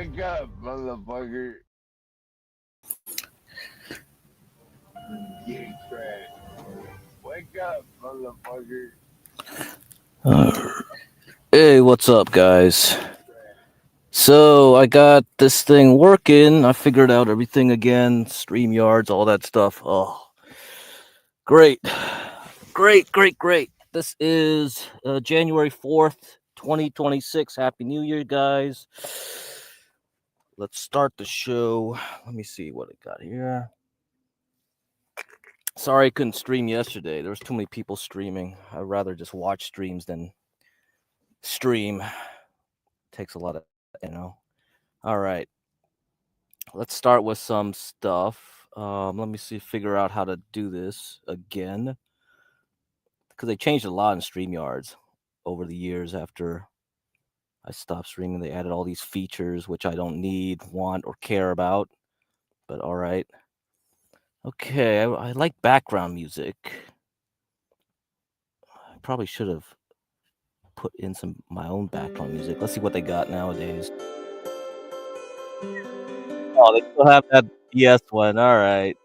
Wake up, motherfucker. GetCrack. Wake up, motherfucker. Hey, what's up, guys? So I got this thing working. I figured out everything again, StreamYards, all that stuff. Oh, great, great. This is January 4th, 2026. Happy New Year, guys. Let's start the show. Let me see what I got here. Sorry I couldn't stream yesterday. There was too many people streaming. I'd rather just watch streams than stream. Takes a lot of, you know. All right. Let's start with some stuff. Let me see, figure out how to do this again. Because they changed a lot in StreamYards over the years after I stopped streaming. They added all these features which I don't need, want, or care about. But all right. Okay, I like background music. I probably should have put in some my own background music. Let's see what they got nowadays. Oh, they still have that BS one. All right.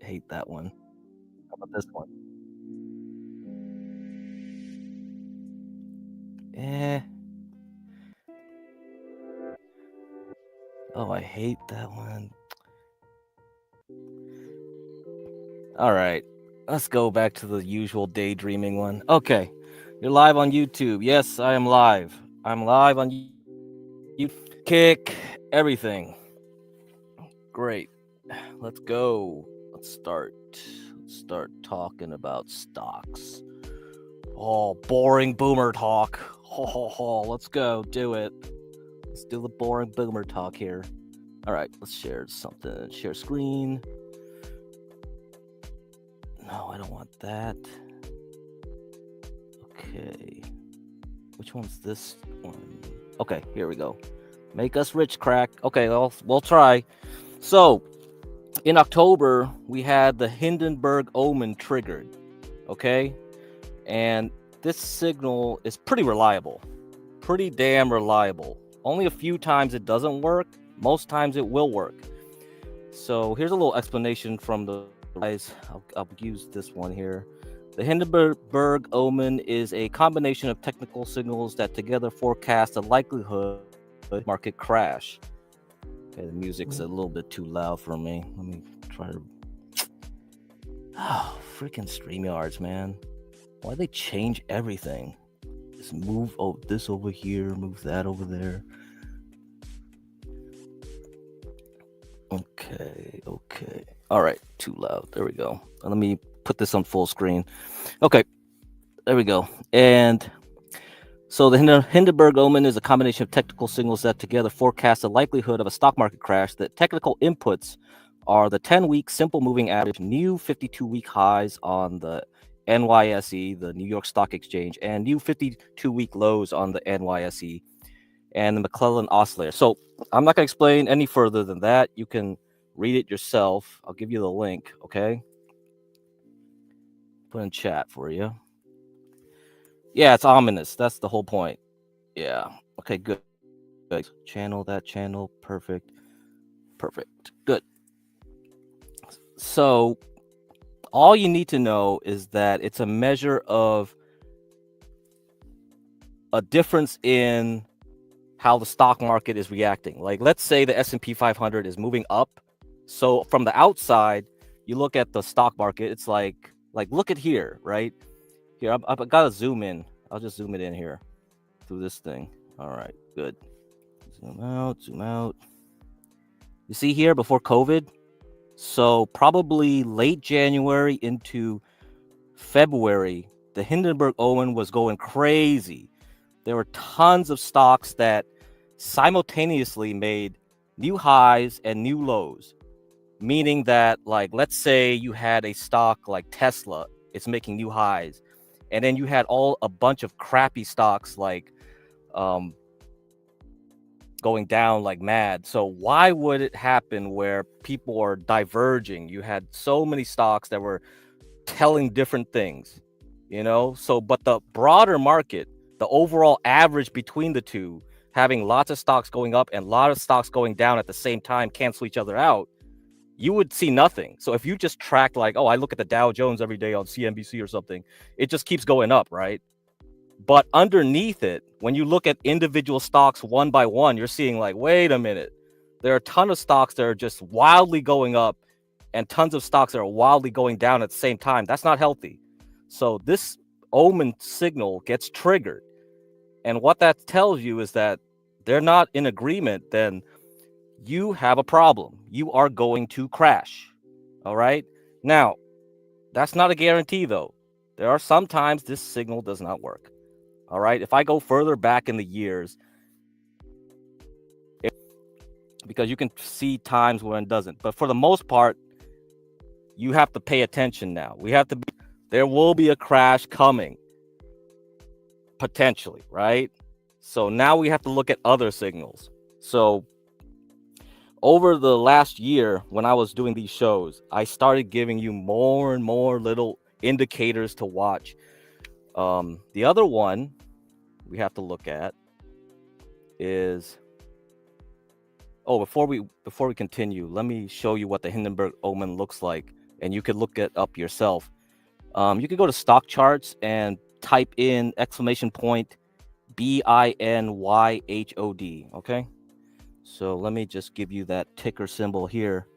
Hate that one. How about this one? Eh. Oh, I hate that one. All right. Let's go back to the usual daydreaming one. Okay. You're live on YouTube. Yes, I am live. I'm live on YouTube. Kick everything. Great. Let's go. Let's start. Let's start talking about stocks. Oh, boring boomer talk. Let's go. Do it. Let's do the boring boomer talk here. All right. Let's share something. Share screen. No, I don't want that. Okay. Which one's this one? Okay, here we go. Make us rich, crack. Okay, we'll try. So, in October, we had the Hindenburg omen triggered. Okay? And this signal is pretty reliable. Pretty damn reliable. Only a few times it doesn't work. Most times it will work. So, here's a little explanation from the guys. I'll use this one here. The Hindenburg omen is a combination of technical signals that together forecast the likelihood of market crash. Okay, the music's a little bit too loud for me. Let me try to. Oh, freaking StreamYards, man. Why they change everything? Just move this over here, move that over there. Okay. All right, too loud. There we go. Let me put this on full screen. Okay, there we go. And so the Hindenburg omen is a combination of technical signals that together forecast the likelihood of a stock market crash. The technical inputs are the 10-week simple moving average, new 52-week highs on the NYSE, the New York Stock Exchange, and new 52-week lows on the NYSE, and the McClellan oscillator. So I'm not going to explain any further than that. You can read it yourself. I'll give you the link, okay? Put in chat for you. Yeah, it's ominous. That's the whole point. Yeah. Okay, good. Channel that channel. Perfect. Good. So all you need to know is that it's a measure of a difference in how the stock market is reacting. Like, let's say the S&P 500 is moving up. So from the outside, you look at the stock market, it's like look at here, right? Here, I've got to zoom in. I'll just zoom it in here through this thing. All right, good. Zoom out. You see here before COVID? So probably late January into February, the Hindenburg omen was going crazy. There were tons of stocks that simultaneously made new highs and new lows, meaning that, like, let's say you had a stock like Tesla, it's making new highs, and then you had a bunch of crappy stocks like going down like mad. So why would it happen where people are diverging? You had so many stocks that were telling different things, you know? So, but the broader market, the overall average between the two, having lots of stocks going up and a lot of stocks going down at the same time cancel each other out, you would see nothing. So if you just track like, oh, I look at the Dow Jones every day on CNBC or something, it just keeps going up, right? But underneath it, when you look at individual stocks one by one, you're seeing like, wait a minute, there are a ton of stocks that are just wildly going up and tons of stocks that are wildly going down at the same time. That's not healthy. So this omen signal gets triggered. And what that tells you is that they're not in agreement, then you have a problem. You are going to crash. All right. Now, that's not a guarantee, though. There are sometimes this signal does not work. All right. If I go further back in the years, because you can see times when it doesn't. But for the most part, you have to pay attention now. There will be a crash coming, potentially, right? So now we have to look at other signals. So over the last year, when I was doing these shows, I started giving you more and more little indicators to watch. The other one we have to look at is, before we continue, let me show you what the Hindenburg omen looks like, and you could look it up yourself. You can go to stock charts and type in !BINYHOD. Okay, so let me just give you that ticker symbol here.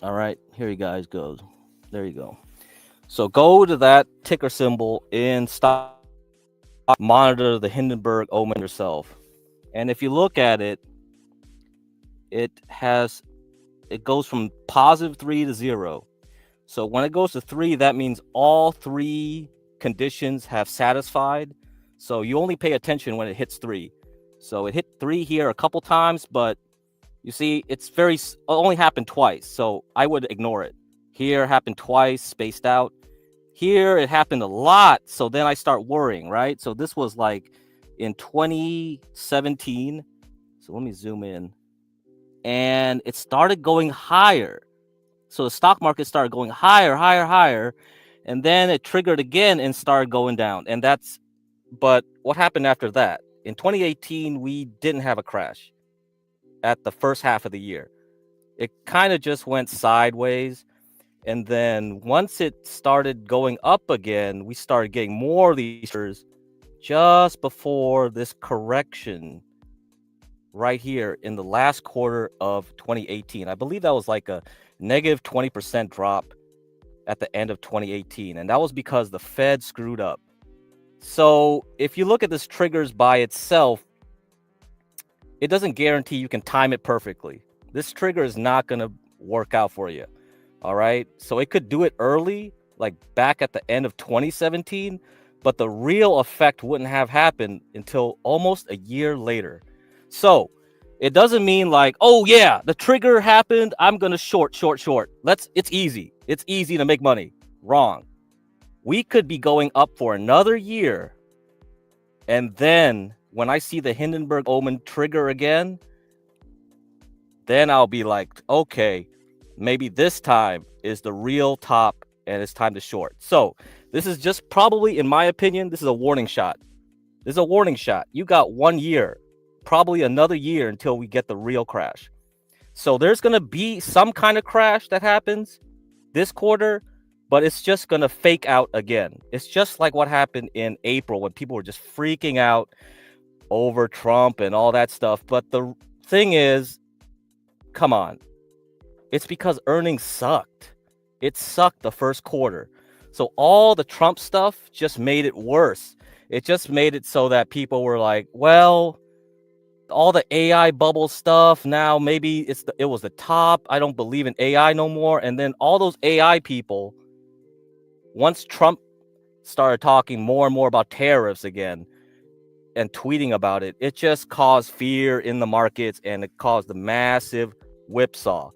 All right, here you guys go. There you go. So go to that ticker symbol in stock, monitor the Hindenburg omen yourself. And if you look at it, it goes from +3 to 0. So when it goes to 3, that means all 3 conditions have satisfied. So you only pay attention when it hits 3. So it hit 3 here a couple times, but you see, it only happened twice. So I would ignore it. Here happened twice, spaced out. Here it happened a lot. So then I start worrying, right? So this was like in 2017. So let me zoom in. And it started going higher. So the stock market started going higher, higher, higher. And then it triggered again and started going down. But what happened after that? In 2018, we didn't have a crash at the first half of the year. It kind of just went sideways. And then once it started going up again, we started getting more of these just before this correction right here in the last quarter of 2018. I believe that was like a negative 20% drop at the end of 2018. And that was because the Fed screwed up. So if you look at this triggers by itself, it doesn't guarantee you can time it perfectly. This trigger is not going to work out for you. All right. So it could do it early, like back at the end of 2017, but the real effect wouldn't have happened until almost a year later. So it doesn't mean like, oh yeah, the trigger happened, I'm going to short. It's easy. It's easy to make money. Wrong. We could be going up for another year. And then when I see the Hindenburg omen trigger again, then I'll be like, okay, maybe this time is the real top and it's time to short. So this is just probably, in my opinion, this is a warning shot. This is a warning shot. You got 1 year, probably another year until we get the real crash. So there's going to be some kind of crash that happens this quarter, but it's just going to fake out again. It's just like what happened in April when people were just freaking out over Trump and all that stuff. But the thing is, come on. It's because earnings sucked. It sucked the first quarter. So all the Trump stuff just made it worse. It just made it so that people were like, well, all the AI bubble stuff, now maybe it was the top. I don't believe in AI no more. And then all those AI people, once Trump started talking more and more about tariffs again and tweeting about it, it just caused fear in the markets and it caused a massive whipsaw.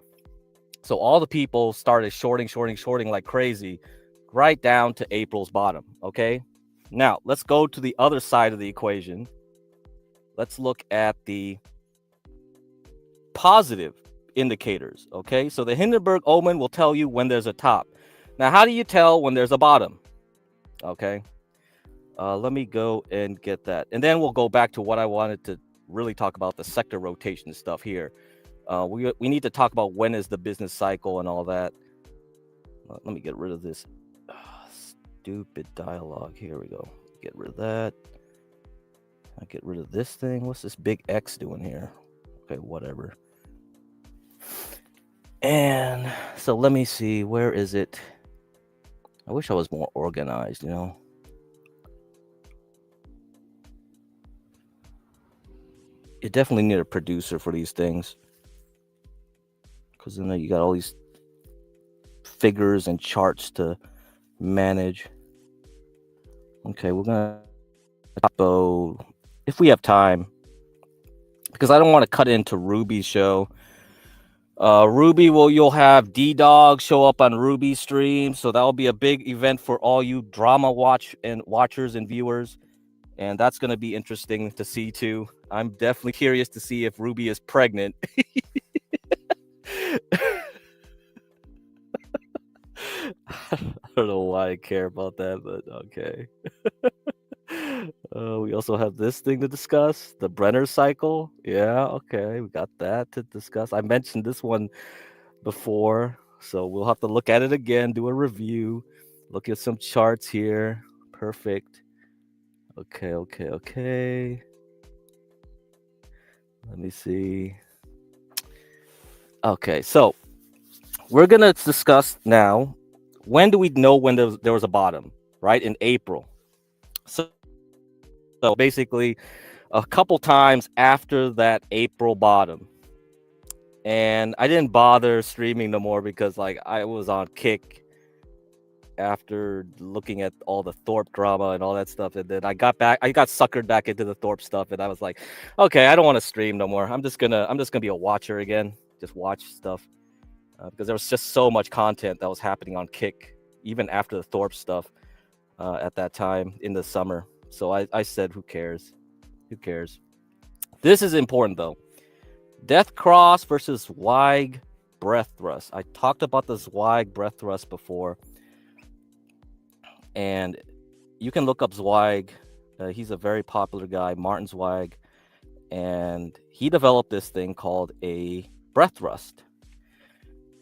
So all the people started shorting like crazy, right down to April's bottom. Okay. Now let's go to the other side of the equation. Let's look at the positive indicators. Okay. So the Hindenburg omen will tell you when there's a top. Now, how do you tell when there's a bottom? Okay. Let me go and get that, and then we'll go back to what I wanted to really talk about, the sector rotation stuff here. We need to talk about when is the business cycle and all that. Let me get rid of this stupid dialogue. Here we go. Get rid of that. I get rid of this thing. What's this big X doing here? Okay, whatever. And so let me see. Where is it? I wish I was more organized, you know. You definitely need a producer for these things, because then you got all these figures and charts to manage. Okay, we're gonna go if we have time, because I don't want to cut into Ruby's show. Ruby you'll have D-Dog show up on Ruby's stream, so that'll be a big event for all you drama watchers and viewers, and that's gonna be interesting to see too. I'm definitely curious to see if Ruby is pregnant. I don't know why I care about that, but okay. We also have this thing to discuss, the Brenner cycle. Yeah, okay, we got that to discuss. I mentioned this one before, so we'll have to look at it again, do a review, look at some charts here. Perfect. Okay. Let me see. Okay, so we're gonna discuss now, when do we know when there was a bottom, right? In April. So basically a couple times after that April bottom. And I didn't bother streaming no more because like I was on kick after looking at all the Thorpe drama and all that stuff. And then I got suckered back into the Thorpe stuff, and I was like, okay, I don't want to stream no more. I'm just gonna be a watcher again, just watch stuff. Because there was just so much content that was happening on Kick, even after the Thorpe stuff at that time in the summer. So I said, who cares? Who cares? This is important, though. Death Cross versus Zweig breath thrust. I talked about the Zweig breath thrust before. And you can look up Zweig. He's a very popular guy, Martin Zweig. And he developed this thing called a breath thrust.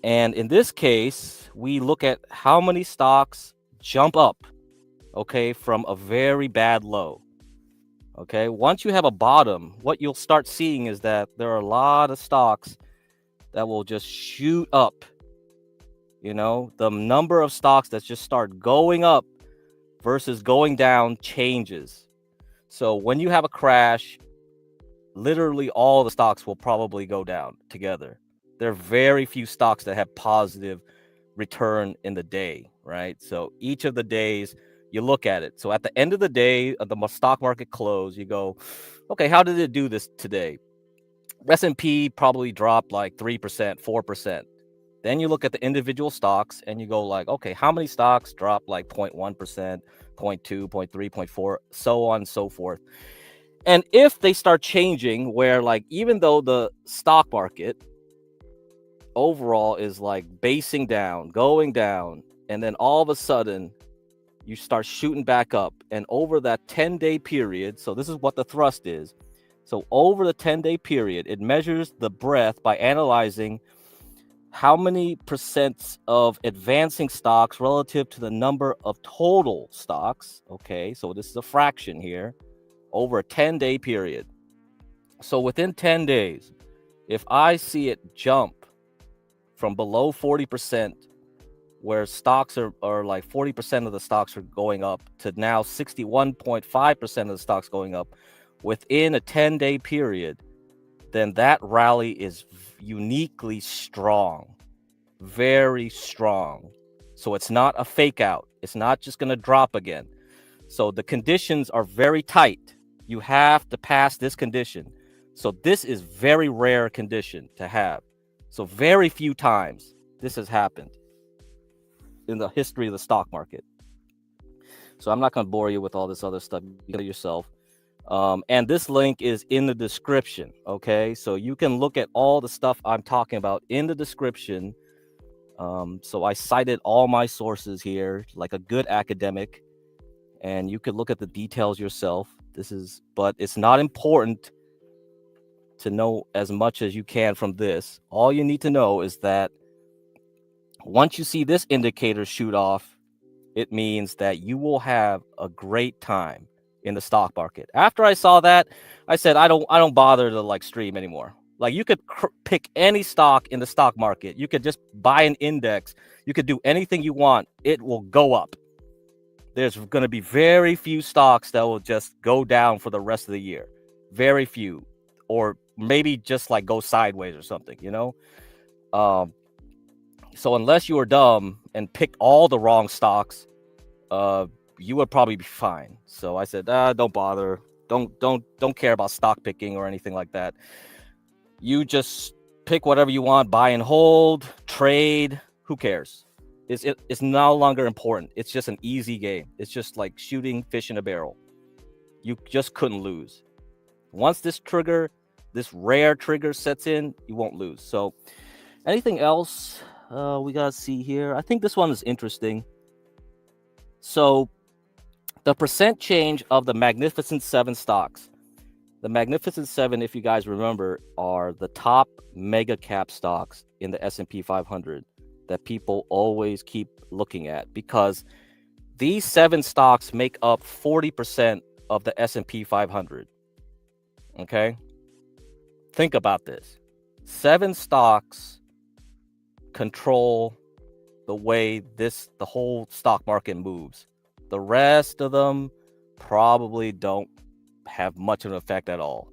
And in this case, we look at how many stocks jump up, okay, from a very bad low. Okay, once you have a bottom, what you'll start seeing is that there are a lot of stocks that will just shoot up. You know, the number of stocks that just start going up versus going down changes. So when you have a crash, literally all the stocks will probably go down together. There are very few stocks that have positive return in the day, right? So each of the days you look at it. So at the end of the day of the stock market close, you go, okay, how did it do this today? S&P probably dropped like 3%, 4%. Then you look at the individual stocks and you go like, okay, how many stocks dropped like 0.1%, 0.2, 0.3, 0.4, so on and so forth. And if they start changing where like, even though the stock market overall is like basing down, going down, and then all of a sudden you start shooting back up, and over that 10-day period, so this is what the thrust is. So over the 10-day period, it measures the breadth by analyzing how many percents of advancing stocks relative to the number of total stocks. Okay, so this is a fraction here over a 10-day period. So within 10 days, if I see it jump from below 40%, where stocks are like 40% of the stocks are going up, to now 61.5% of the stocks going up within a 10-day period, then that rally is uniquely strong, very strong. So it's not a fake out. It's not just going to drop again. So the conditions are very tight. You have to pass this condition. So this is very rare condition to have. So very few times this has happened in the history of the stock market. So I'm not going to bore you with all this other stuff. You get it yourself. And this link is in the description. Okay, so you can look at all the stuff I'm talking about in the description. So I cited all my sources here like a good academic. and you could look at the details yourself. But it's not important to know as much as you can from this. All you need to know is that once you see this indicator shoot off, it means that you will have a great time in the stock market. After I saw that, I said I don't bother to like stream anymore. Like you could pick any stock in the stock market. You could just buy an index. You could do anything you want. It will go up. There's going to be very few stocks that will just go down for the rest of the year. Very few, or maybe just like go sideways or something, you know? Um, so unless you were dumb and picked all the wrong stocks, you would probably be fine. So I said, don't bother. Don't care about stock picking or anything like that. You just pick whatever you want, buy and hold, trade. Who cares? It's no longer important. It's just an easy game. It's just like shooting fish in a barrel. You just couldn't lose. Once this rare trigger sets in, you won't lose. So anything else we gotta see here? I think this one is interesting. So the percent change of the Magnificent Seven stocks. The Magnificent Seven, if you guys remember, are the top mega cap stocks in the S&P 500 that people always keep looking at, because these 7 stocks make up 40% of the S&P 500. Okay? Think about this. 7 stocks control the way the whole stock market moves. The rest of them probably don't have much of an effect at all.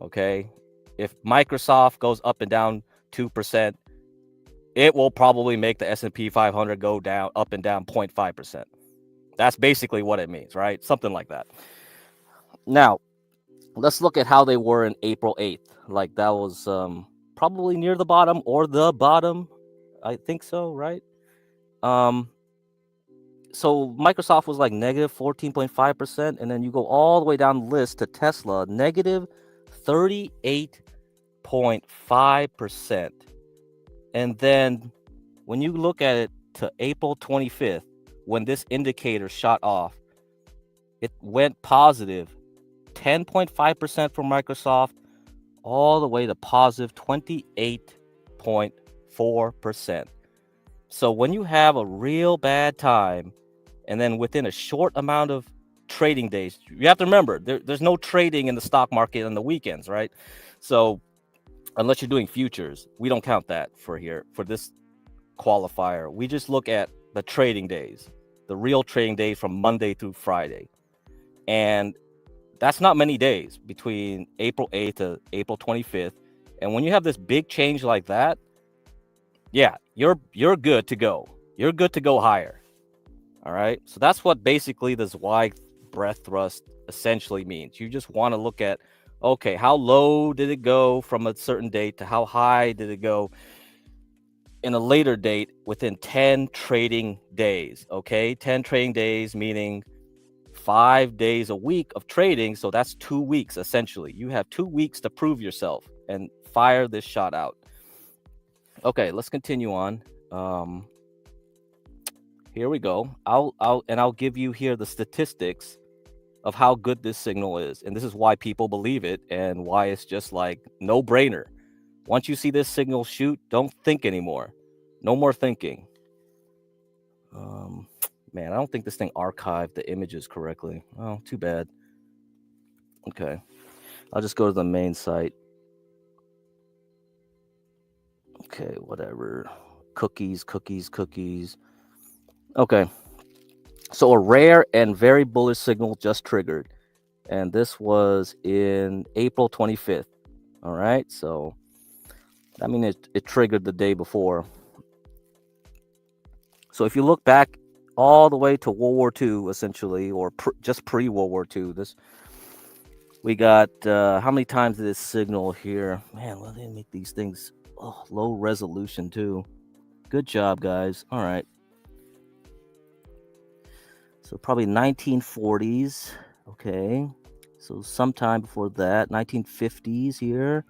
Okay? If Microsoft goes up and down 2%, it will probably make the S&P 500 go down up and down 0.5%. That's basically what it means, right? Something like that. Now, let's look at how they were in April 8th. Like that was probably near the bottom or the bottom. I think so, right? So Microsoft was like negative 14.5%, and then you go all the way down the list to Tesla, negative 38.5%. And then when you look at it to April 25th, when this indicator shot off, it went positive 10.5% for Microsoft, all the way to positive 28.4%. So when you have a real bad time, and then within a short amount of trading days, you have to remember there's no trading in the stock market on the weekends, right? So unless you're doing futures, we don't count that for this qualifier. We just look at the trading days, the real trading days from Monday through Friday. And that's not many days between April 8th to April 25th. And when you have this big change like that, yeah, you're good to go. You're good to go higher. All right. So that's what basically this Y breadth thrust essentially means. You just want to look at, okay, how low did it go from a certain date to how high did it go in a later date within 10 trading days. Okay. 10 trading days, meaning 5 days a week of trading. So that's 2 weeks essentially. You have 2 weeks to prove yourself and fire this shot out. Okay, let's continue on. Here we go. I'll give you here the statistics of how good this signal is, and this is why people believe it and why it's just like no brainer. Once you see this signal shoot, don't think anymore. No more thinking. Man, I don't think this thing archived the images correctly. Oh, too bad. Okay, I'll just go to the main site. Okay, whatever. Cookies. Okay. So a rare and very bullish signal just triggered. And this was in April 25th. All right. So I mean, it triggered the day before. So if you look back all the way to World War II, essentially, or just pre-World War II, we got, how many times did this signal here? Man, well, they make these things low resolution too. Good job, guys. All right. So probably 1940s. Okay. So sometime before that, 1950s here,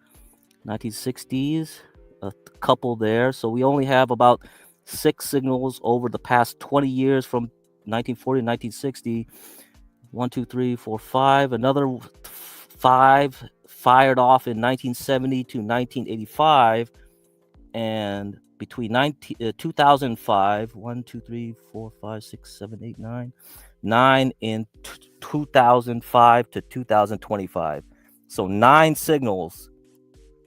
1960s, a couple there. So we only have about 6 signals over the past 20 years from 1940, 1960. 1, 2, 3, 4, 5. Another 5 fired off in 1970 to 1985. And between 2005, 1, 2, 3, 4, 5, 6, 7, 8, 9, 9 in 2005 to 2025. So 9 signals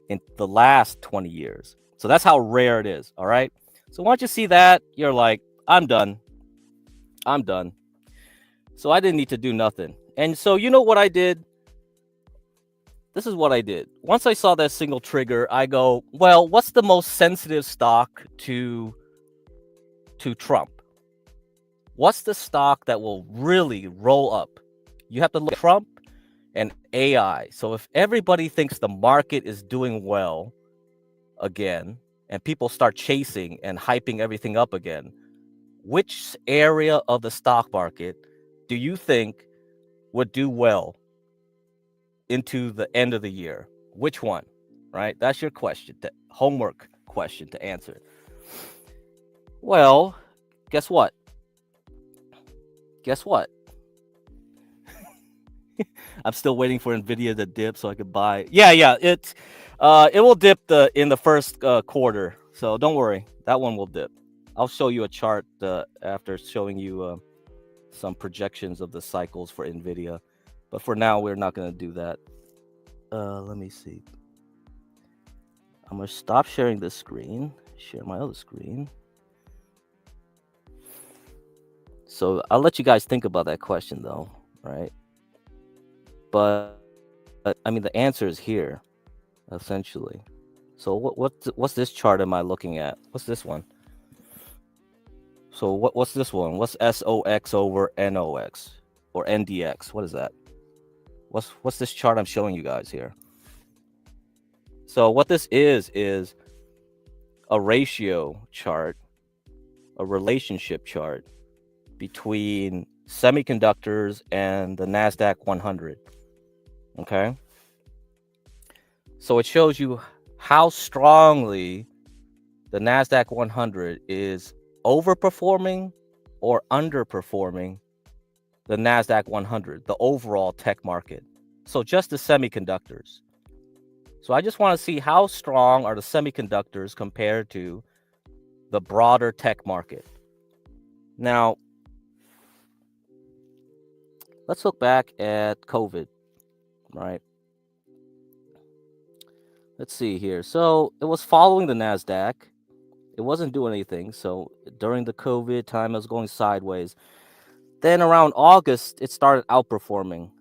in the last 20 years. So that's how rare it is. All right. So once you see that, you're like, I'm done. I'm done. So I didn't need to do nothing. And so you know what I did? This is what I did. Once I saw that single trigger, I go, well, what's the most sensitive stock to Trump? What's the stock that will really roll up? You have to look at Trump and AI. So if everybody thinks the market is doing well again, and people start chasing and hyping everything up again, which area of the stock market do you think would do well into the end of the year? Which one? Right? That's your question, homework question to answer. Well, guess what? Guess what? I'm still waiting for Nvidia to dip so I could buy. Yeah, it will dip in the first quarter. So don't worry, that one will dip. I'll show you a chart after showing you some projections of the cycles for Nvidia. But for now, we're not going to do that. Let me see. I'm going to stop sharing this screen, share my other screen. So I'll let you guys think about that question, though, right? But I mean, the answer is here, essentially. So what's this chart am I looking at? What's this one? So what's this one? What's SOX over NOX or NDX? What is that? What's this chart I'm showing you guys here? So what this is a ratio chart, a relationship chart between semiconductors and the NASDAQ 100. Okay. So it shows you how strongly the NASDAQ 100 is overperforming or underperforming the NASDAQ 100, the overall tech market. So just the semiconductors. So I just want to see how strong are the semiconductors compared to the broader tech market. Now, let's look back at COVID, right? Let's see here. So it was following the NASDAQ. It wasn't doing anything. So during the COVID time, it was going sideways. Then around August, it started outperforming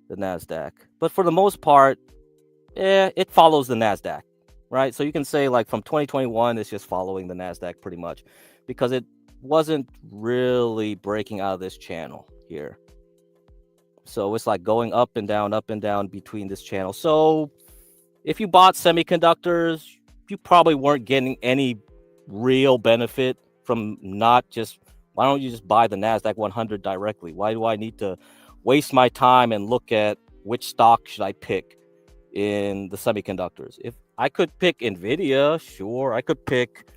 the NASDAQ. But for the most part, it follows the NASDAQ, right? So you can say like from 2021, it's just following the NASDAQ pretty much because it wasn't really breaking out of this channel here. So it's like going up and down between this channel. So if you bought semiconductors, you probably weren't getting any real benefit from not just, why don't you just buy the NASDAQ 100 directly? Why do I need to waste my time and look at which stock should I pick in the semiconductors? If I could pick Nvidia, sure, I could pick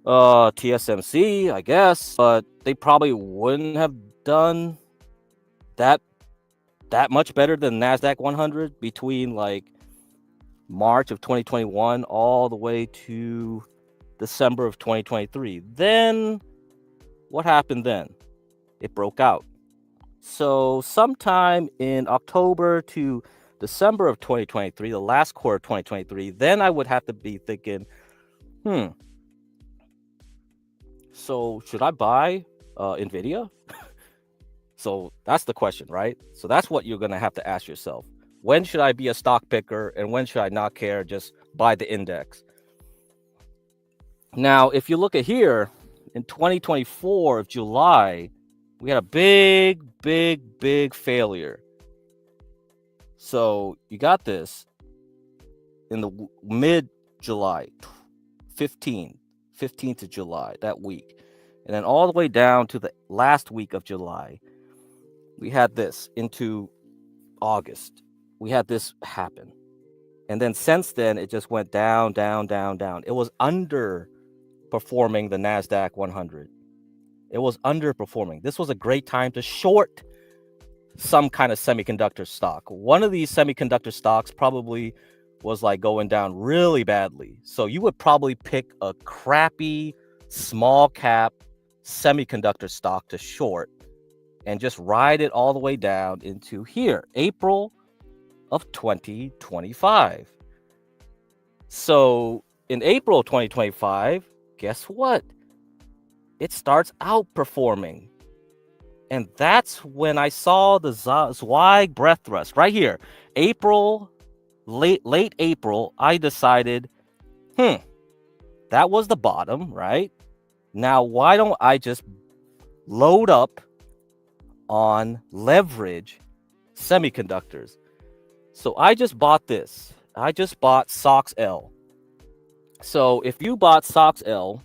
TSMC, I guess, but they probably wouldn't have done that much better than NASDAQ 100 between like March of 2021 all the way to December of 2023. Then what happened then? It broke out. So sometime in October to December of 2023, the last quarter of 2023, then I would have to be thinking, so should I buy Nvidia? So that's the question, right? So that's what you're going to have to ask yourself. When should I be a stock picker and when should I not care, just buy the index? Now, if you look at here, in 2024 of July, we had a big failure. So you got this in the mid-July, 15th of July, that week. And then all the way down to the last week of July, we had this into August. We had this happen. And then since then, it just went down. It was underperforming the NASDAQ 100. It was underperforming. This was a great time to short some kind of semiconductor stock. One of these semiconductor stocks probably was like going down really badly. So you would probably pick a crappy small cap semiconductor stock to short and just ride it all the way down into here, April of 2025. So in April of 2025, guess what? It starts outperforming. And that's when I saw the Zweig breath thrust right here. April, late April, I decided, that was the bottom, right? Now, why don't I just load up on leverage semiconductors? So I just bought this. I just bought SOX L. So if you bought SOX L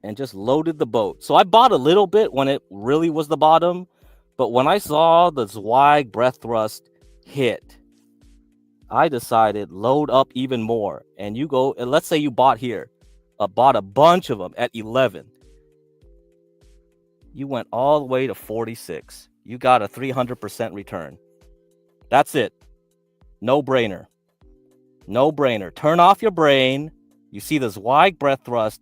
and just loaded the boat. So I bought a little bit when it really was the bottom, but when I saw the Zweig breath thrust hit, I decided load up even more. And you go, and let's say you bought here, bought a bunch of them at 11. You went all the way to 46. You got a 300% return. That's it. No brainer. No brainer. Turn off your brain. You see the Zweig breath thrust.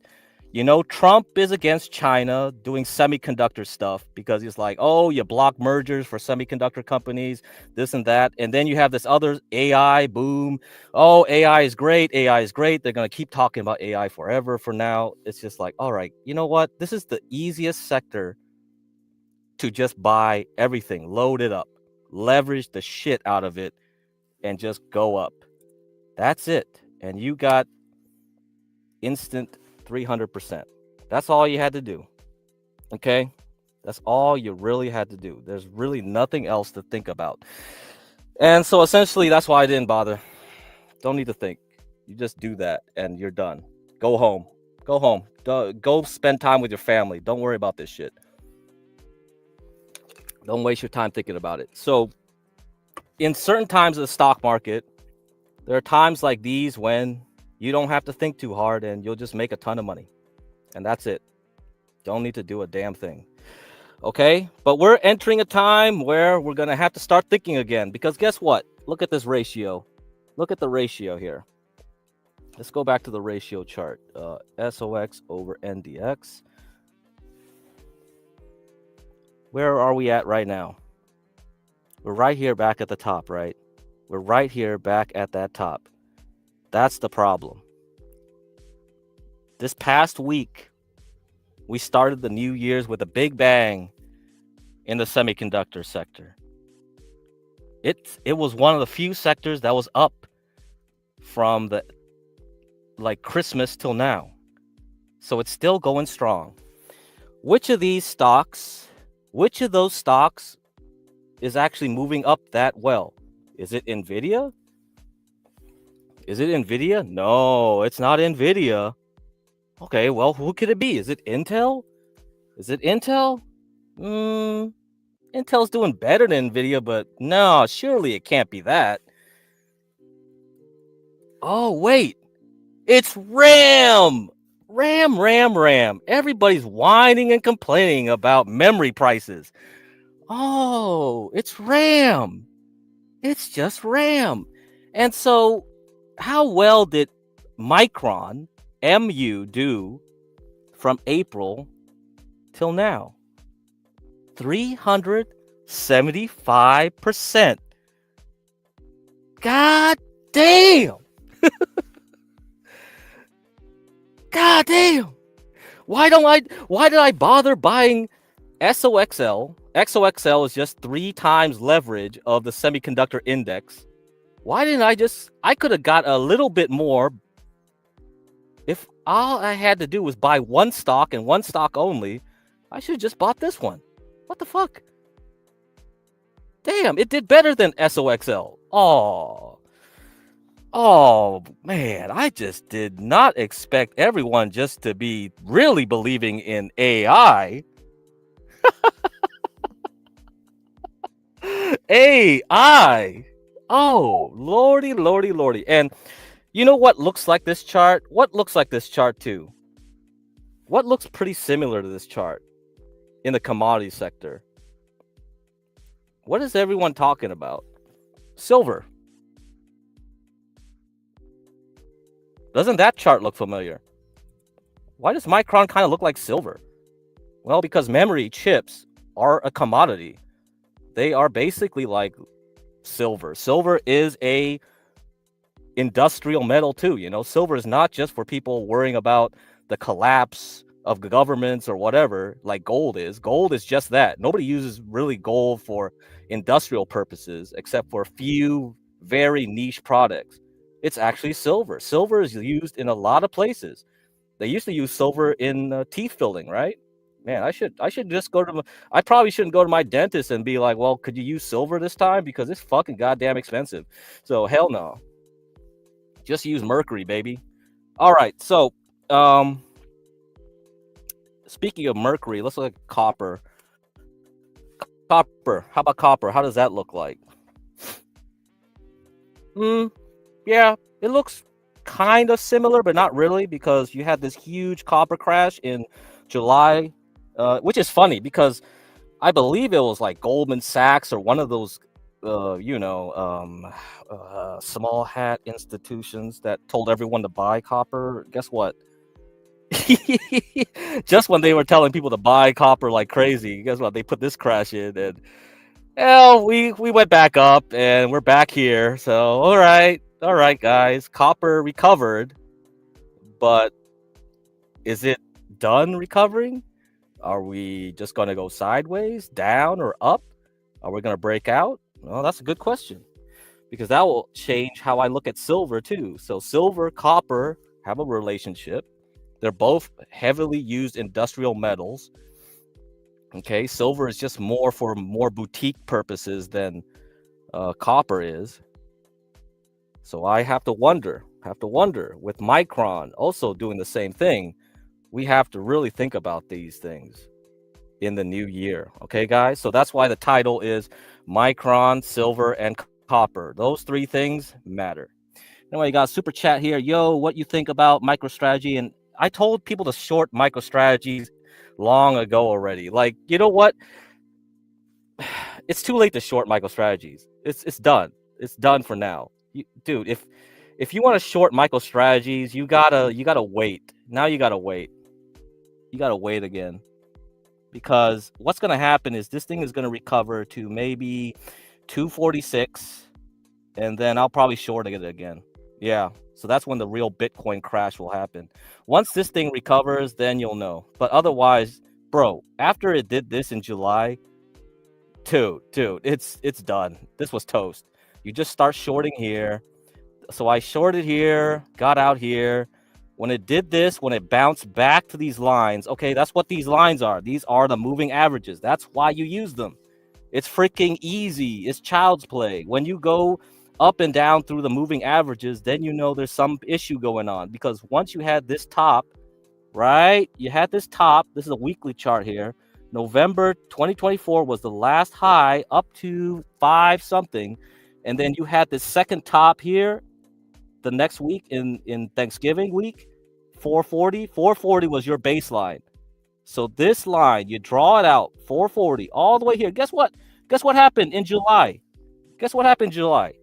You know, Trump is against China doing semiconductor stuff because he's like, oh, you block mergers for semiconductor companies, this and that. And then you have this other AI boom. Oh, AI is great. AI is great. They're going to keep talking about AI forever for now. It's just like, all right, you know what? This is the easiest sector to just buy everything, load it up, leverage the shit out of it, and just go up. That's it. And you got instant 300%. That's all you had to do. Okay? That's all you really had to do. There's really nothing else to think about. And so essentially, that's why I didn't bother. Don't need to think. You just do that and you're done. Go home. Go home. Go spend time with your family. Don't worry about this shit. Don't waste your time thinking about it. So in certain times of the stock market, there are times like these when you don't have to think too hard and you'll just make a ton of money. And that's it. Don't need to do a damn thing. Okay? But we're entering a time where we're going to have to start thinking again. Because guess what? Look at this ratio. Look at the ratio here. Let's go back to the ratio chart. SOX over NDX. Where are we at right now? We're right here back at the top, right? We're right here back at that top. That's the problem. This past week, we started the New Year's with a big bang in the semiconductor sector. It was one of the few sectors that was up from the Christmas till now. So it's still going strong. Which of those stocks is actually moving up that well? Is it Nvidia? Is it Nvidia? No, it's not Nvidia. Okay, well, who could it be? Is it Intel? Is it Intel? Intel's doing better than Nvidia, but no, surely it can't be that. Oh, wait. It's RAM. RAM. Everybody's whining and complaining about memory prices. Oh, it's RAM. It's just RAM. And so, how well did Micron, MU, do from April till now? 375%. God damn. God damn. Why did I bother buying SOXL? XOXL is just 3 times leverage of the semiconductor index. Why didn't I could have got a little bit more if all I had to do was buy one stock and one stock only. I should have just bought this one. What the fuck? Damn, it did better than SOXL. Oh, man, I just did not expect everyone just to be really believing in AI. AI. Oh, lordy. And you know what looks like this chart? What looks like this chart too? What looks pretty similar to this chart in the commodity sector? What is everyone talking about? Silver. Doesn't that chart look familiar? Why does Micron kind of look like silver? Well, because memory chips are a commodity. They are basically like silver. Silver is a industrial metal too. You know, silver is not just for people worrying about the collapse of governments or whatever, like gold is. Gold is just that. Nobody uses really gold for industrial purposes except for a few very niche products. It's actually silver. Silver is used in a lot of places. They used to use silver in teeth filling, right? Man, I should just go to. I probably shouldn't go to my dentist and be like, well, could you use silver this time because it's fucking goddamn expensive. So hell no. Just use mercury, baby. All right. So, speaking of mercury, let's look at copper. Copper. How about copper? How does that look like? Yeah, it looks kind of similar, but not really because you had this huge copper crash in July, which is funny because I believe it was like Goldman Sachs or one of those, small hat institutions that told everyone to buy copper. Guess what? Just when they were telling people to buy copper like crazy, guess what? They put this crash in, and well, we went back up, and we're back here. So all right, guys, copper recovered, but is it done recovering? Are we just going to go sideways, down, or up? Are we going to break out? Well, that's a good question because that will change how I look at silver too. So silver, copper have a relationship. They're both heavily used industrial metals. Okay, silver is just more for more boutique purposes than copper is. So I have to wonder with Micron also doing the same thing. We have to really think about these things in the new year. Okay, guys? So that's why the title is Micron, Silver, and Copper. Those three things matter. Anyway, you got a super chat here. Yo, what you think about MicroStrategy? And I told people to short MicroStrategies long ago already. Like, you know what? It's too late to short MicroStrategies. It's done. It's done for now. Dude, if you want to short MicroStrategies, you gotta wait. Now you gotta wait. You gotta wait again. Because what's gonna happen is this thing is gonna recover to maybe 246, and then I'll probably short it again. Yeah. So that's when the real Bitcoin crash will happen. Once this thing recovers, then you'll know. But otherwise, bro, after it did this in July, dude, it's done. This was toast. You just start shorting here. So I shorted here, got out here. When it did this, when it bounced back to these lines, okay, that's what these lines are. These are the moving averages. That's why you use them. It's freaking easy. It's child's play. When you go up and down through the moving averages, then you know there's some issue going on. Because once you had this top, right? You had this top. This is a weekly chart here. November 2024 was the last high up to 5 something. And then you had this second top here the next week in Thanksgiving week, 440. 440 was your baseline. So this line, you draw it out, 440, all the way here. Guess what? Guess what happened in July? Guess what happened in July?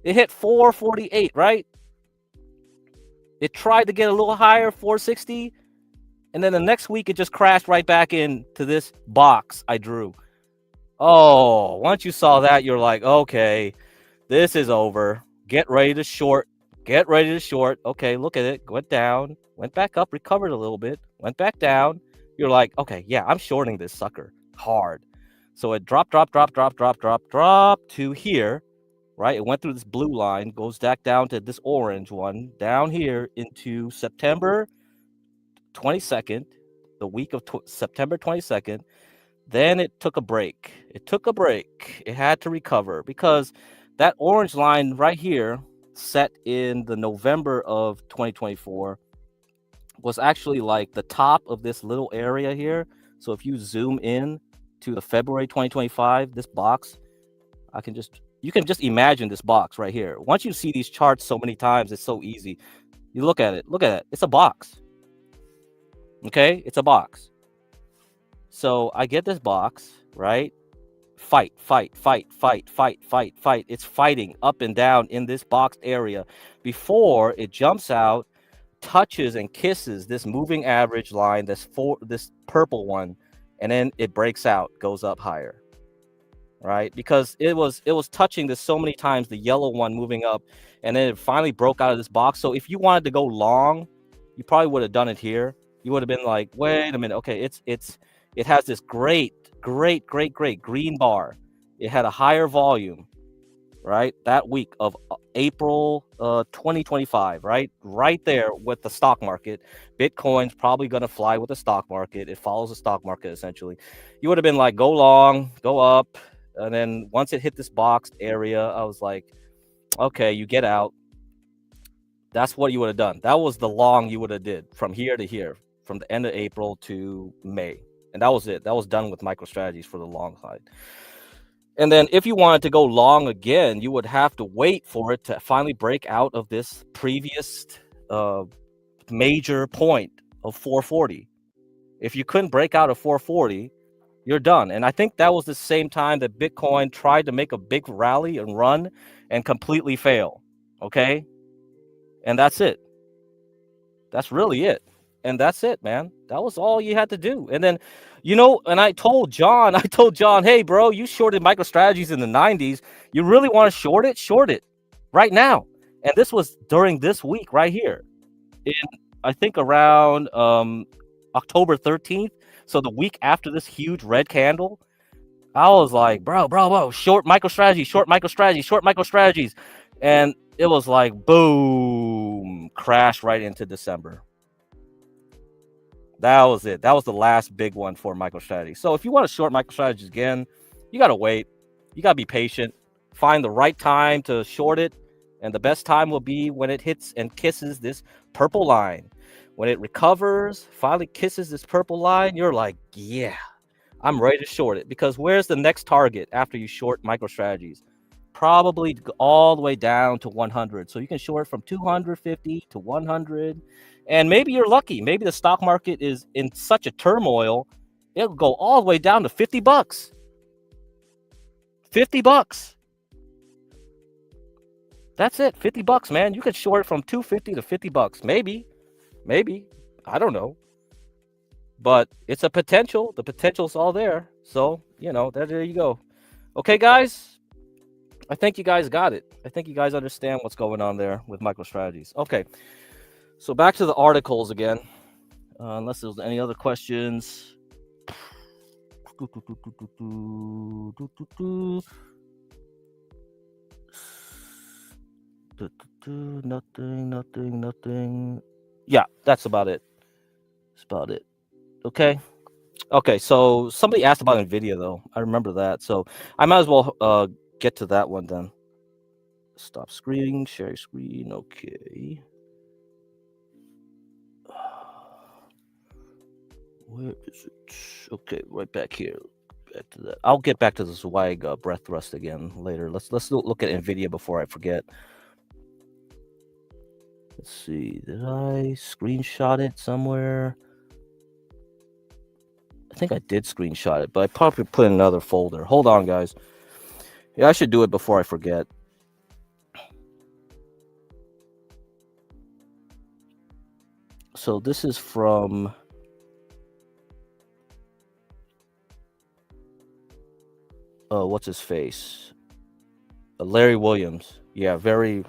It hit 448, right? It tried to get a little higher, 460. And then the next week, it just crashed right back into this box I drew. Oh, once you saw that, you're like, okay, this is over. Get ready to short. Get ready to short. Okay, look at it. Went down, went back up, recovered a little bit, went back down. You're like, okay, yeah, I'm shorting this sucker hard. So it dropped to here, right? It went through this blue line, goes back down to this orange one, down here into September 22nd, the week of September 22nd. Then it took a break. It had to recover because that orange line right here, set in the November of 2024, was actually like the top of this little area here. So if you zoom in to the February 2025, this box, you can just imagine this box right here. Once you see these charts so many times, it's so easy. You look at it. It's a box. Okay, it's a box. So I get this box, right? Fight, fight, fight, fight, fight, fight, fight. It's fighting up and down in this boxed area before it jumps out, touches and kisses this moving average line, this purple one, and then it breaks out, goes up higher. Right? Because it was touching this so many times, the yellow one moving up, and then it finally broke out of this box. So if you wanted to go long, you probably would have done it here. You would have been like, wait a minute, okay, it has this great green bar. It had a higher volume, right? That week of April 2025, right there with the stock market. Bitcoin's probably going to fly with the stock market. It follows the stock market essentially. You would have been like, go long, go up, and then once it hit this boxed area, I was like, okay, you get out. That's what you would have done. That was the long you would have did from here to here, from the end of April to May, and that was it. That was done with MicroStrategies for the long side. And then if you wanted to go long again, you would have to wait for it to finally break out of this previous major point of 440. If you couldn't break out of 440, you're done. And I think that was the same time that Bitcoin tried to make a big rally and run and completely fail. Okay? And that's it. That's really it. And that's it, man. That was all you had to do. And then, and I told John, hey, bro, you shorted MicroStrategies in the 90s. You really want to short it? Short it right now. And this was during this week right here. I think around October 13th. So the week after this huge red candle, I was like, bro, short MicroStrategies. And it was like, boom, crash right into December. That was it. That was the last big one for MicroStrategy. So if you want to short MicroStrategy again, you got to wait. You got to be patient. Find the right time to short it. And the best time will be when it hits and kisses this purple line. When it recovers, finally kisses this purple line, you're like, yeah, I'm ready to short it. Because where's the next target after you short MicroStrategies? Probably all the way down to 100. So you can short from 250 to 100. And maybe you're lucky. Maybe the stock market is in such a turmoil, it'll go all the way down to $50. $50. That's it. $50, man. You could short it from 250 to $50. Maybe. I don't know. But it's a potential. The potential's all there. So, there you go. Okay, guys. I think you guys got it. I think you guys understand what's going on there with MicroStrategies. Okay. So back to the articles again. Unless there's any other questions. Nothing. Yeah, that's about it. Okay. So somebody asked about Nvidia though. I remember that. So I might as well get to that one then. Stop screen, share screen. Okay. Where is it? Okay, right back here. Back to that. I'll get back to the swag breath thrust again later. Let's look at Nvidia before I forget. Let's see. Did I screenshot it somewhere? I think I did screenshot it, but I probably put in another folder. Hold on, guys. Yeah, I should do it before I forget. So this is from what's his face? Larry Williams. Yeah, very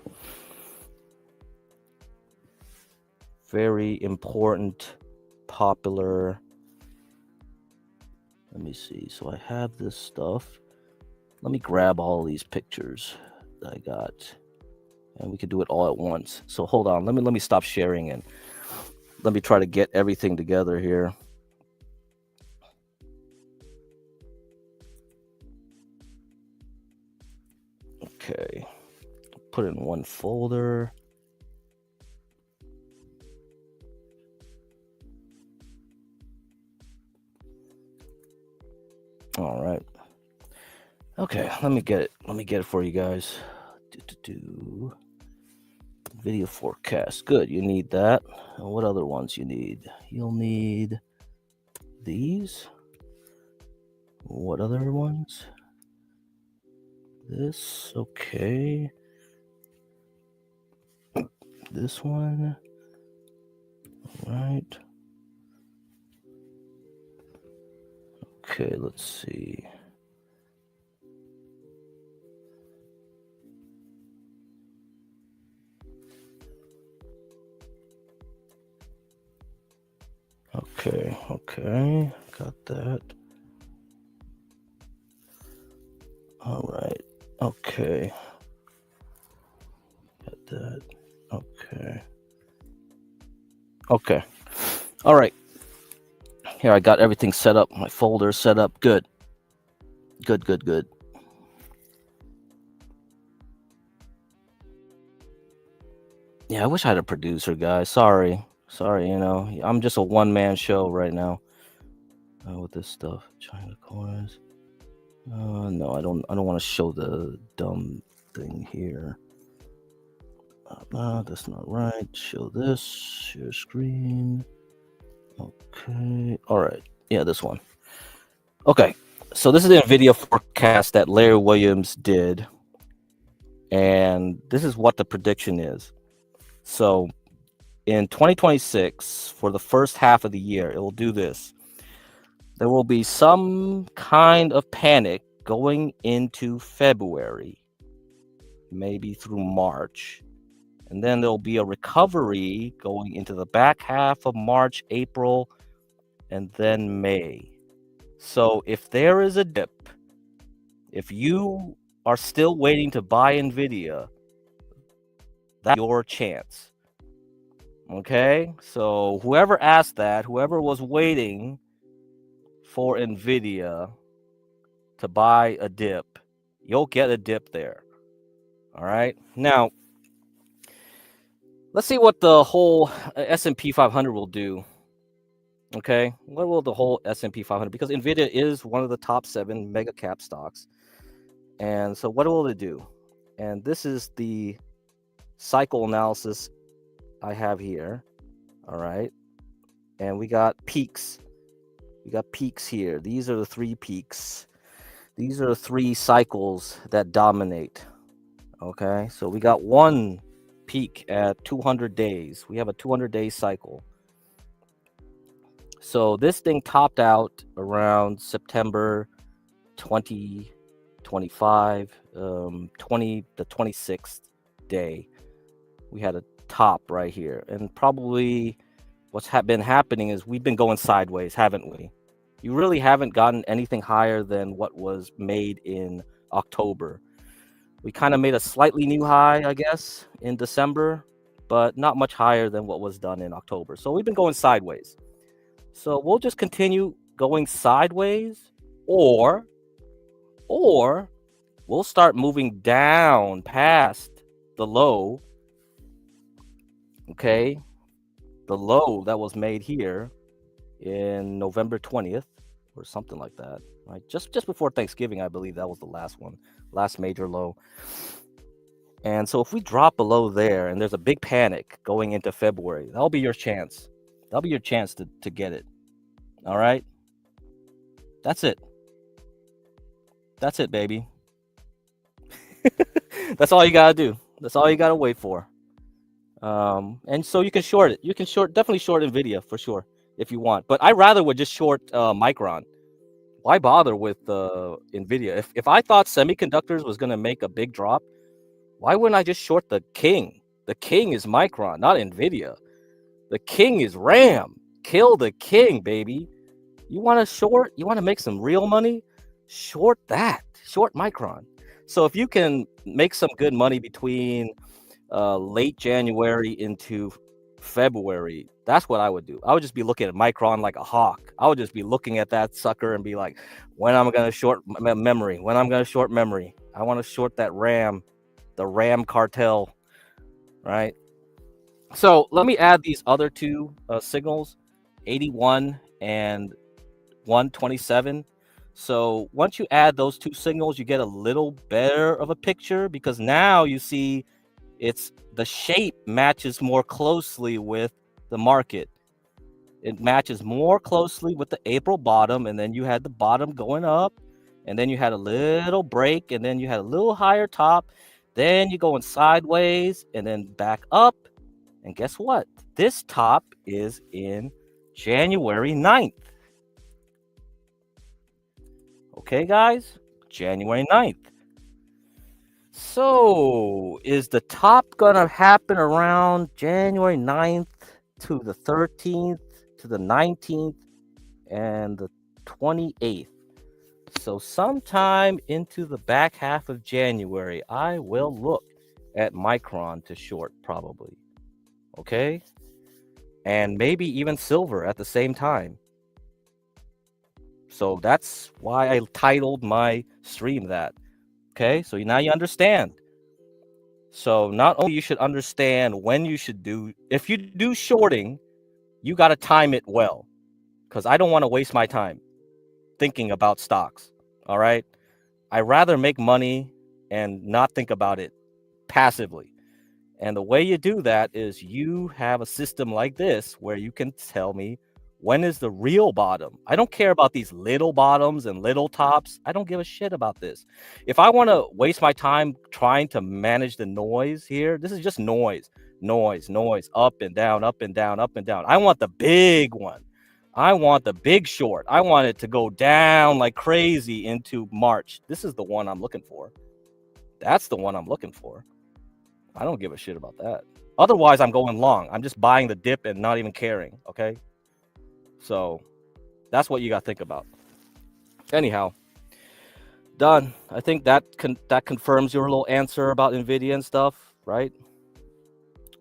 important, popular. Let me see. So I have this stuff. Let me grab all these pictures that I got, and we could do it all at once. So hold on. Let me stop sharing and let me try to get everything together here. Okay. Put it in one folder. All right. Okay, let me get it. Let me get it for you guys. Video forecast. Good. You need that. And what other ones you need? You'll need these. What other ones? This. Okay. This one. All right. Okay, let's see. Okay, got that. All right, okay, got that. Okay, all right. Here, I got everything set up. My folder set up. Good. Yeah, I wish I had a producer, guys. Sorry. You know, I'm just a one-man show right now. With this stuff, China corners. No, I don't want to show the dumb thing here. That's not right. Show this. Share screen. Okay. All right. Yeah, this one. Okay. So this is the Nvidia forecast that Larry Williams did, and this is what the prediction is. So in 2026, for the first half of the year, it will do this. There will be some kind of panic going into February, maybe through March. And then there'll be a recovery going into the back half of March, April, and then May. So if there is a dip, if you are still waiting to buy Nvidia, that's your chance. Okay? So whoever asked that, whoever was waiting for Nvidia to buy a dip, you'll get a dip there. All right? Now, let's see what the whole S&P 500 will do. Okay, what will the whole S&P 500? Because Nvidia is one of the top 7 mega cap stocks, and so what will it do? And this is the cycle analysis I have here. All right, and we got peaks. We got peaks here. These are the 3 peaks. These are the 3 cycles that dominate. Okay, so we got one peak at 200 days. We have a 200-day cycle. So this thing topped out around September 2025, the 26th day. We had a top right here. And probably what's been happening is we've been going sideways, haven't we? You really haven't gotten anything higher than what was made in October. We kind of made a slightly new high, I guess, in December, but not much higher than what was done in October. So we've been going sideways. So we'll just continue going sideways, or we'll start moving down past the low. Okay, the low that was made here in November 20th or something like that, right? Just before Thanksgiving, I believe that was the last one, last major low. And so if we drop below there and there's a big panic going into February, that'll be your chance. That'll be your chance to get it. All right. That's it. That's it, baby. That's all you gotta do. That's all you gotta wait for. And so you can short it. You can definitely short Nvidia for sure if you want. But I rather would just short Micron. Why bother with Nvidia? If I thought semiconductors was gonna make a big drop, why wouldn't I just short the king? The king is Micron, not Nvidia. The king is RAM. Kill the king, baby. You want to short? You want to make some real money? Short that. Short Micron. So if you can make some good money between late January into February, that's what I would do. I would just be looking at Micron like a hawk. I would just be looking at that sucker and be like, when am I going to short memory? When I'm going to short memory? I want to short that RAM, the RAM cartel, right? So let me add these other 2 signals, 81 and 127. So once you add those 2 signals, you get a little better of a picture, because now you see It's the shape matches more closely with the market. It matches more closely with the April bottom, and then you had the bottom going up, and then you had a little break, and then you had a little higher top. Then you're going sideways and then back up. And guess what? This top is in January 9th. Okay, guys? January 9th. So, is the top going to happen around January 9th to the 13th to the 19th and the 28th? So, sometime into the back half of January, I will look at Micron to short, probably. Okay? And maybe even silver at the same time. So, that's why I titled my stream that. Okay? So, now you understand. So not only you should understand when you should do, if you do shorting, you got to time it well, because I don't want to waste my time thinking about stocks. All right. I rather make money and not think about it passively. And the way you do that is you have a system like this where you can tell me when is the real bottom. I don't care about these little bottoms and little tops. I don't give a shit about this. If I want to waste my time trying to manage the noise here, this is just noise, up and down, up and down, up and down. I want the big one. I want the big short. I want it to go down like crazy into March. This is the one I'm looking for. That's the one I'm looking for. I don't give a shit about that. Otherwise, I'm going long. I'm just buying the dip and not even caring. Okay. So that's what you got to think about. Anyhow, done. I think that confirms your little answer about Nvidia and stuff, right?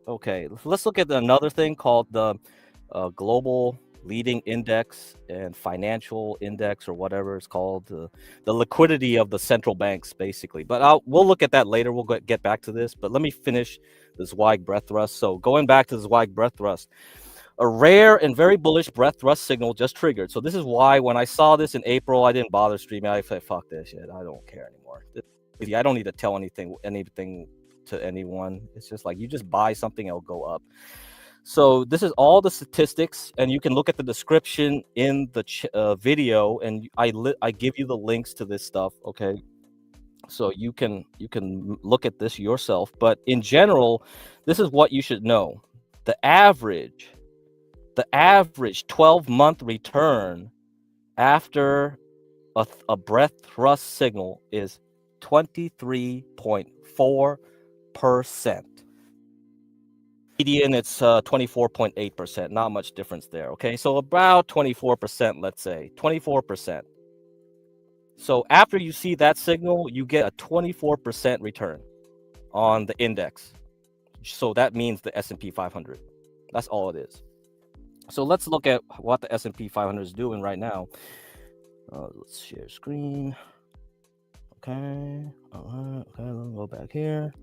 Okay. Let's look at another thing called the global leading index and financial index, or whatever it's called, the liquidity of the central banks, basically. But we'll look at that later. We'll get back to this. But let me finish the Zweig breadth thrust. So going back to the Zweig breadth thrust, a rare and very bullish breadth thrust signal just triggered. So this is why when I saw this in April, I didn't bother streaming. I said, fuck this shit. I don't care anymore. I don't need to tell anything to anyone. It's just like you just buy something, it'll go up. So this is all the statistics, and you can look at the description in the video, and I give you the links to this stuff. Okay, so you can look at this yourself. But in general, this is what you should know: the average 12-month return after a breadth thrust signal is 23.4%. Median, it's 24.8%. Not much difference there. Okay, so about 24%, let's say 24%. So after you see that signal, you get a 24% return on the index. So that means the S&P 500. That's all it is. So let's look at what the S&P 500 is doing right now. Let's share screen. Okay. All right. Okay. Let's go back here.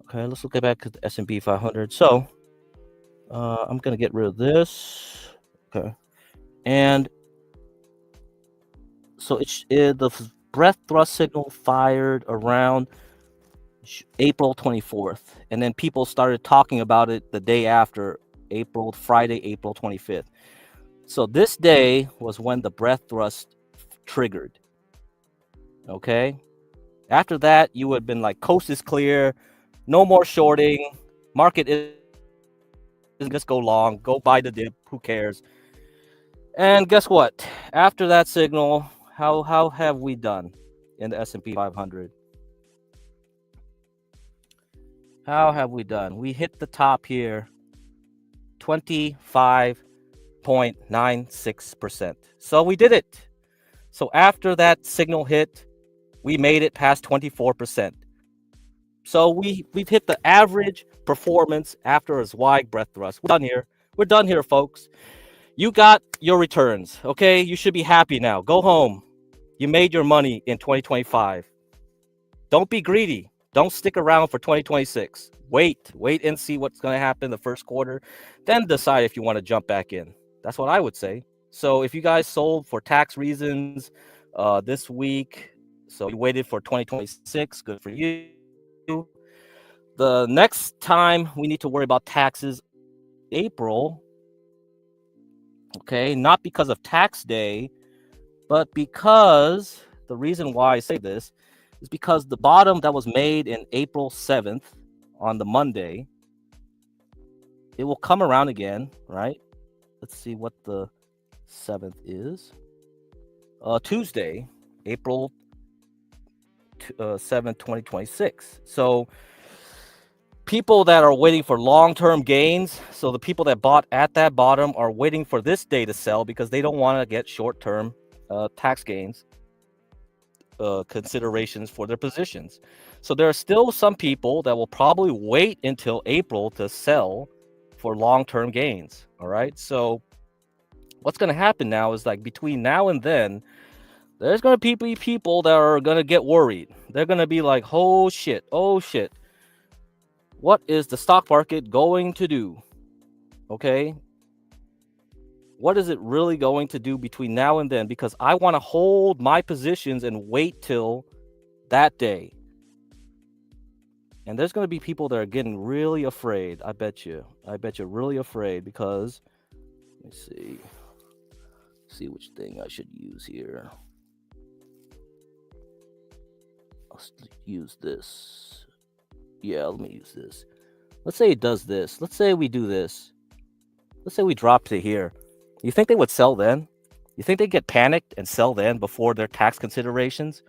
Okay. Let's look back at the S&P 500. So I'm gonna get rid of this. Okay. And so the breadth thrust signal fired around April 24th, and then people started talking about it the day after, Friday, April 25th. So this day was when the breadth thrust triggered. Okay. After that, you would have been like, coast is clear, no more shorting, market is just go long, go buy the dip, who cares? And guess what? After that signal, how have we done in the S&P 500? How have we done? We hit the top here, 25.96%. So we did it. So after that signal hit, we made it past 24%. So we've hit the average performance after a Zweig breadth thrust. We're done here. We're done here, folks. You got your returns, okay? You should be happy now. Go home. You made your money in 2025. Don't be greedy. Don't stick around for 2026. Wait and see what's going to happen the first quarter. Then decide if you want to jump back in. That's what I would say. So if you guys sold for tax reasons this week, so you waited for 2026, good for you. The next time we need to worry about taxes, April. Okay, not because of tax day, but because the reason why I say this is because the bottom that was made in April 7th on the Monday, it will come around again, right? Let's see what the 7th is. Tuesday, April 7th, 2026. So people that are waiting for long-term gains, so the people that bought at that bottom are waiting for this day to sell because they don't want to get short-term tax gains considerations for their positions. So there are still some people that will probably wait until April to sell for long-term gains. All right. So what's going to happen now is like between now and then, there's going to be people that are going to get worried. They're going to be like, oh shit, what is the stock market going to do? Okay. What is it really going to do between now and then? Because I want to hold my positions and wait till that day. And there's going to be people that are getting really afraid. I bet you really afraid because let me see which thing I should use here. I'll use this. Yeah, let me use this. Let's say it does this. Let's say we do this. Let's say we drop to here. You think they would sell then? You think they get panicked and sell then before their tax considerations?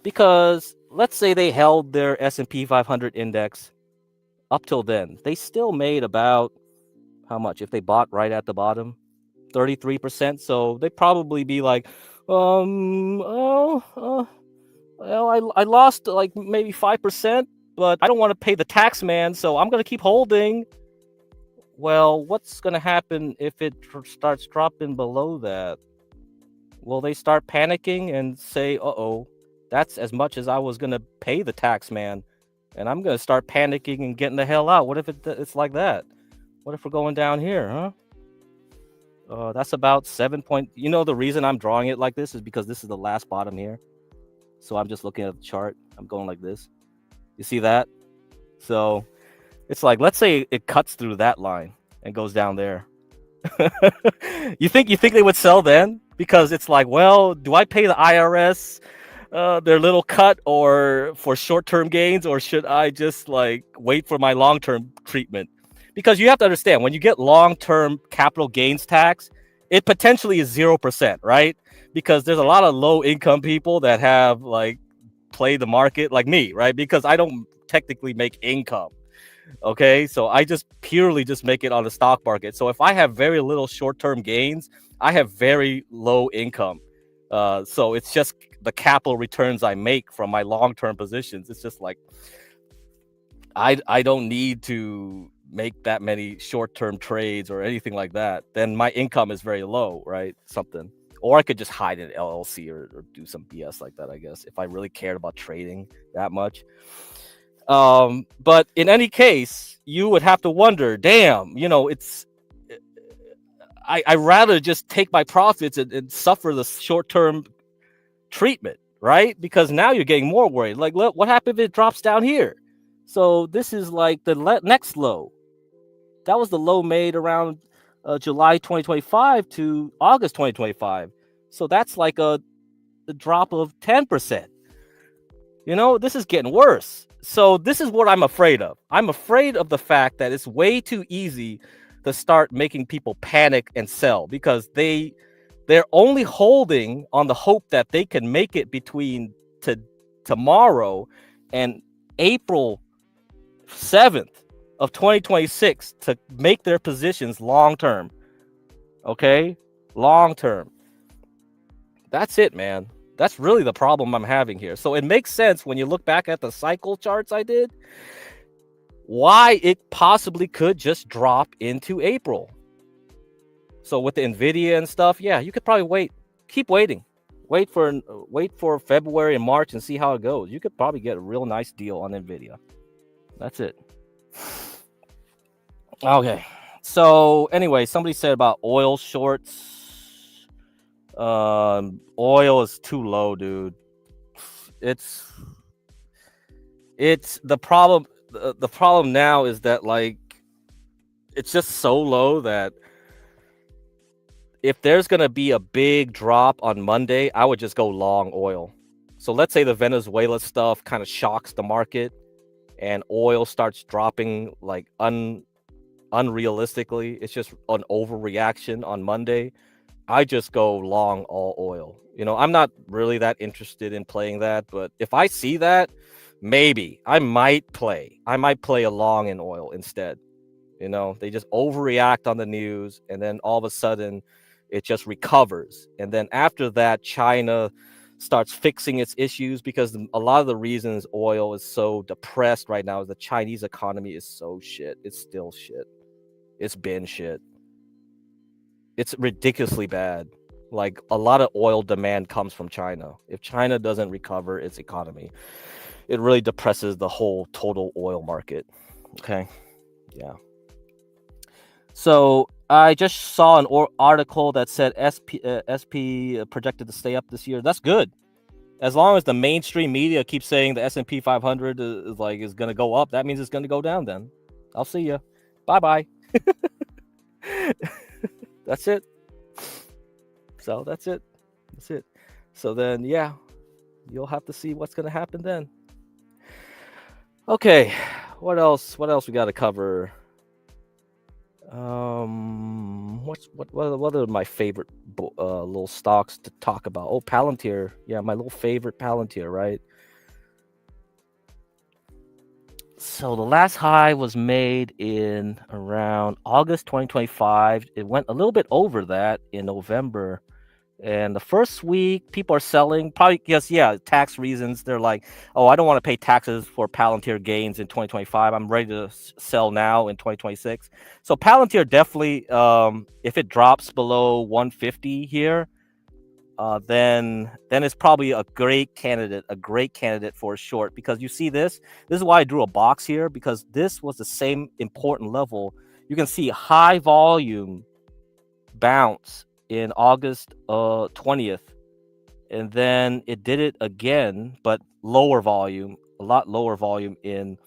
Because let's say they held their S&P 500 index up till then. They still made about how much if they bought right at the bottom? 33%. So they probably be like, well, I lost like maybe 5%, but I don't want to pay the tax man, so I'm going to keep holding. Well, what's going to happen if it starts dropping below that? Will they start panicking and say, uh-oh, that's as much as I was going to pay the tax man, and I'm going to start panicking and getting the hell out? What if it's like that? What if we're going down here, huh? That's about 7 point. You know, the reason I'm drawing it like this is because this is the last bottom here. So I'm just looking at the chart. I'm going like this. You see that? So it's like, let's say it cuts through that line and goes down there. you think they would sell then? Because it's like, well, do I pay the IRS their little cut or for short-term gains, or should I just like wait for my long-term treatment? Because you have to understand, when you get long-term capital gains tax, it potentially is 0%, right? Because there's a lot of low-income people that have like played the market like me, right? Because I don't technically make income. Okay, so I just purely just make it on the stock market. So if I have very little short-term gains, I have very low income. So it's just the capital returns I make from my long-term positions. It's just like I don't need to make that many short-term trades or anything like that. Then my income is very low, right? Something. Or I could just hide in an LLC or do some BS like that, I guess, if I really cared about trading that much. But in any case, you would have to wonder, damn, it's I rather just take my profits and suffer the short-term treatment, right? Because now you're getting more worried. Like, look, what happened if it drops down here? So this is like the next low. That was the low made around July 2025 to August 2025. So that's like a drop of 10%. This is getting worse. So this is what I'm afraid of. I'm afraid of the fact that it's way too easy to start making people panic and sell, because they're only holding on the hope that they can make it between tomorrow and April 7th of 2026 to make their positions long term. Okay? Long term. That's it, man. That's really the problem I'm having here. So it makes sense when you look back at the cycle charts I did, why it possibly could just drop into April. So with the Nvidia and stuff, yeah, you could probably keep waiting. Wait for February and March and see how it goes. You could probably get a real nice deal on Nvidia. That's it. Okay. So anyway, somebody said about oil shorts. Oil is too low, dude. It's It's the problem. The problem now is that like it's just so low that if there's gonna be a big drop on Monday, I would just go long oil. So let's say the Venezuela stuff kind of shocks the market and oil starts dropping like unrealistically. It's just an overreaction on Monday. I just go long all oil. I'm not really that interested in playing that, but if I see that, maybe I might play. I might play a long in oil instead. They just overreact on the news, and then all of a sudden it just recovers. And then after that, China starts fixing its issues because a lot of the reasons oil is so depressed right now is the Chinese economy is so shit. It's still shit. It's been shit. It's ridiculously bad. Like a lot of oil demand comes from China. If China doesn't recover its economy, it really depresses the whole total oil market. Okay. Yeah. So I just saw an article that said SP projected to stay up this year. That's good. As long as the mainstream media keeps saying the S&P 500 is going to go up, that means it's going to go down then. I'll see you. Bye-bye. That's it. So that's it. That's it. So then, yeah, you'll have to see what's going to happen then. Okay, what else? What else we got to cover? What are my favorite little stocks to talk about? Oh, Palantir. Yeah, my little favorite Palantir, right? So the last high was made in around August 2025. It went a little bit over that in November. And the first week, people are selling, probably because, tax reasons. They're like, oh, I don't want to pay taxes for Palantir gains in 2025. I'm ready to sell now in 2026. So Palantir definitely, if it drops below 150 here, then it's probably a great candidate for a short. Because you see this is why I drew a box here, because this was the same important level. You can see high volume bounce in August 20th, and then it did it again, but lower volume, a lot lower volume in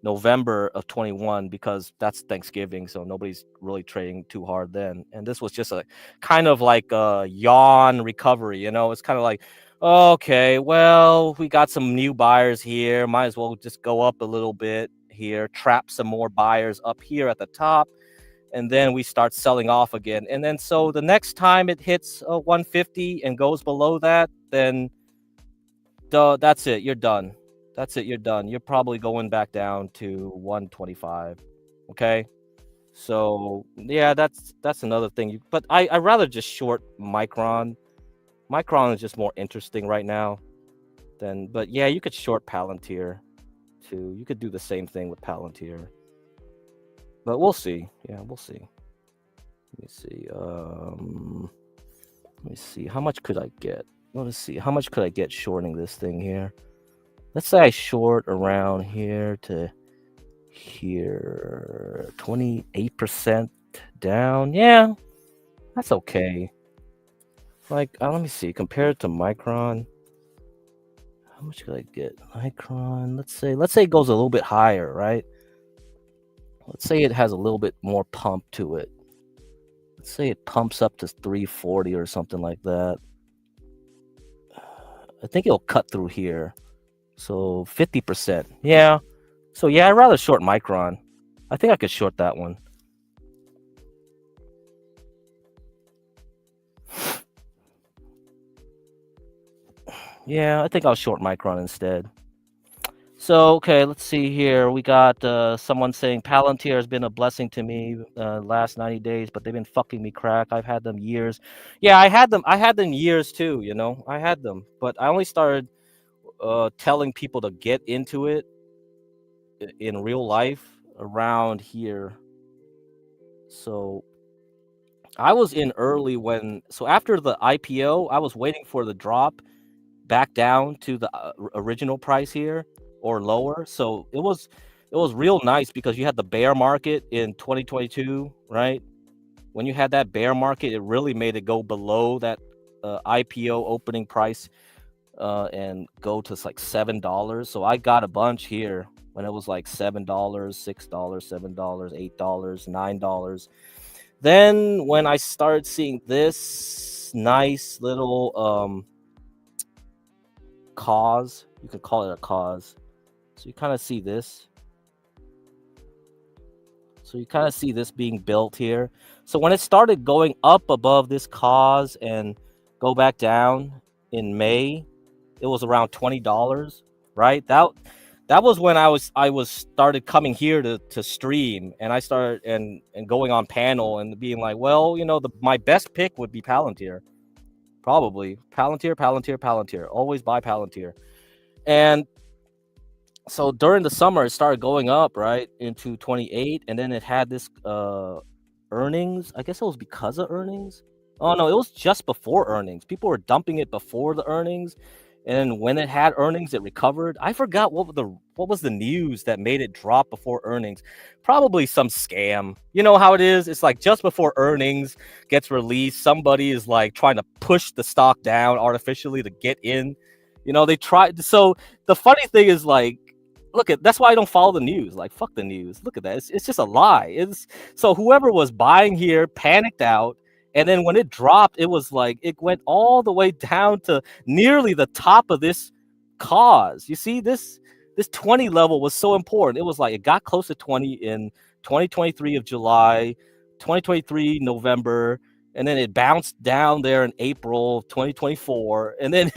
November of 21, because that's Thanksgiving, so nobody's really trading too hard then. And this was just a kind of like a yawn recovery. It's kind of like, okay, well, we got some new buyers here, might as well just go up a little bit here, trap some more buyers up here at the top, and then we start selling off again. And then so the next time it hits 150 and goes below that, then that's it. You're done. That's it. You're done. You're probably going back down to 125. Okay. So yeah, that's another thing. But I rather just short Micron. Micron is just more interesting right now. But yeah, you could short Palantir too. You could do the same thing with Palantir. But we'll see. Yeah, we'll see. Let me see. Let me see. How much could I get? Let's see. How much could I get shorting this thing here? Let's say I short around here to here. 28% down. Yeah, that's okay. Like, let me see. Compared to Micron, how much could I get? Micron. Let's say it goes a little bit higher, right? Let's say it has a little bit more pump to it. Let's say it pumps up to 340 or something like that. I think it'll cut through here. So 50%. Yeah. So yeah, I'd rather short Micron. I think I could short that one. Yeah, I think I'll short Micron instead. So, okay, let's see here. We got someone saying Palantir has been a blessing to me last 90 days, but they've been fucking me crack. I've had them years. Yeah, I had them years too, I had them. But I only started telling people to get into it in real life around here. So I was in early so after the IPO, I was waiting for the drop back down to the original price here or lower. So it was real nice because you had the bear market in 2022, right? When you had that bear market, it really made it go below that IPO opening price and go to like $7. So I got a bunch here when it was like $7, $6, $7, $8, $9. Then when I started seeing this nice little cause, you could call it a cause. So you kind of see this. So you kind of see this being built here. So when it started going up above this cause and go back down in May, it was around $20, right? That was when I was started coming here to stream, and I started and going on panel and being like, well, my best pick would be Palantir. Probably Palantir, Palantir, Palantir. Always buy Palantir. And so during the summer it started going up right into 28, and then it had this earnings. I guess it was because of earnings. Oh no, it was just before earnings. People were dumping it before the earnings, and when it had earnings it recovered. I forgot what was the news that made it drop before earnings. Probably some scam. You know how it is? It's like just before earnings gets released, somebody is like trying to push the stock down artificially to get in. They tried. So the funny thing is, like, that's why I don't follow the news. Like, fuck the news. Look at that. It's just a lie. So whoever was buying here panicked out, and then when it dropped, it was like it went all the way down to nearly the top of this cause. You see, this 20 level was so important. It was like it got close to 20 in 2023 of July, 2023 November, and then it bounced down there in April 2024, and then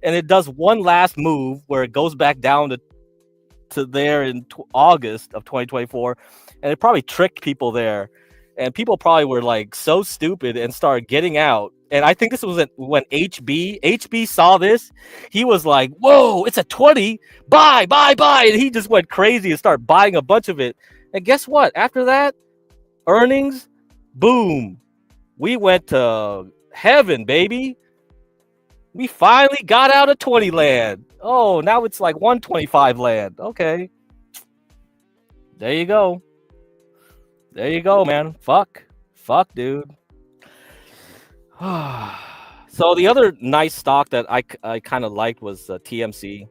it does one last move where it goes back down to there in August of 2024, and it probably tricked people there, and people probably were like so stupid and started getting out. And I think this was when HB saw this. He was like, whoa, it's a 20, buy, and he just went crazy and started buying a bunch of it. And guess what? After that, earnings, boom, we went to heaven, baby. We finally got out of 20 land. Oh, now it's like 125 land. Okay. There you go. There you go, man. Fuck, dude. So the other nice stock that I kind of liked was TMC.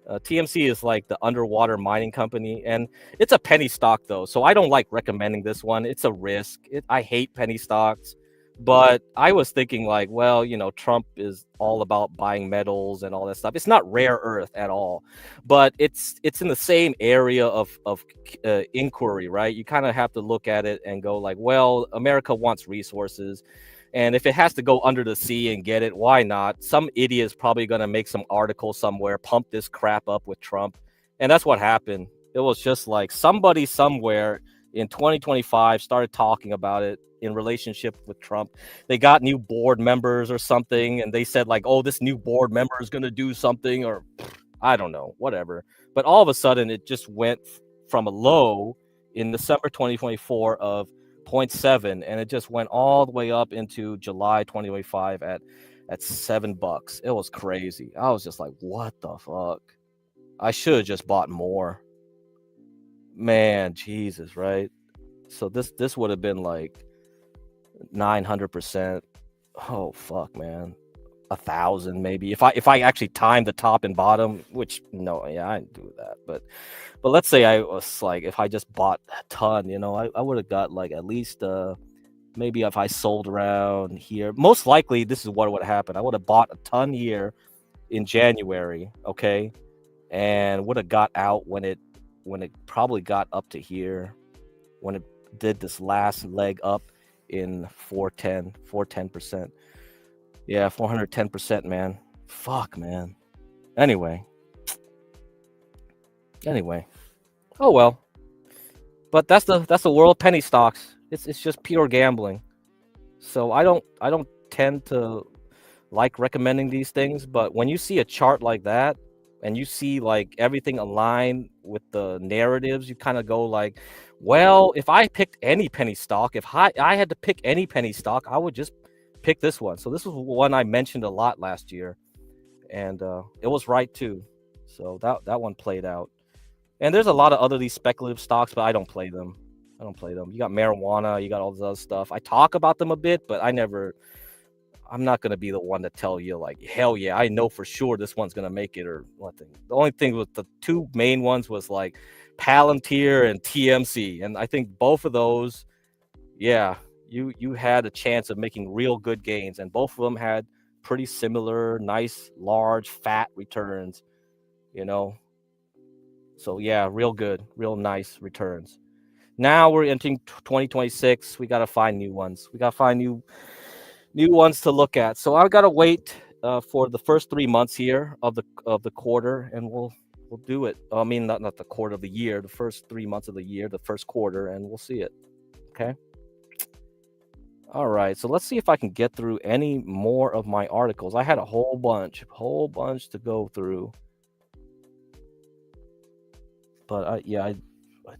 TMC is like the underwater mining company, and it's a penny stock though, so I don't like recommending this one. It's a risk. I hate penny stocks, but I was thinking like, well, Trump is all about buying metals and all that stuff. It's not rare earth at all, but it's in the same area of inquiry, right? You kind of have to look at it and go like, well, America wants resources. And if it has to go under the sea and get it, why not? Some idiot is probably going to make some article somewhere, pump this crap up with Trump. And that's what happened. It was just like somebody somewhere in 2025 started talking about it in relationship with Trump. They got new board members or something, and they said like, oh, this new board member is going to do something, or I don't know, whatever. But all of a sudden, it just went from a low in December 2024 of 0.7, and it just went all the way up into July 2025 at $7. It was crazy. I was just like, what the fuck? I should have just bought more. Man, Jesus, right? So this would have been like 900%. Oh fuck, man. 1,000 maybe if I actually timed the top and bottom, which no, yeah, I didn't do that. But let's say I was like, if I just bought a ton, I would have got like at least maybe if I sold around here, most likely this is what would have happened. I would have bought a ton here in January, okay, and would have got out when it probably got up to here, when it did this last leg up in 410%. Yeah, 410%, man. Fuck, man. Anyway. Oh well. But that's the world of penny stocks. It's just pure gambling. So I don't tend to like recommending these things, but when you see a chart like that and you see like everything aligned with the narratives, you kind of go like, well, if I picked any penny stock, if I had to pick any penny stock, I would just pick this one. So this was one I mentioned a lot last year, and it was right too. So that one played out. And there's a lot of other these speculative stocks, but I don't play them. You got marijuana, you got all this other stuff. I talk about them a bit, but I I'm not gonna be the one to tell you like, hell yeah, I know for sure this one's gonna make it or nothing. The only thing with the two main ones was like Palantir and TMC, and I think both of those, yeah, you had a chance of making real good gains, and both of them had pretty similar, nice, large, fat returns. You know, so yeah, real good, real nice returns. Now we're entering 2026. We gotta find new ones. We gotta find new ones to look at. So I've got to wait for the first 3 months here of the quarter, and we'll do it. I mean, not the quarter of the year, the first 3 months of the year, the first quarter, and we'll see it. Okay. All right. So let's see if I can get through any more of my articles. I had a whole bunch to go through. But I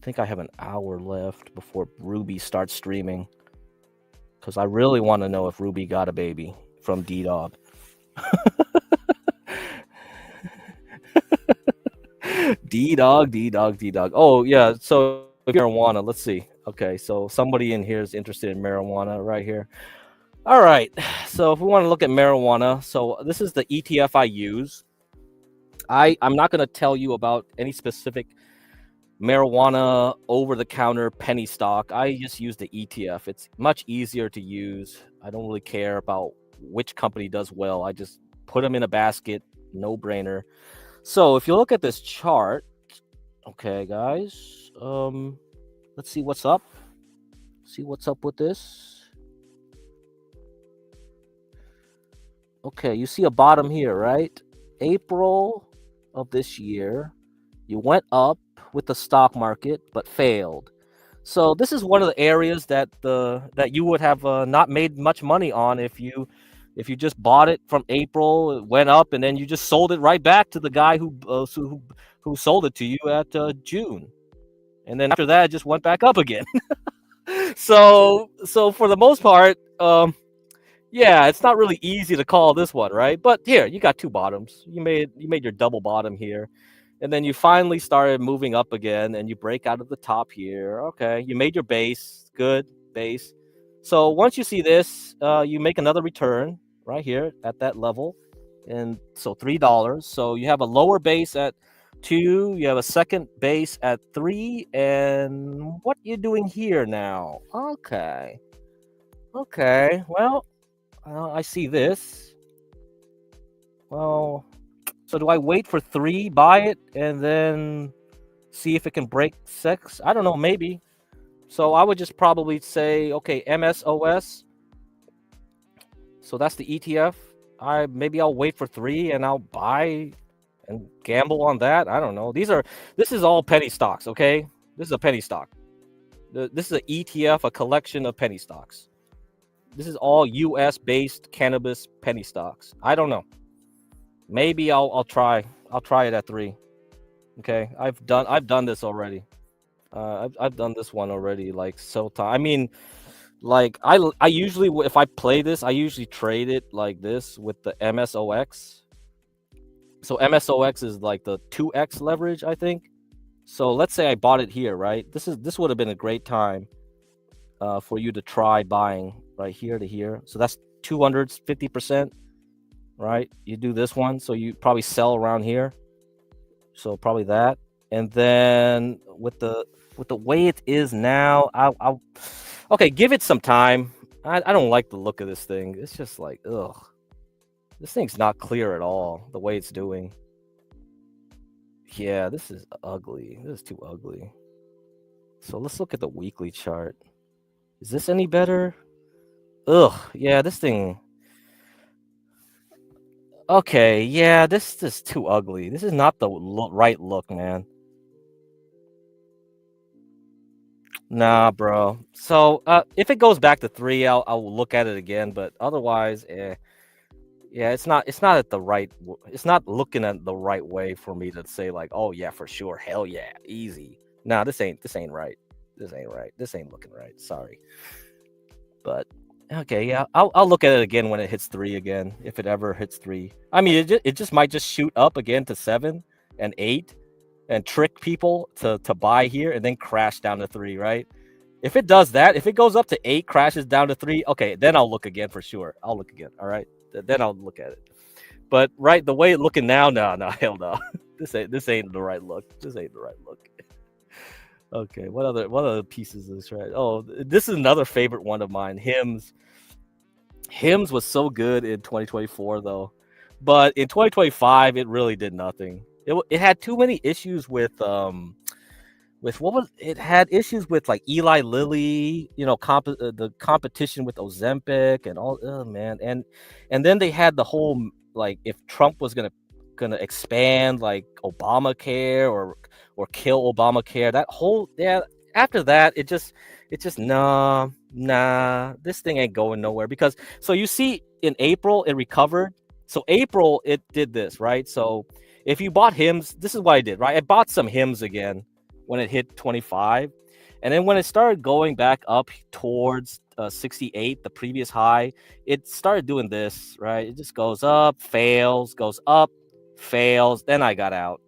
think I have an hour left before Ruby starts streaming. Because I really want to know if Ruby got a baby from D-Dog. D-Dog. Oh, yeah. So if marijuana, let's see. Okay, so somebody in here is interested in marijuana right here. All right. So if we want to look at marijuana, so this is the ETF I use. I'm not going to tell you about any specific marijuana over-the-counter penny stock. I just use the ETF. It's much easier to use. I don't really care about which company does well. I just put them in a basket, no brainer. So if you look at this chart, okay, guys, let's see what's up. See what's up with this. Okay, you see a bottom here, right? April of this year, you went up with the stock market, but failed. So this is one of the areas that you would have not made much money on if you just bought it from April, it went up, and then you just sold it right back to the guy who sold it to you at June, and then after that, it just went back up again. So for the most part, yeah, it's not really easy to call this one, right? But here, you got two bottoms. You made your double bottom here. And then you finally started moving up again, and you break out of the top here. Okay, you made your base, good base. So once you see this, you make another return right here at that level, and so $3. So you have a lower base at 2, you have a second base at 3, and what you doing here now? Okay, well, I see this. Well. So do I wait for 3, buy it, and then see if it can break 6? I don't know, maybe. So I would just probably say, okay, MSOS. So that's the ETF. Maybe I'll wait for 3 and I'll buy and gamble on that. I don't know. This is all penny stocks, okay? This is a penny stock. This is an ETF, a collection of penny stocks. This is all US based cannabis penny stocks. I don't know. Maybe I'll try it at 3. Okay, I've done this already. I've done this one already. Like I mean, like I usually, if I play this, I usually trade it like this with the MSOX. So MSOX is like the 2x leverage, I think. So let's say I bought it here, right? This would have been a great time for you to try buying right here to here. So that's 250%. Right, you do this one, so you probably sell around here, so probably that. And then with the way it is now, I'll okay, give it some time. I don't like the look of this thing. It's just like, ugh, this thing's not clear at all the way it's doing. Yeah, this is ugly. This is too ugly. So let's look at the weekly chart. Is this any better? Ugh, yeah, this thing. Okay, yeah, this is too ugly. This is not the right look, man. Nah, bro. So if it goes back to 3, I'll look at it again. But otherwise, yeah, it's not at the right. It's not looking at the right way for me to say like, oh yeah, for sure, hell yeah, easy. Nah, this ain't right. This ain't right. This ain't looking right. Sorry, but. Okay, yeah, I'll look at it again when it hits 3 again, if it ever hits 3. I mean, it just might just shoot up again to 7 and 8 and trick people to buy here and then crash down to 3, right? If it does that, if it goes up to 8, crashes down to 3, okay, then I'll look again for sure. I'll look again. All right, then I'll look at it. But right, the way it's looking now, no, hell no. This ain't the right look. This ain't the right look. Okay, what other pieces of this right? Oh, this is another favorite one of mine. Hymns was so good in 2024 though, but in 2025 it really did nothing. It had too many issues with what was it had issues with like Eli Lilly, the competition with Ozempic and all. Oh man, and then they had the whole like if Trump was gonna expand like Obamacare or kill Obamacare. That whole yeah. After that, it just nah. This thing ain't going nowhere because so you see in April it recovered. So April it did this right. So if you bought hymns, this is what I did right. I bought some hymns again when it hit 25, and then when it started going back up towards 68, the previous high, it started doing this right. It just goes up, fails, goes up, fails. Then I got out.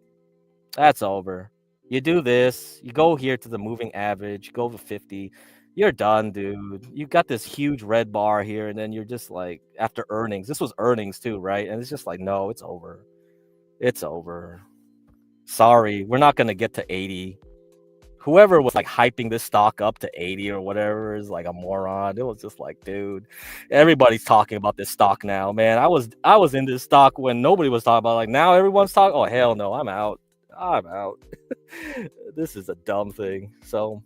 That's over. You do this, you go here to the moving average, go to 50. You're done, dude. You got this huge red bar here, and then you're just like, after earnings, this was earnings too, right? And it's just like, no, it's over. It's over. Sorry, we're not going to get to 80. Whoever was like hyping this stock up to 80 or whatever is like a moron. It was just like, dude, everybody's talking about this stock now, man. I was in this stock when nobody was talking about it. Like now everyone's talking. Oh hell no, I'm out. I'm out. This is a dumb thing. So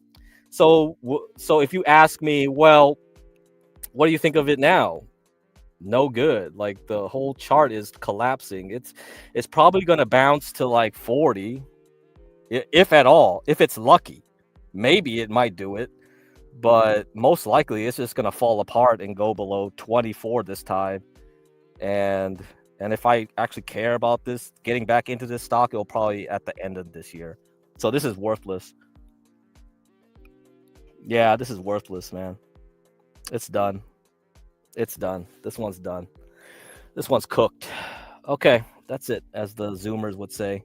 if you ask me, well, what do you think of it now? No good. Like the whole chart is collapsing. It's probably going to bounce to like 40, if at all. If it's lucky, maybe it might do it, but most likely it's just going to fall apart and go below 24 this time. And if I actually care about this, getting back into this stock, it'll probably at the end of this year. So this is worthless. Yeah, this is worthless, man. It's done. It's done. This one's done. This one's cooked. Okay, that's it, as the Zoomers would say.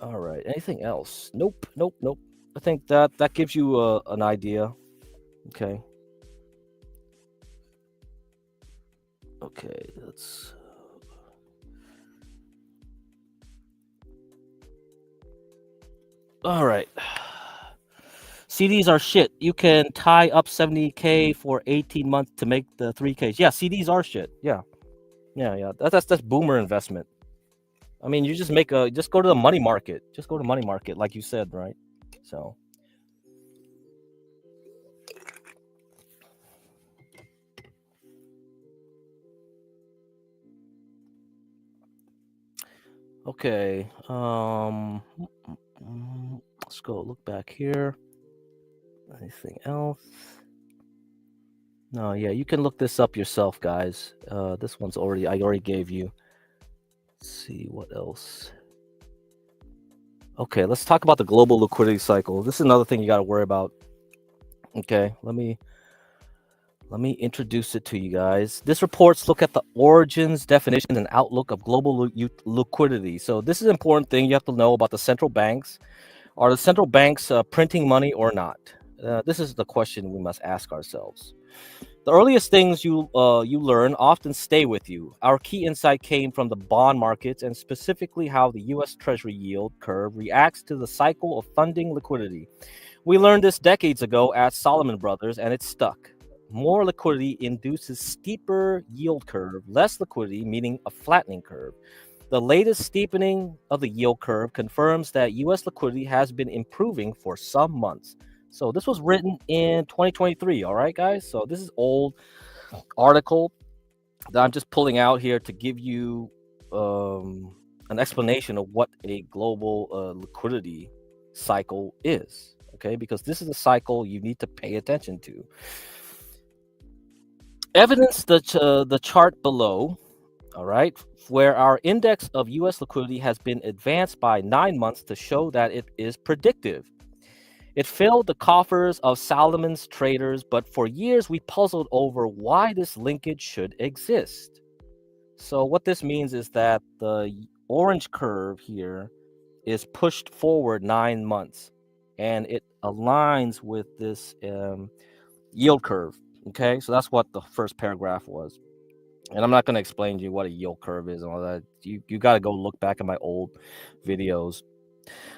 All right. Anything else? Nope. I think that gives you an idea. Okay. Okay. Let's. All right. CDs are shit. You can tie up 70K for 18 months to make the 3Ks. Yeah, CDs are shit. Yeah. That's boomer investment. I mean, you just just go to the money market. Just go to money market, like you said, right? So. Okay. Let's go look back here. Anything else? No, yeah, you can look this up yourself, guys. This one's I already gave you. Let's see what else. Okay, let's talk about the global liquidity cycle. This is another thing you got to worry about. Okay, let me introduce it to you guys. This reports look at the origins, definitions, and outlook of global liquidity. So this is an important thing you have to know about the central banks. Are the central banks printing money or not? This is the question we must ask ourselves. The earliest things you learn often stay with you. Our key insight came from the bond markets and specifically how the U.S. Treasury yield curve reacts to the cycle of funding liquidity. We learned this decades ago at Salomon Brothers, and it stuck. More liquidity induces steeper yield curve, less liquidity meaning a flattening curve. The latest steepening of the yield curve confirms that U.S. liquidity has been improving for some months. So this was written in 2023, all right, guys? So this is old article that I'm just pulling out here to give you an explanation of what a global liquidity cycle is, okay? Because this is a cycle you need to pay attention to. Evidence the chart below, all right, where our index of U.S. liquidity has been advanced by 9 months to show that it is predictive. It filled the coffers of Salomon's traders, but for years we puzzled over why this linkage should exist. So what this means is that the orange curve here is pushed forward 9 months, and it aligns with this yield curve. Okay, so that's what the first paragraph was. And I'm not going to explain to you what a yield curve is and all that. You got to go look back at my old videos.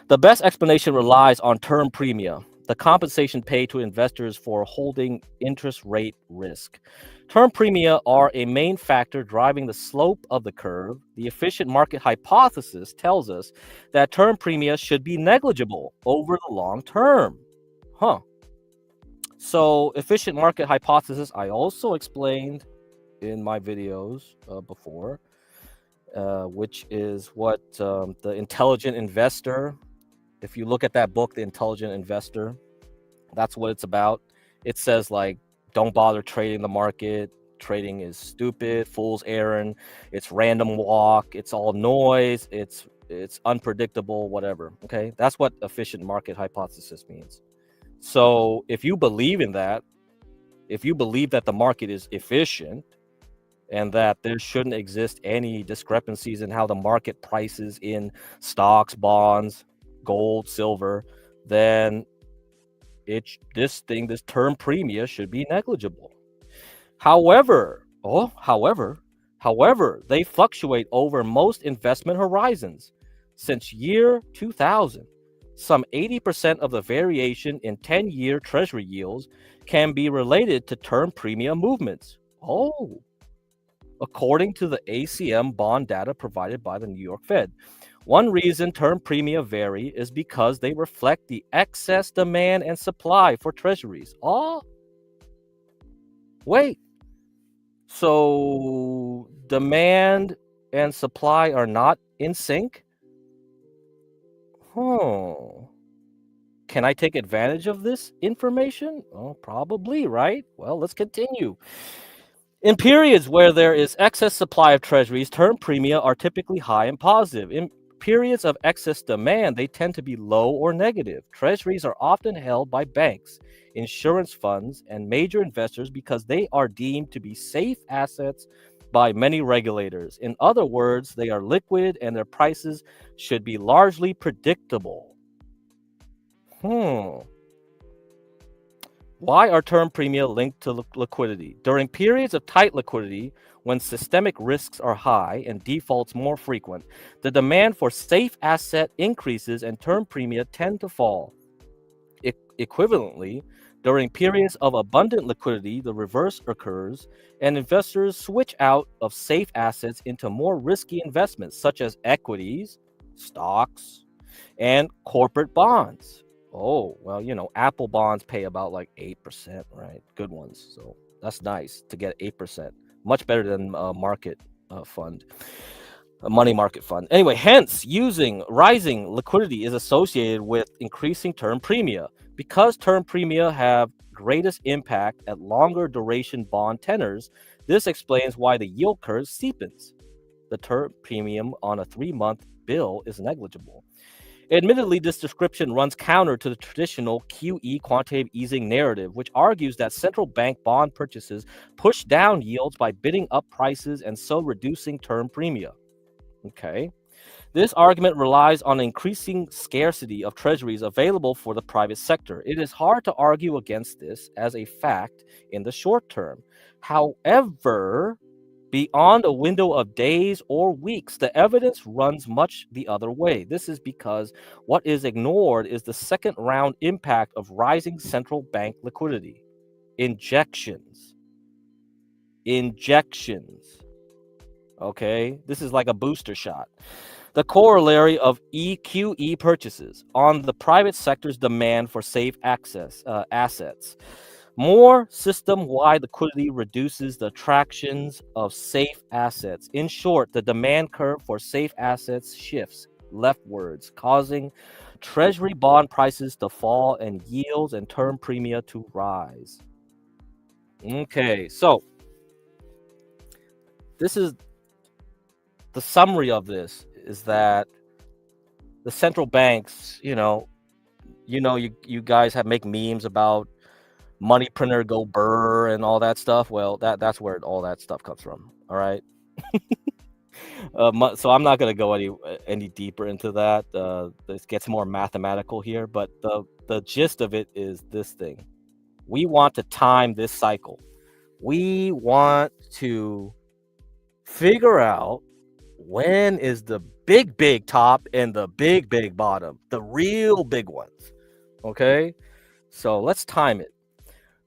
The best explanation relies on term premia, the compensation paid to investors for holding interest rate risk. Term premia are a main factor driving the slope of the curve. The efficient market hypothesis tells us that term premia should be negligible over the long term. Huh. So, efficient market hypothesis, I also explained in my videos before, which is what the intelligent investor, if you look at that book, The Intelligent Investor, that's what it's about. It says, like, don't bother trading the market. Trading is stupid, fool's errand. It's random walk. It's all noise. It's unpredictable, whatever. Okay, that's what efficient market hypothesis means. So if you believe in that, if you believe that the market is efficient and that there shouldn't exist any discrepancies in how the market prices in stocks, bonds, gold, silver, then this term premia should be negligible. However, they fluctuate over most investment horizons. Since year 2000, some 80% of the variation in 10-year treasury yields can be related to term premia movements. Oh, according to the ACM bond data provided by the New York Fed. One reason term premia vary is because they reflect the excess demand and supply for treasuries. Oh, wait. So demand and supply are not in sync? Oh. Can I take advantage of this information? Oh, probably, right? Well, let's continue. In periods where there is excess supply of treasuries, term premia are typically high and positive. In periods of excess demand, they tend to be low or negative. Treasuries are often held by banks, insurance funds, and major investors because they are deemed to be safe assets by many regulators. In other words, they are liquid and their prices should be largely predictable. Why are term premia linked to liquidity? During periods of tight liquidity, when systemic risks are high and defaults more frequent, the demand for safe asset increases and term premia tend to fall. Equivalently, during periods of abundant liquidity, the reverse occurs, and investors switch out of safe assets into more risky investments such as equities, stocks, and corporate bonds. Oh, well, Apple bonds pay about like 8%, right? Good ones. So that's nice to get 8%. Much better than a market fund, a money market fund. Anyway, hence, rising liquidity is associated with increasing term premia. Because term premia have greatest impact at longer duration bond tenors, this explains why the yield curve steepens. The term premium on a 3-month bill is negligible. Admittedly, this description runs counter to the traditional QE quantitative easing narrative, which argues that central bank bond purchases push down yields by bidding up prices and so reducing term premia. Okay. This argument relies on increasing scarcity of treasuries available for the private sector. It is hard to argue against this as a fact in the short term. However, beyond a window of days or weeks, the evidence runs much the other way. This is because what is ignored is the second round impact of rising central bank liquidity. Injections. Okay, this is like a booster shot. The corollary of EQE purchases on the private sector's demand for safe assets. More system-wide liquidity reduces the attractions of safe assets. In short, the demand curve for safe assets shifts leftwards, causing treasury bond prices to fall and yields and term premia to rise. Okay, so this is the summary of this is that the central banks, you guys make memes about money printer go burr and all that stuff. Well, that's where all that stuff comes from. All right. So I'm not going to go any deeper into that. This gets more mathematical here, but the gist of it is this thing. We want to time this cycle. We want to figure out when is the big top and the big bottom, the real big ones. Okay? So let's time it.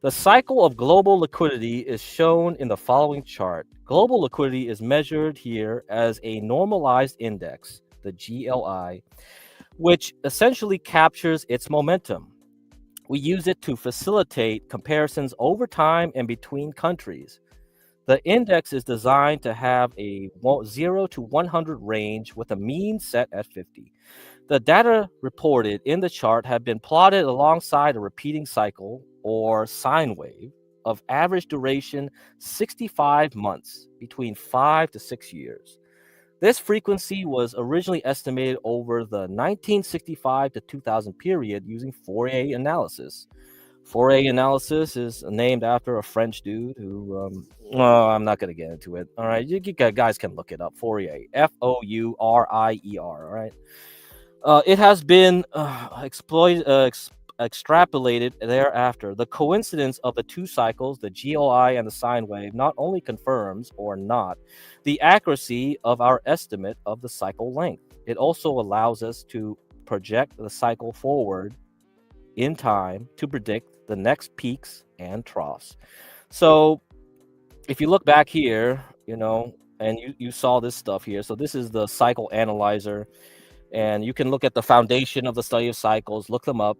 The cycle of global liquidity is shown in the following chart. Global liquidity is measured here as a normalized index, the GLI, which essentially captures its momentum. We use it to facilitate comparisons over time and between countries. The index is designed to have a 0 to 100 range with a mean set at 50. The data reported in the chart have been plotted alongside a repeating cycle or sine wave of average duration 65 months, between 5 to 6 years. This frequency was originally estimated over the 1965 to 2000 period using Fourier analysis. Fourier analysis is named after a French dude who, well, I'm not going to get into it. All right, you guys can look it up. Fourier, Fourier. All right. It has been extrapolated thereafter. The coincidence of the two cycles, the GOI and the sine wave, not only confirms or not the accuracy of our estimate of the cycle length, it also allows us to project the cycle forward in time to predict the next peaks and troughs. So if you look back here, and you saw this stuff here. So this is the cycle analyzer, and you can look at the foundation of the study of cycles. Look them up.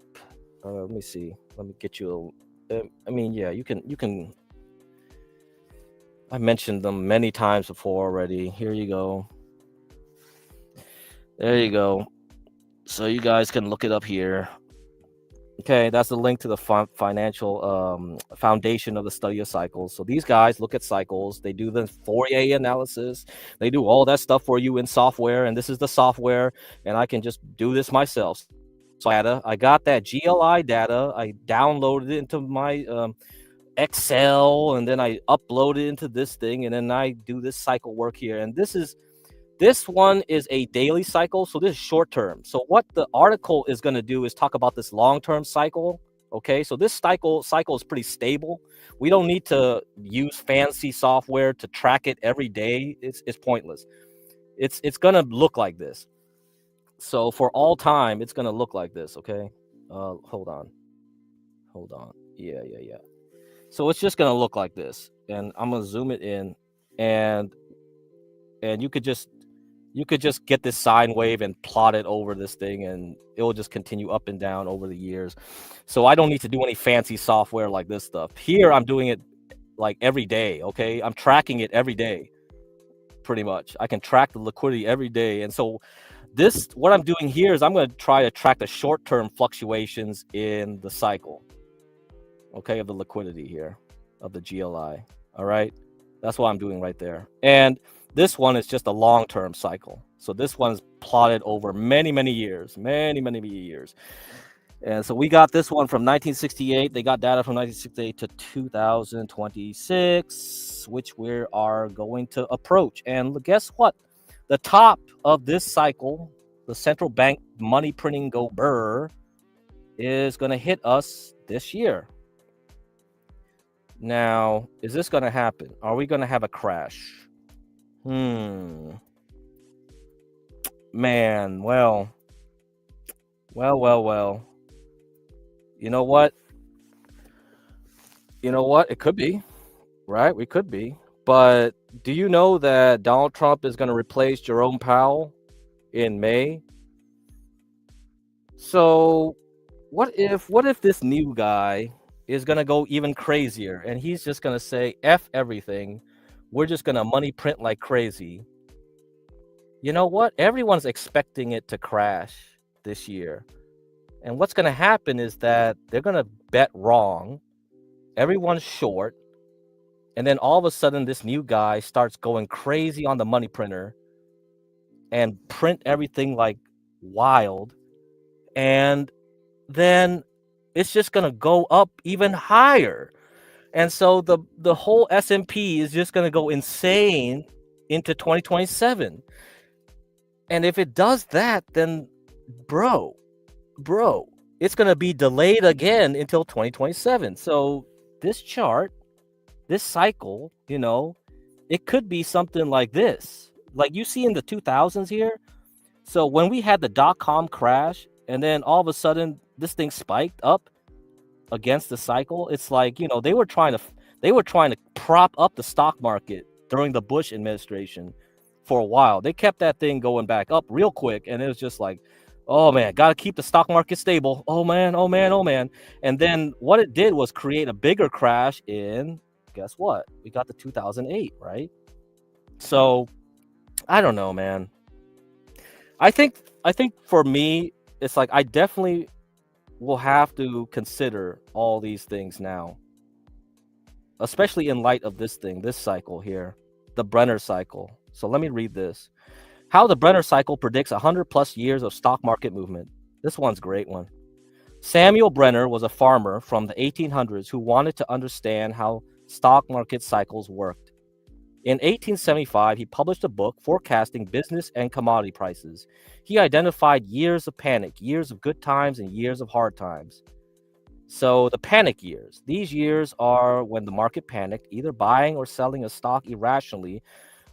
Let me see. Let me get you yeah, you can. I mentioned them many times before already. Here you go. There you go. So you guys can look it up here. Okay, that's the link to the financial foundation of the study of cycles. So these guys look at cycles. They do the Fourier analysis. They do all that stuff for you in software. And this is the software. And I can just do this myself. So I got that GLI data. I downloaded it into my Excel, and then I upload it into this thing. And then I do this cycle work here. And this one is a daily cycle, so this is short term. So what the article is going to do is talk about this long-term cycle. Okay, so this cycle is pretty stable. We don't need to use fancy software to track it every day. It's pointless. It's going to look like this. So for all time, it's going to look like this. Okay, hold on. Yeah. So it's just going to look like this, and I'm going to zoom it in, and you could just get this sine wave and plot it over this thing, and it will just continue up and down over the years. So I don't need to do any fancy software like this stuff. Here, I'm doing it like every day, okay? I'm tracking it every day, pretty much. I can track the liquidity every day. And so what I'm doing here is I'm going to try to track the short-term fluctuations in the cycle, okay, of the liquidity here, of the GLI, all right? That's what I'm doing right there. And this one is just a long-term cycle. So this one is plotted over many years. And so we got this one from 1968. They got data from 1968 to 2026, which we are going to approach. And guess what? The top of this cycle, the central bank money printing go burr, is going to hit us this year. Now, is this going to happen? Are we going to have a crash? Man, well. You know what? It could be, right? We could be. But do you know that Donald Trump is going to replace Jerome Powell in May? So what if this new guy is going to go even crazier, and he's just going to say, F everything. We're just going to money print like crazy. You know what? Everyone's expecting it to crash this year. And what's going to happen is that they're going to bet wrong. Everyone's short. And then all of a sudden, this new guy starts going crazy on the money printer and print everything like wild. And then it's just going to go up even higher. And so the whole S&P is just going to go insane into 2027. And if it does that, then bro, bro, it's going to be delayed again until 2027. So this chart, this cycle, it could be something like this. Like you see in the 2000s here. So when we had the dot-com crash and then all of a sudden this thing spiked up against the cycle, it's like, they were trying to prop up the stock market during the Bush administration for a while. They kept that thing going back up real quick, and it was just like, oh man, got to keep the stock market stable. Oh man, oh man, oh man. And then what it did was create a bigger crash in, guess what? We got the 2008, right? So, I don't know, man. I think for me, it's like I definitely will have to consider all these things now, especially in light of this cycle here, the Brenner cycle. So let me read this. How the Brenner cycle predicts 100 plus years of stock market movement. This one's a great one. Samuel Brenner was a farmer from the 1800s who wanted to understand how stock market cycles worked. In 1875, he published a book forecasting business and commodity prices. He identified years of panic, years of good times, and years of hard times. So the panic years, these years are when the market panicked, either buying or selling a stock irrationally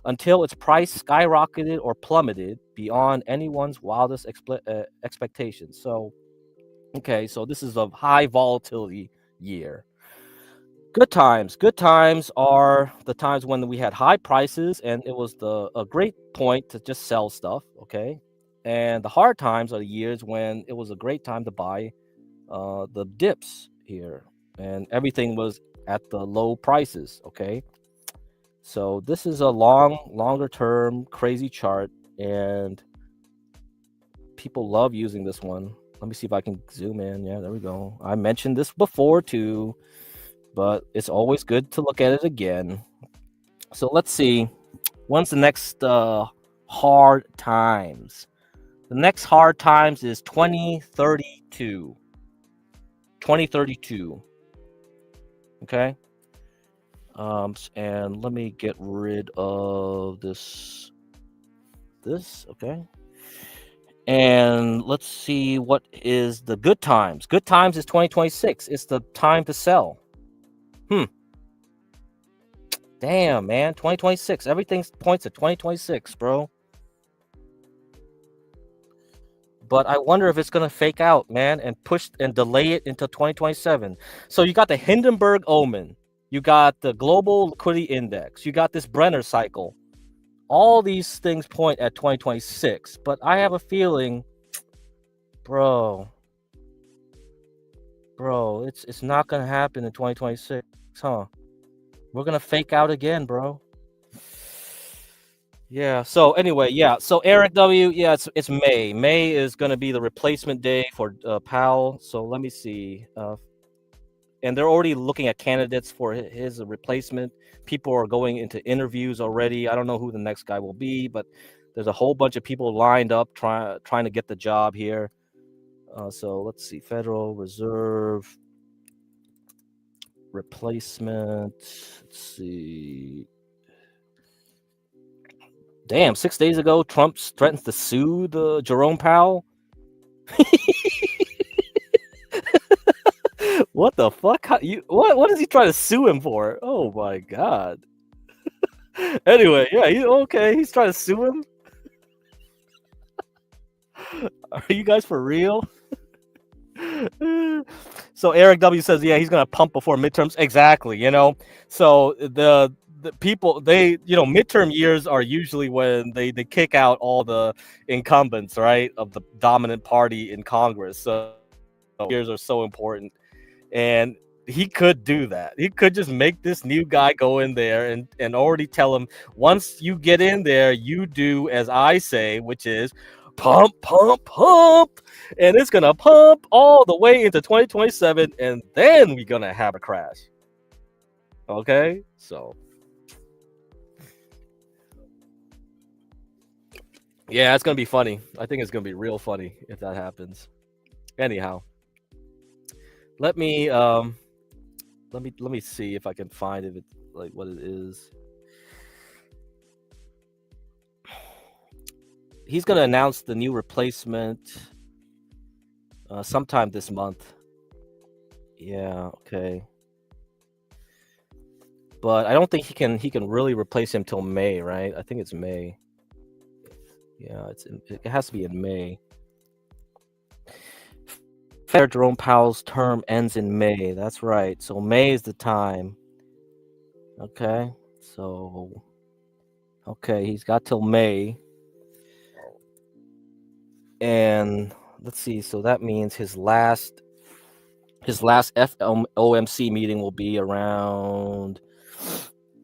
until its price skyrocketed or plummeted beyond anyone's wildest expectations. So, okay, so this is a high volatility year. Good times. Good times are the times when we had high prices and it was a great point to just sell stuff, okay? And the hard times are the years when it was a great time to buy the dips here and everything was at the low prices, okay? So this is a longer term crazy chart and people love using this one. Let me see if I can zoom in. Yeah, there we go. I mentioned this before too, but it's always good to look at it again. So let's see. When's the next hard times? The next hard times is 2032. 2032. Okay. And let me get rid of this. Okay. And let's see what is the good times. Good times is 2026. It's the time to sell. Damn, man. 2026. Everything points at 2026, bro. But I wonder if it's going to fake out, man, and push and delay it until 2027. So you got the Hindenburg Omen. You got the Global Liquidity Index. You got this Brenner cycle. All these things point at 2026. But I have a feeling, bro, it's not going to happen in 2026, huh? We're going to fake out again, bro. Yeah. So anyway, yeah. So Eric W. Yeah, it's May. May is going to be the replacement day for Powell. So let me see. And they're already looking at candidates for his replacement. People are going into interviews already. I don't know who the next guy will be, but there's a whole bunch of people lined up trying to get the job here. So let's see. Federal Reserve replacement. Let's see. Damn, 6 days ago, Trump threatens to sue the Jerome Powell. What the fuck? What is he trying to sue him for? Oh my god. Anyway, yeah, he's trying to sue him. Are you guys for real? So Eric W says, yeah, he's gonna pump before midterms. Exactly, So the people, they, midterm years are usually when they kick out all the incumbents, right, of the dominant party in Congress. So years are so important. And he could do that. He could just make this new guy go in there and already tell him, once you get in there, you do as I say, which is pump, pump, pump. And it's going to pump all the way into 2027. And then we're going to have a crash. Okay? So. Yeah, it's going to be funny. I think it's going to be real funny if that happens. Anyhow. Let me see if I can find it, like what it is. he's gonna announce the new replacement sometime this month. Yeah, okay. But I don't think he can really replace him till May, right? I think it's May. Yeah, it has to be in May. Jerome Powell's term ends in May. That's right. So May is the time. Okay. So okay, he's got till May. And let's see. So that means his last FOMC meeting will be around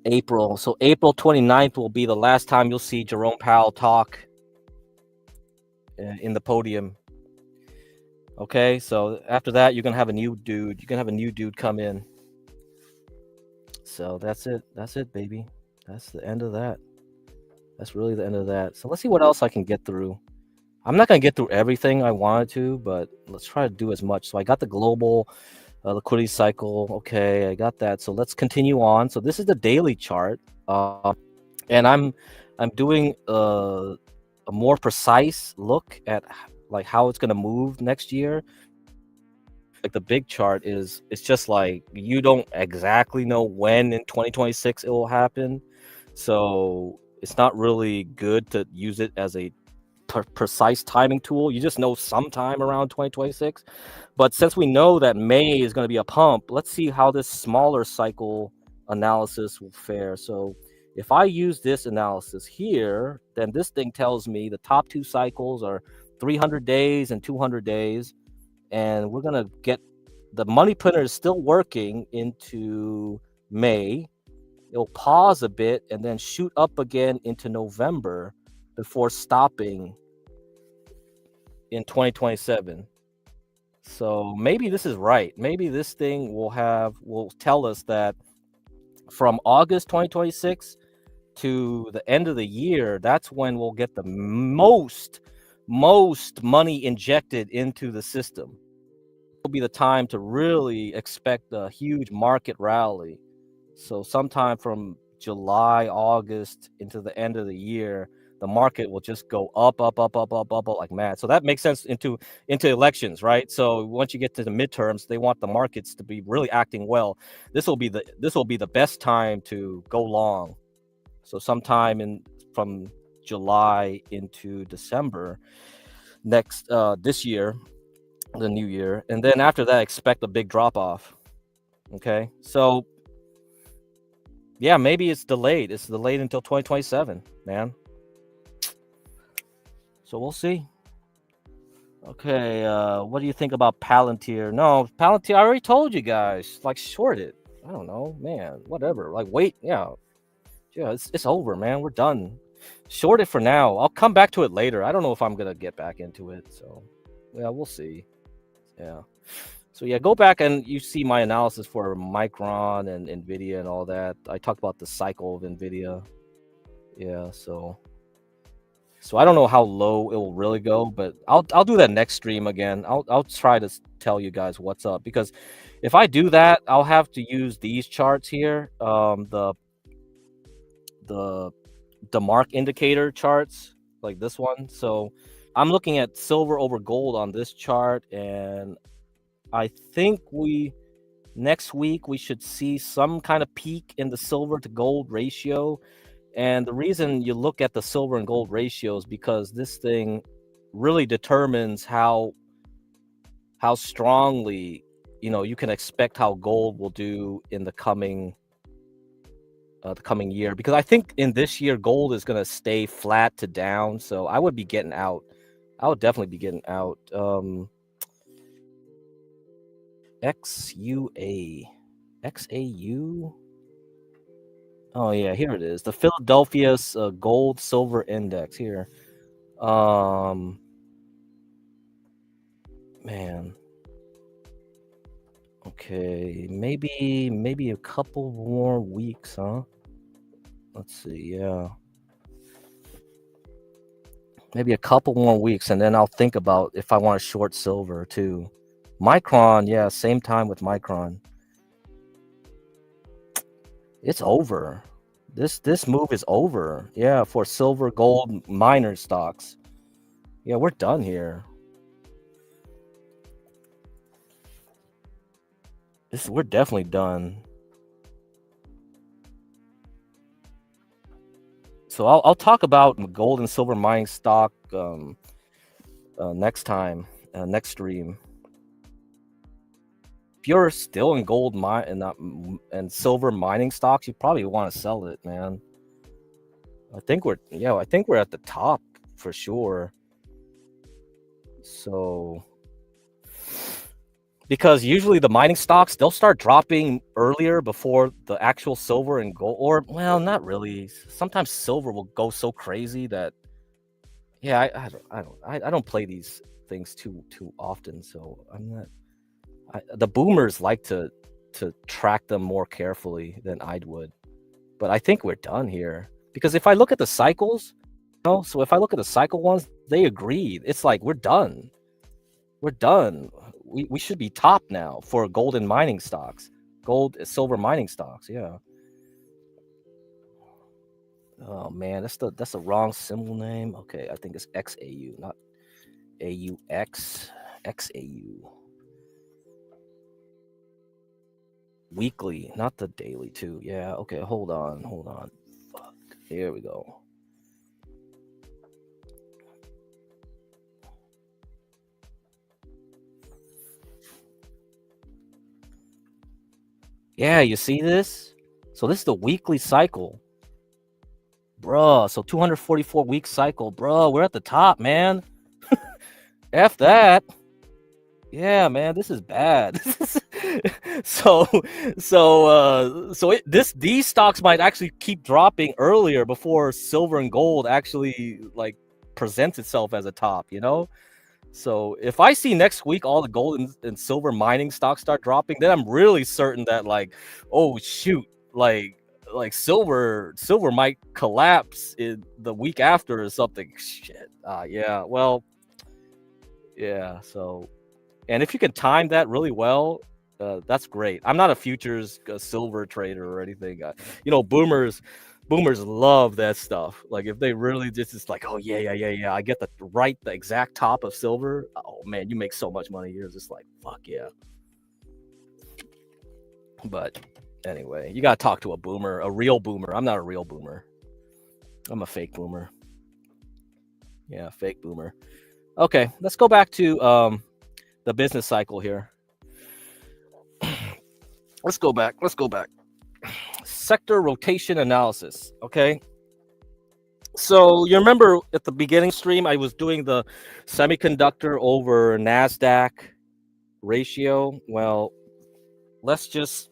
April. So April 29th will be the last time you'll see Jerome Powell talk in the podium. Okay, so after that, you're gonna have a new dude. You're gonna have a new dude come in. So that's it. That's it, baby. That's the end of that. That's really the end of that. So let's see what else I can get through. I'm not gonna get through everything I wanted to, but let's try to do as much. So I got the global liquidity cycle. Okay, I got that. So let's continue on. So this is the daily chart, and I'm doing a more precise look at like how it's gonna move next year. Like the big chart is, it's just like you don't exactly know when in 2026 it will happen, so it's not really good to use it as a precise timing tool. You just know sometime around 2026. But since we know that May is going to be a pump, let's see how this smaller cycle analysis will fare. So if I use this analysis here, then this thing tells me the top two cycles are 300 days and 200 days. And we're going to get the money printer is still working into May. It'll pause a bit and then shoot up again into November before stopping in 2027. So maybe this is right. Maybe this thing will tell us that from August 2026 to the end of the year, that's when we'll get the most money injected into the system. Will be the time to really expect a huge market rally. So sometime from July, August into the end of the year, the market will just go up like mad. So that makes sense into elections, right? So once you get to the midterms, they want the markets to be really acting well. This will be the best time to go long. So sometime from July into December next this year, the new year, and then after that expect a big drop off. Okay, so yeah, maybe it's delayed until 2027, man. So we'll see. Okay, what do you think about Palantir? No, Palantir, I already told you guys, like, short it. I don't know, man, whatever, like, wait. Yeah, it's over, man, we're done. Short it for now. I'll come back to it later. I don't know if I'm gonna get back into it, so yeah, we'll see. Yeah. So yeah, go back and you see my analysis for Micron and Nvidia and all that. I talked about the cycle of Nvidia. Yeah, so I don't know how low it will really go, but I'll do that next stream again. I'll try to tell you guys what's up, because if I do that, I'll have to use these charts here, the mark indicator charts, like this one. So I'm looking at silver over gold on this chart, and I think next week we should see some kind of peak in the silver to gold ratio. And the reason you look at the silver and gold ratios, because this thing really determines how strongly, you can expect how gold will do in the coming year. Because I think in this year gold is going to stay flat to down, so I would be getting out. I would definitely be getting out. XAU. Oh yeah, here it is. The Philadelphia's gold silver index here. Man. Okay, maybe a couple more weeks, huh? Let's see. Yeah. Maybe a couple more weeks, and then I'll think about if I want to short silver too. Micron, yeah, same time with Micron. It's over. This move is over. Yeah, for silver, gold, miner stocks. Yeah, we're done here. We're definitely done. So I'll talk about gold and silver mining stock next time, next stream. If you're still in gold and silver mining stocks, you probably want to sell it, man. I think we're at the top for sure. So because usually the mining stocks, they'll start dropping earlier before the actual silver and gold, or well, not really. Sometimes silver will go so crazy that I don't play these things too often, so I'm not. The boomers like to track them more carefully than I would, but I think we're done here because if I look at the cycles, so if I look at the cycle ones, they agreed. It's like we're done. We're done. We should be top now for gold and mining stocks, gold, silver mining stocks. Yeah. Oh man, that's the wrong symbol name. Okay, I think it's XAU, not AUX. XAU. Weekly, not the daily too. Yeah. Okay. Hold on. Fuck. Here we go. Yeah, you see this? So this is the weekly cycle. Bruh, so 244 week cycle. Bruh, we're at the top, man. F that. Yeah, man, this is bad. so these stocks might actually keep dropping earlier before silver and gold actually like presents itself as a top, you know? So if I see next week all the gold and silver mining stocks start dropping, then I'm really certain that like, oh shoot, like silver might collapse in the week after or something. Shit. Yeah. Well, yeah. So, and if you can time that really well, that's great. I'm not a futures silver trader or anything. Boomers love that stuff. Like if they really just it's like, oh yeah, I get the exact top of silver. Oh man, you make so much money. You're just like, fuck yeah. But anyway, you gotta talk to a boomer, a real boomer. I'm not a real boomer. I'm a fake boomer. Yeah, fake boomer. Okay, let's go back to the business cycle here. Let's go back. Sector rotation analysis. Okay. So you remember at the beginning stream, I was doing the semiconductor over NASDAQ ratio. Well, let's just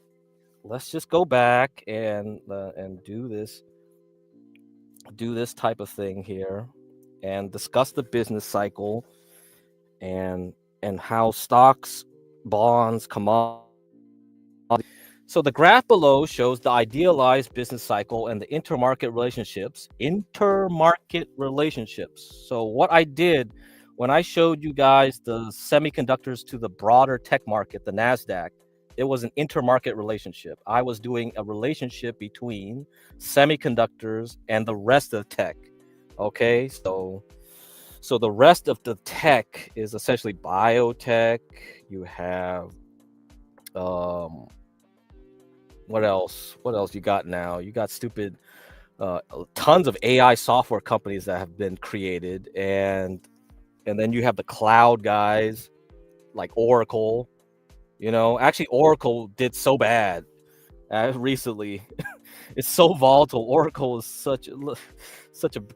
go back and do this type of thing here and discuss the business cycle and how stocks, bonds, commodities. So the graph below shows the idealized business cycle and the intermarket relationships. So what I did when I showed you guys the semiconductors to the broader tech market, the NASDAQ, it was an intermarket relationship. I was doing a relationship between semiconductors and the rest of tech. Okay, so the rest of the tech is essentially biotech. You have what else you got now? You got stupid tons of AI software companies that have been created, and then you have the cloud guys like Oracle. Actually Oracle did so bad recently. It's so volatile. Oracle is such a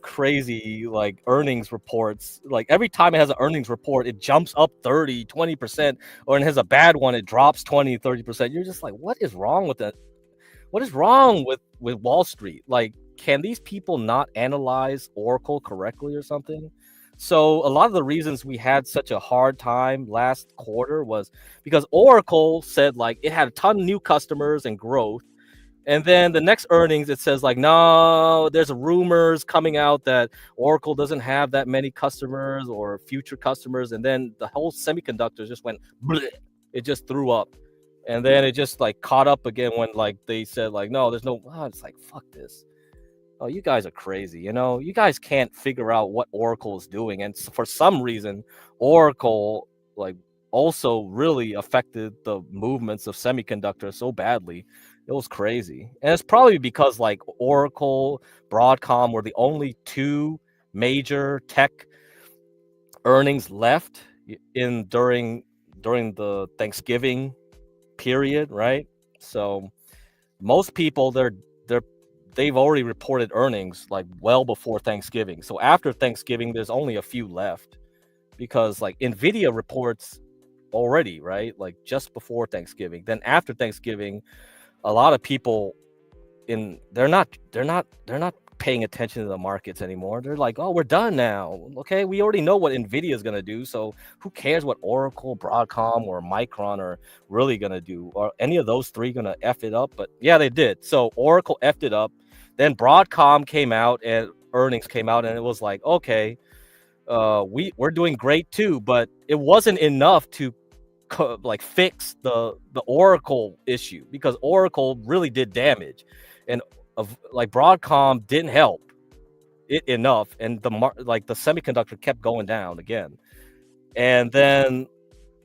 crazy like earnings reports. Like every time it has an earnings report, it jumps up 30-20%, or it has a bad one, it drops 20-30%. You're just like, what is wrong with that? What is wrong with Wall Street? Like, can these people not analyze Oracle correctly or something? So a lot of the reasons we had such a hard time last quarter was because Oracle said like it had a ton of new customers and growth. And then the next earnings, it says like, no, there's rumors coming out that Oracle doesn't have that many customers or future customers. And then the whole semiconductors just went, bleh. It just threw up. And then it just like caught up again when like they said like, no, there's no, it's like, fuck this. Oh, you guys are crazy. You guys can't figure out what Oracle is doing. And for some reason, Oracle, like, also really affected the movements of semiconductors so badly. It was crazy. And it's probably because, like, Oracle, Broadcom were the only two major tech earnings left in during the Thanksgiving period, right? So most people they've already reported earnings like well before Thanksgiving. So after Thanksgiving, there's only a few left because like Nvidia reports already, right? Like just before Thanksgiving. Then after Thanksgiving, a lot of people they're not paying attention to the markets anymore. They're like, oh, we're done now. Okay, we already know what Nvidia is gonna do, so who cares what Oracle, Broadcom, or Micron are really gonna do? Or any of those three gonna F it up? But yeah, they did. So Oracle F'd it up. Then Broadcom came out and earnings came out, and it was like, okay, we're doing great too, but it wasn't enough to like fix the Oracle issue because Oracle really did damage, and like Broadcom didn't help it enough, and the semiconductor kept going down again, and then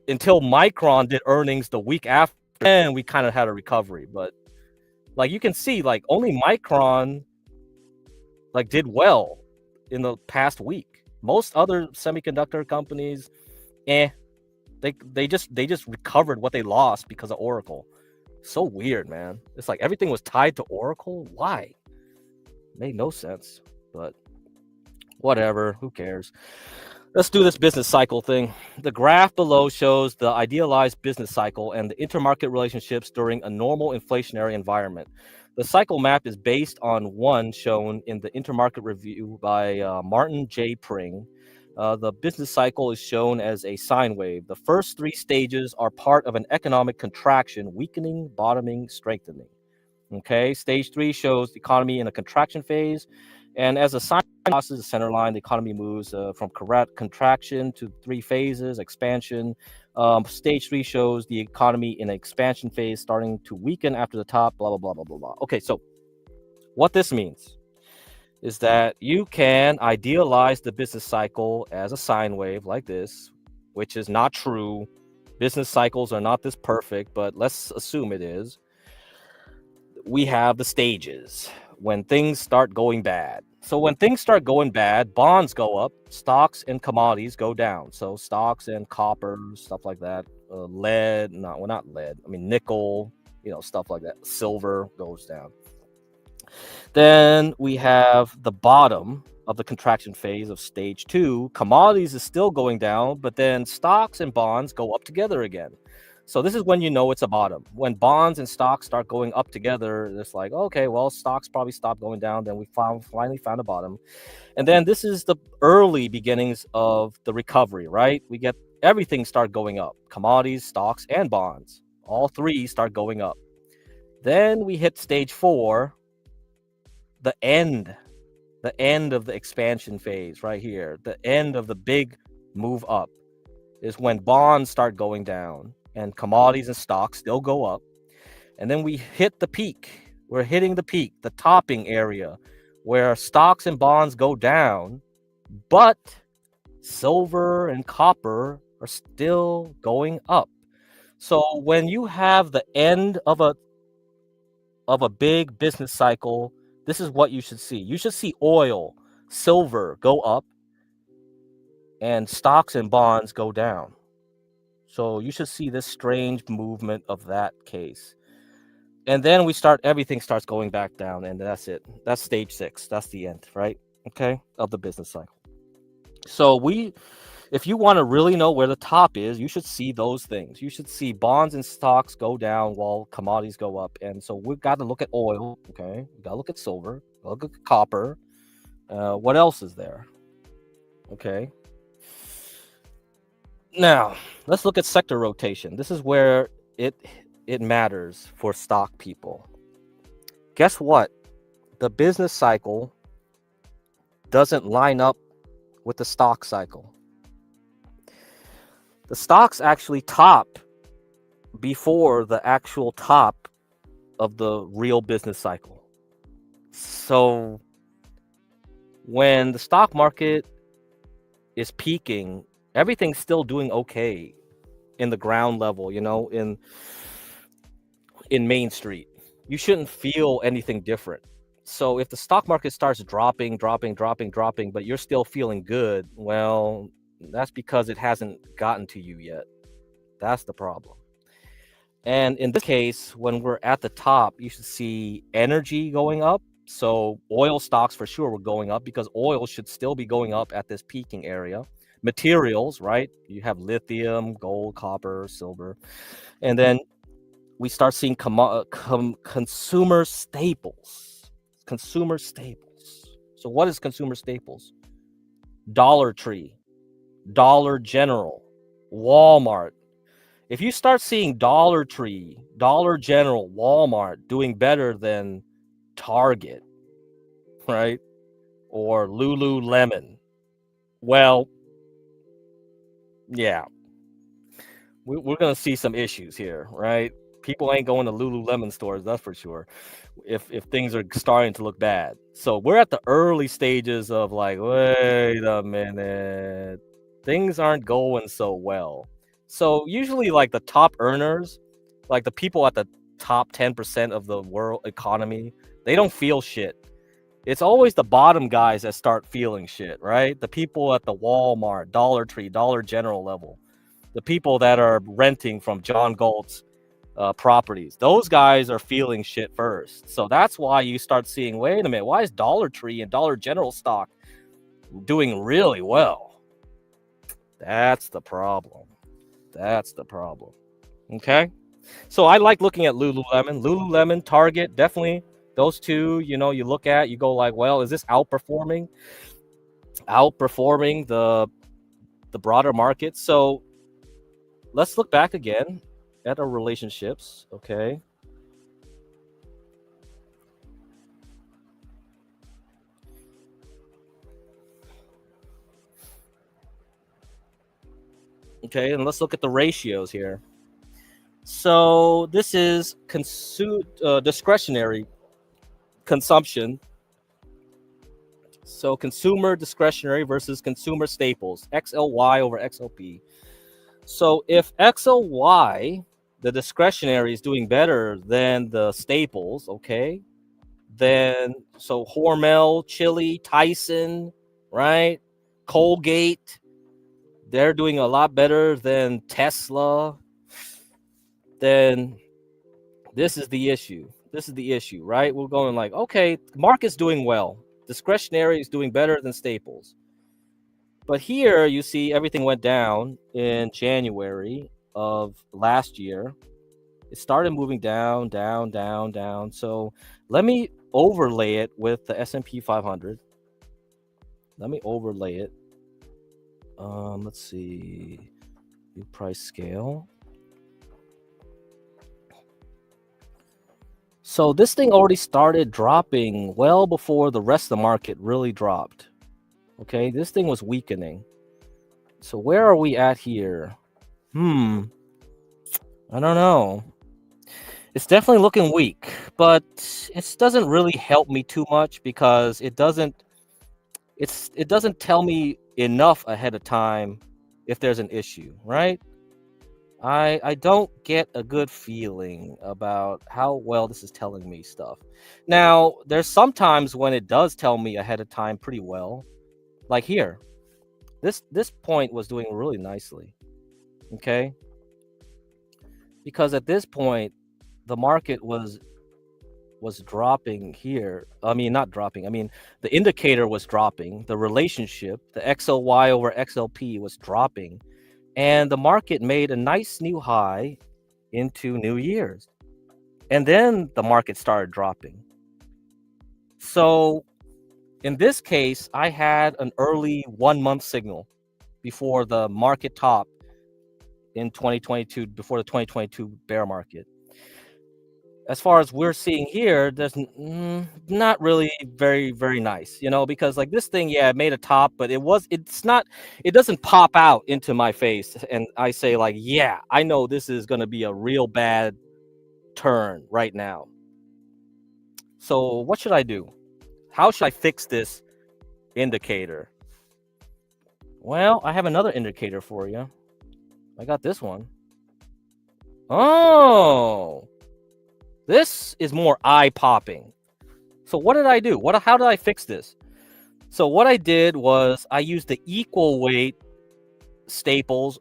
until Micron did earnings the week after, and we kind of had a recovery. But like you can see, like only Micron like did well in the past week. Most other semiconductor companies, eh, they just recovered what they lost because of Oracle. So weird, man. It's like everything was tied to Oracle. Why? Made no sense. But whatever. Who cares? Let's do this business cycle thing. The graph below shows the idealized business cycle and the intermarket relationships during a normal inflationary environment. The cycle map is based on one shown in the Intermarket Review by Martin J. Pring. The business cycle is shown as a sine wave. The first three stages are part of an economic contraction, weakening, bottoming, strengthening. Okay, stage 3 shows the economy in a contraction phase. And as a sine crosses the center line, the economy moves from contraction to 3 phases, expansion. Stage 3 shows the economy in an expansion phase starting to weaken after the top, blah, blah, blah, blah, blah, blah. Okay, so what this means is that you can idealize the business cycle as a sine wave like this, which is not true. Business cycles are not this perfect, but let's assume it is. We have the stages when things start going bad. So when things start going bad, bonds go up, stocks and commodities go down. So stocks and copper, stuff like that. Lead, not lead. I mean nickel, stuff like that. Silver goes down. Then we have the bottom of the contraction phase of stage 2. Commodities is still going down, but then stocks and bonds go up together again. So this is when you know it's a bottom. When bonds and stocks start going up together, it's like, okay, well, stocks probably stopped going down. Then we finally found a bottom. And then this is the early beginnings of the recovery, right? We get everything start going up. Commodities, stocks, and bonds. All three start going up. Then we hit stage 4, the end of the expansion phase right here. The end of the big move up is when bonds start going down and commodities and stocks still go up. And then we hit the peak. We're hitting the peak, the topping area, where stocks and bonds go down, but silver and copper are still going up. So when you have the end of a big business cycle, this is what you should see. You should see oil, silver go up, and stocks and bonds go down. So you should see this strange movement of that case. And then everything starts going back down, and that's it. That's stage 6. That's the end, right? Okay, of the business cycle. So if you want to really know where the top is, you should see those things. You should see bonds and stocks go down while commodities go up. And so we've got to look at oil, okay? We've got to look at silver, look at copper. What else is there? Okay. Now, let's look at sector rotation. This is where it matters for stock people. Guess what? The business cycle doesn't line up with the stock cycle. The stocks actually top before the actual top of the real business cycle. So when the stock market is peaking, everything's still doing okay in the ground level, in Main Street. You shouldn't feel anything different. So if the stock market starts dropping, but you're still feeling good, well, that's because it hasn't gotten to you yet. That's the problem. And in this case, when we're at the top, you should see energy going up. So oil stocks for sure were going up because oil should still be going up at this peaking area. Materials, right? You have lithium, gold, copper, silver. And then we start seeing consumer staples. Consumer staples. So what is consumer staples? Dollar Tree, Dollar General, Walmart. If you start seeing Dollar Tree, Dollar General, Walmart doing better than Target, right? Or Lululemon, well, yeah, we're going to see some issues here, right? People ain't going to Lululemon stores, that's for sure, if things are starting to look bad. So we're at the early stages of like, wait a minute, things aren't going so well. So usually like the top earners, like the people at the top 10% of the world economy, they don't feel shit. It's always the bottom guys that start feeling shit, right? The people at the Walmart, Dollar Tree, Dollar General level, the people that are renting from John Galt's properties, those guys are feeling shit first. So that's why you start seeing, wait a minute, why is Dollar Tree and Dollar General stock doing really well? That's the problem. That's the problem. Okay. So I like looking at Lululemon, Target, definitely those two, you look at, you go like, well, is this outperforming the broader market? So let's look back again at our relationships, okay? Okay, and let's look at the ratios here. So this is discretionary consumption. So consumer discretionary versus consumer staples, XLY over XLP. So if XLY, the discretionary, is doing better than the staples, okay, then so Hormel, Chili, Tyson, right? Colgate, they're doing a lot better than Tesla. Then this is the issue. This is the issue, right? We're going like, okay, market's doing well. Discretionary is doing better than staples. But here you see everything went down in January of last year. It started moving down, down, down, down. So let me overlay it with the S&P 500. Let me overlay it. Let's see. New price scale. So this thing already started dropping well before the rest of the market really dropped. Okay, this thing was weakening. So where are we at here? I don't know. It's definitely looking weak, but it doesn't really help me too much because it doesn't tell me enough ahead of time if there's an issue, right? I don't get a good feeling about how well this is telling me stuff. Now, there's sometimes when it does tell me ahead of time pretty well. Like here. This point was doing really nicely. Okay? Because at this point the market was dropping here. I mean, not dropping. I mean, the indicator was dropping. The relationship, the XLY over XLP was dropping. And the market made a nice new high into New Year's. And then the market started dropping. So in this case, I had an early 1 month signal before the market top in 2022, before the 2022 bear market. As far as we're seeing here, there's not really very, very nice, because like this thing, yeah, it made a top, but it doesn't pop out into my face. And I say like, yeah, I know this is going to be a real bad turn right now. So what should I do? How should I fix this indicator. Well, I have another indicator for you. I got this one. Oh, this is more eye-popping. So what did I do? How did I fix this? So what I did was I used the equal weight staples,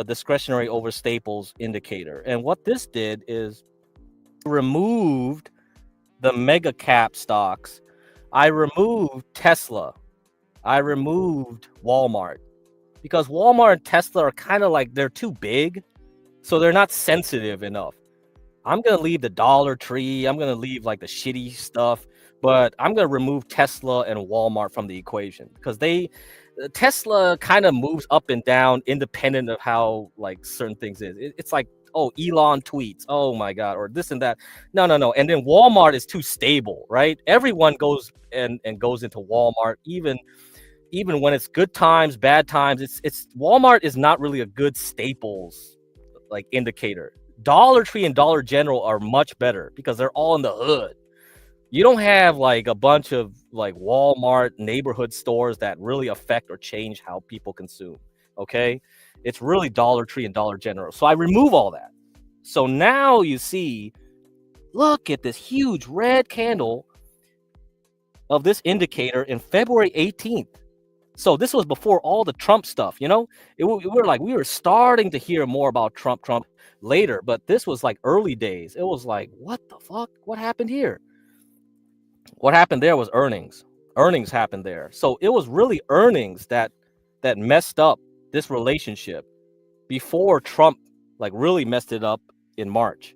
discretionary over staples indicator. And what this did is removed the mega cap stocks. I removed Tesla. I removed Walmart because Walmart and Tesla are kind of like they're too big, so they're not sensitive enough. I'm gonna leave the Dollar Tree. I'm gonna leave like the shitty stuff, but I'm gonna remove Tesla and Walmart from the equation because Tesla kind of moves up and down independent of how like certain things is. It's like, oh, Elon tweets, oh my god, or this and that. No, no, no. And then Walmart is too stable, right? Everyone goes and goes into Walmart, even when it's good times, bad times. It's Walmart is not really a good staples like indicator. Dollar Tree and Dollar General are much better because they're all in the hood. You don't have like a bunch of like Walmart neighborhood stores that really affect or change how people consume. Okay. It's really Dollar Tree and Dollar General. So I remove all that. So now you see, look at this huge red candle of this indicator in February 18th. So this was before all the Trump stuff, we were starting to hear more about Trump later, but this was like early days. It was like, what the fuck? What happened here? What happened there was earnings. Earnings happened there. So it was really earnings that messed up this relationship before Trump like really messed it up in March.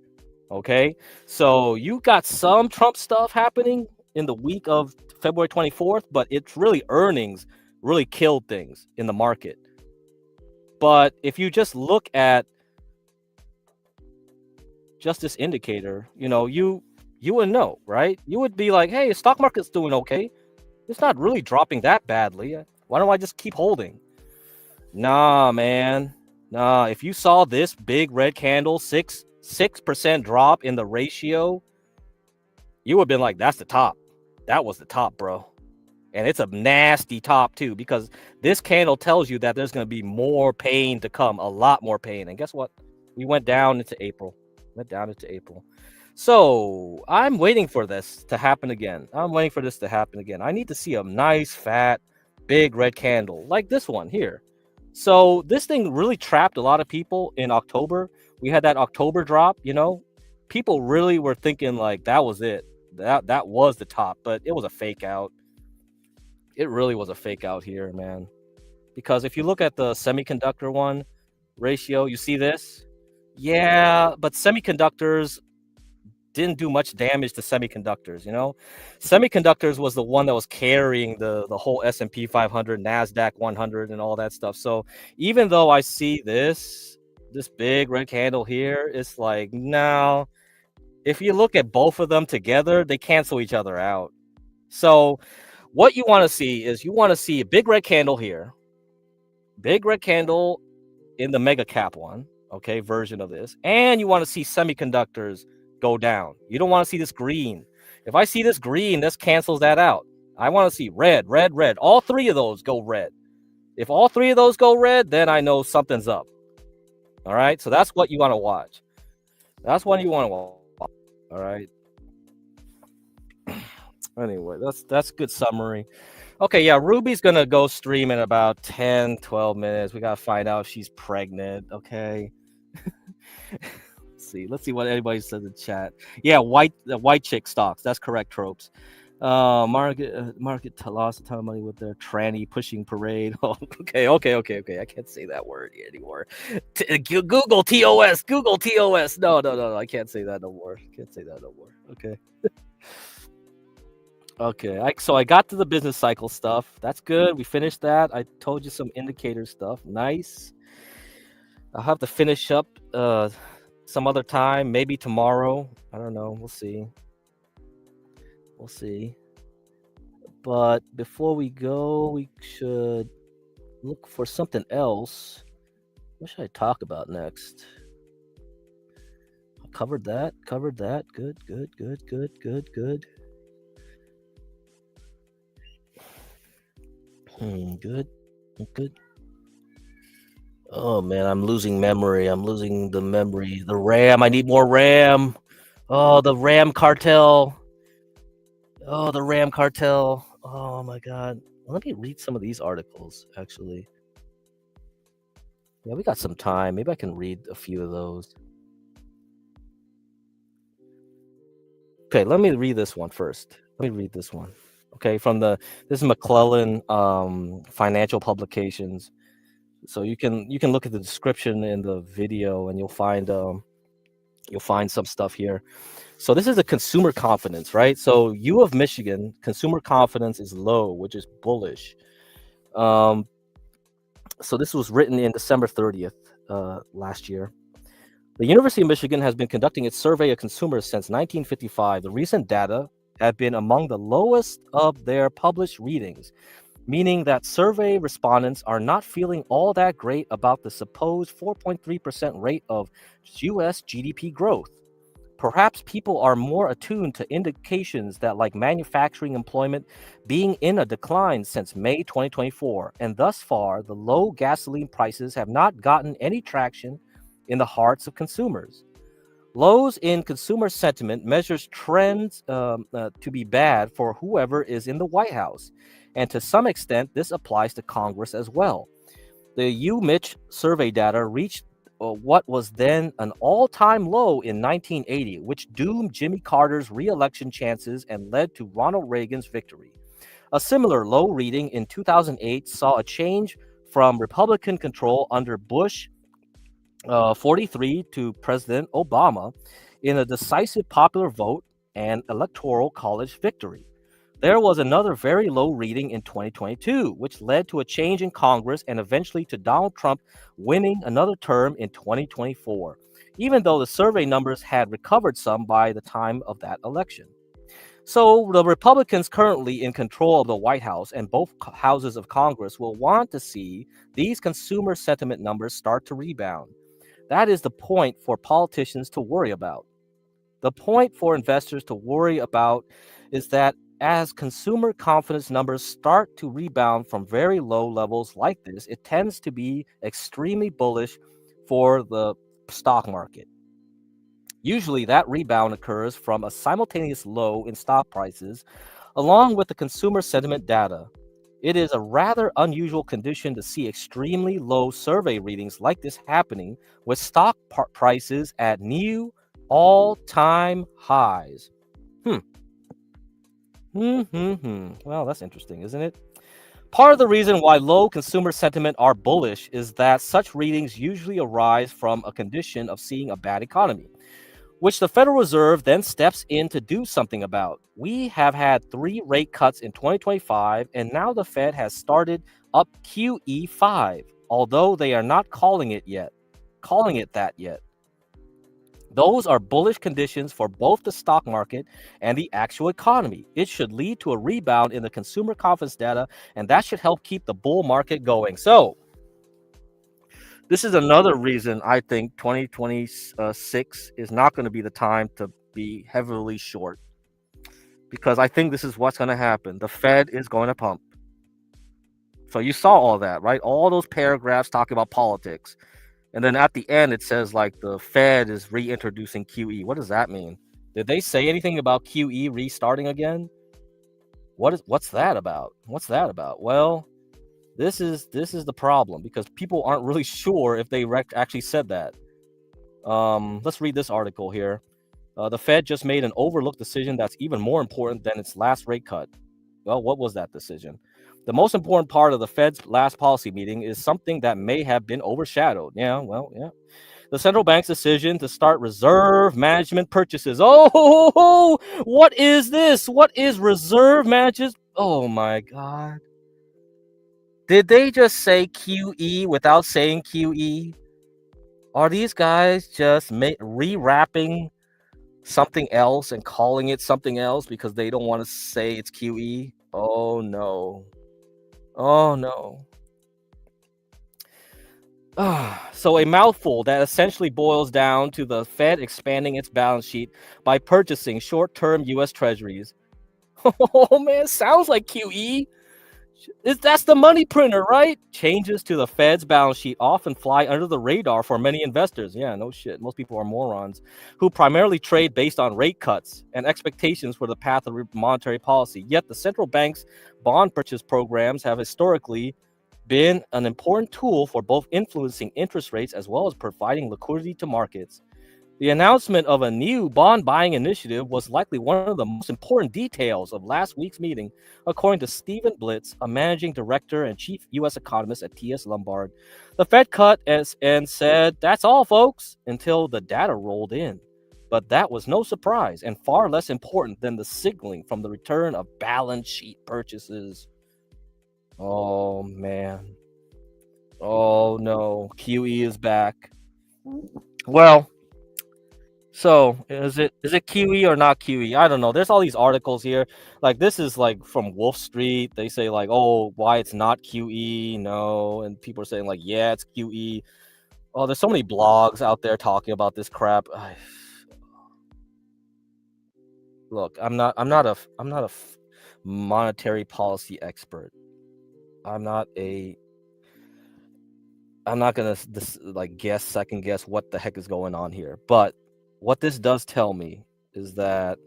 Okay? So you got some Trump stuff happening in the week of February 24th, but it's really earnings really killed things in the market. But if you just look at just this indicator, you would know, right? You would be like, hey, the stock market's doing okay. It's not really dropping that badly. Why don't I just keep holding? Nah, man. Nah, if you saw this big red candle, 6% drop in the ratio, you would have been like, that's the top. That was the top, bro. And it's a nasty top too, because this candle tells you that there's going to be more pain to come, a lot more pain. And guess what? We went down into April. So I'm waiting for this to happen again. I need to see a nice, fat, big red candle like this one here. So this thing really trapped a lot of people in October. We had that October drop, People really were thinking like that was it. That was the top, but it was a fake out. It really was a fake out here, man. Because if you look at the semiconductor one ratio, you see this? Yeah, but semiconductors didn't do much damage to semiconductors, Semiconductors was the one that was carrying the whole S&P 500, NASDAQ 100 and all that stuff. So even though I see this big red candle here, it's like, no. If you look at both of them together, they cancel each other out. So what you want to see is a big red candle here, big red candle in the mega cap one, okay, version of this, and you want to see semiconductors go down. You don't want to see this green. If I see this green, this cancels that out. I want to see red, red, red. All three of those go red. If all three of those go red, then I know something's up. All right, so that's what you want to watch. All right. Anyway, that's good summary. Okay, yeah, Ruby's gonna go stream in about 10, 12 minutes. We gotta find out if she's pregnant. Okay. Let's see what anybody says in chat. Yeah, the white chick stocks. That's correct, tropes. Market lost a ton of money with their tranny pushing parade. Oh, okay. I can't say that word anymore. Google TOS. No. I can't say that no more. Okay. Okay, so I got to the business cycle stuff. That's good. We finished that. I told you some indicator stuff. Nice. I'll have to finish up some other time, maybe tomorrow. I don't know. We'll see. But before we go, we should look for something else. What should I talk about next? Covered that. Good. Good. Good. Oh man, I'm losing memory. I'm losing the memory. The RAM. I need more RAM. Oh, the RAM cartel. Oh, the RAM cartel. Oh my god. Let me read some of these articles, actually. Yeah, we got some time. Maybe I can read a few of those. Okay, let me read this one first. Let me read this one. Okay, this is McClellan Financial Publications. So you can look at the description in the video, and you'll find some stuff here. So this is a consumer confidence, right? So U of Michigan consumer confidence is low, which is bullish. So this was written in December 30th last year. The University of Michigan has been conducting its survey of consumers since 1955. The recent data have been among the lowest of their published readings, meaning that survey respondents are not feeling all that great about the supposed 4.3% rate of US GDP growth. Perhaps people are more attuned to indications that, like manufacturing employment, being in a decline since May 2024, and thus far, the low gasoline prices have not gotten any traction in the hearts of consumers. Lows in consumer sentiment measures trends to be bad for whoever is in the White House, and to some extent, this applies to Congress as well. The UMich survey data reached what was then an all-time low in 1980, which doomed Jimmy Carter's re-election chances and led to Ronald Reagan's victory. A similar low reading in 2008 saw a change from Republican control under Bush 43 to President Obama in a decisive popular vote and electoral college victory. There was another very low reading in 2022, which led to a change in Congress and eventually to Donald Trump winning another term in 2024, even though the survey numbers had recovered some by the time of that election. So, the Republicans currently in control of the White House and both houses of Congress will want to see these consumer sentiment numbers start to rebound. That is the point for politicians to worry about. The point for investors to worry about is that as consumer confidence numbers start to rebound from very low levels like this, it tends to be extremely bullish for the stock market. Usually, that rebound occurs from a simultaneous low in stock prices along with the consumer sentiment data. It is a rather unusual condition to see extremely low survey readings like this happening with stock prices at new all-time highs. Well, that's interesting, isn't it? Part of the reason why low consumer sentiment are bullish is that such readings usually arise from a condition of seeing a bad economy, which the Federal Reserve then steps in to do something about. We have had 3 rate cuts in 2025, and now the Fed has started up QE5, although they are not calling it that yet. Those are bullish conditions for both the stock market and the actual economy. It should lead to a rebound in the consumer confidence data, and that should help keep the bull market going. So, this is another reason I think 2026 is not going to be the time to be heavily short, because I think this is what's going to happen. The Fed is going to pump. So you saw all that, right? All those paragraphs talking about politics. And then at the end, it says like the Fed is reintroducing QE. What does that mean? Did they say anything about QE restarting again? What's that about? What's that about? Well, this is the problem, because people aren't really sure if they actually said that. Let's read this article here. The Fed just made an overlooked decision that's even more important than its last rate cut. Well, what was that decision? The most important part of the Fed's last policy meeting is something that may have been overshadowed. Yeah. The central bank's decision to start reserve management purchases. Oh, what is this? What is reserve management? Oh my God. Did they just say QE without saying QE? Are these guys just rewrapping something else and calling it something else because they don't want to say it's QE? Oh no. Oh no. So a mouthful that essentially boils down to the Fed expanding its balance sheet by purchasing short-term US Treasuries. Oh man, sounds like QE. That's the money printer, right? Changes to the Fed's balance sheet often fly under the radar for many investors. Yeah, no shit. Most people are morons who primarily trade based on rate cuts and expectations for the path of monetary policy. Yet the central bank's bond purchase programs have historically been an important tool for both influencing interest rates as well as providing liquidity to markets. The announcement of a new bond buying initiative was likely one of the most important details of last week's meeting, according to Stephen Blitz, a managing director and chief U.S. economist at TS Lombard. The Fed cut and said, "That's all, folks," until the data rolled in. But that was no surprise and far less important than the signaling from the return of balance sheet purchases. Oh, man. Oh, no. QE is back. Well, so is it QE or not QE? I don't know. There's all these articles here. Like this is like from Wolf Street. They say like, oh, why it's not QE? No, and people are saying like, yeah, it's QE. Oh, there's so many blogs out there talking about this crap. Look, I'm not a monetary policy expert. I'm not gonna second guess what the heck is going on here. But what this does tell me is that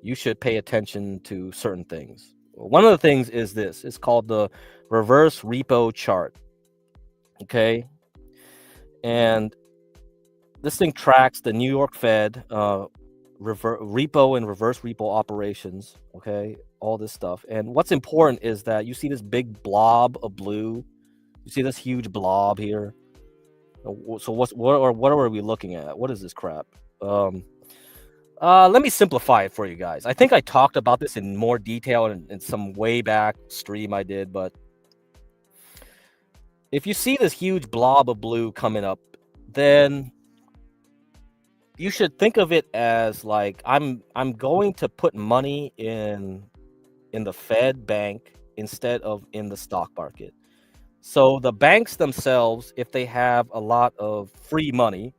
you should pay attention to certain things. One of the things is this. It's called the reverse repo chart. Okay. And this thing tracks the New York Fed repo and reverse repo operations. Okay. All this stuff. And what's important is that you see this big blob of blue. You see this huge blob here. So what are we looking at? What is this crap? Let me simplify it for you guys. I think I talked about this in more detail in some way back stream I did, but if you see this huge blob of blue coming up, then you should think of it as like I'm going to put money in the Fed bank instead of in the stock market. So the banks themselves, if they have a lot of free money,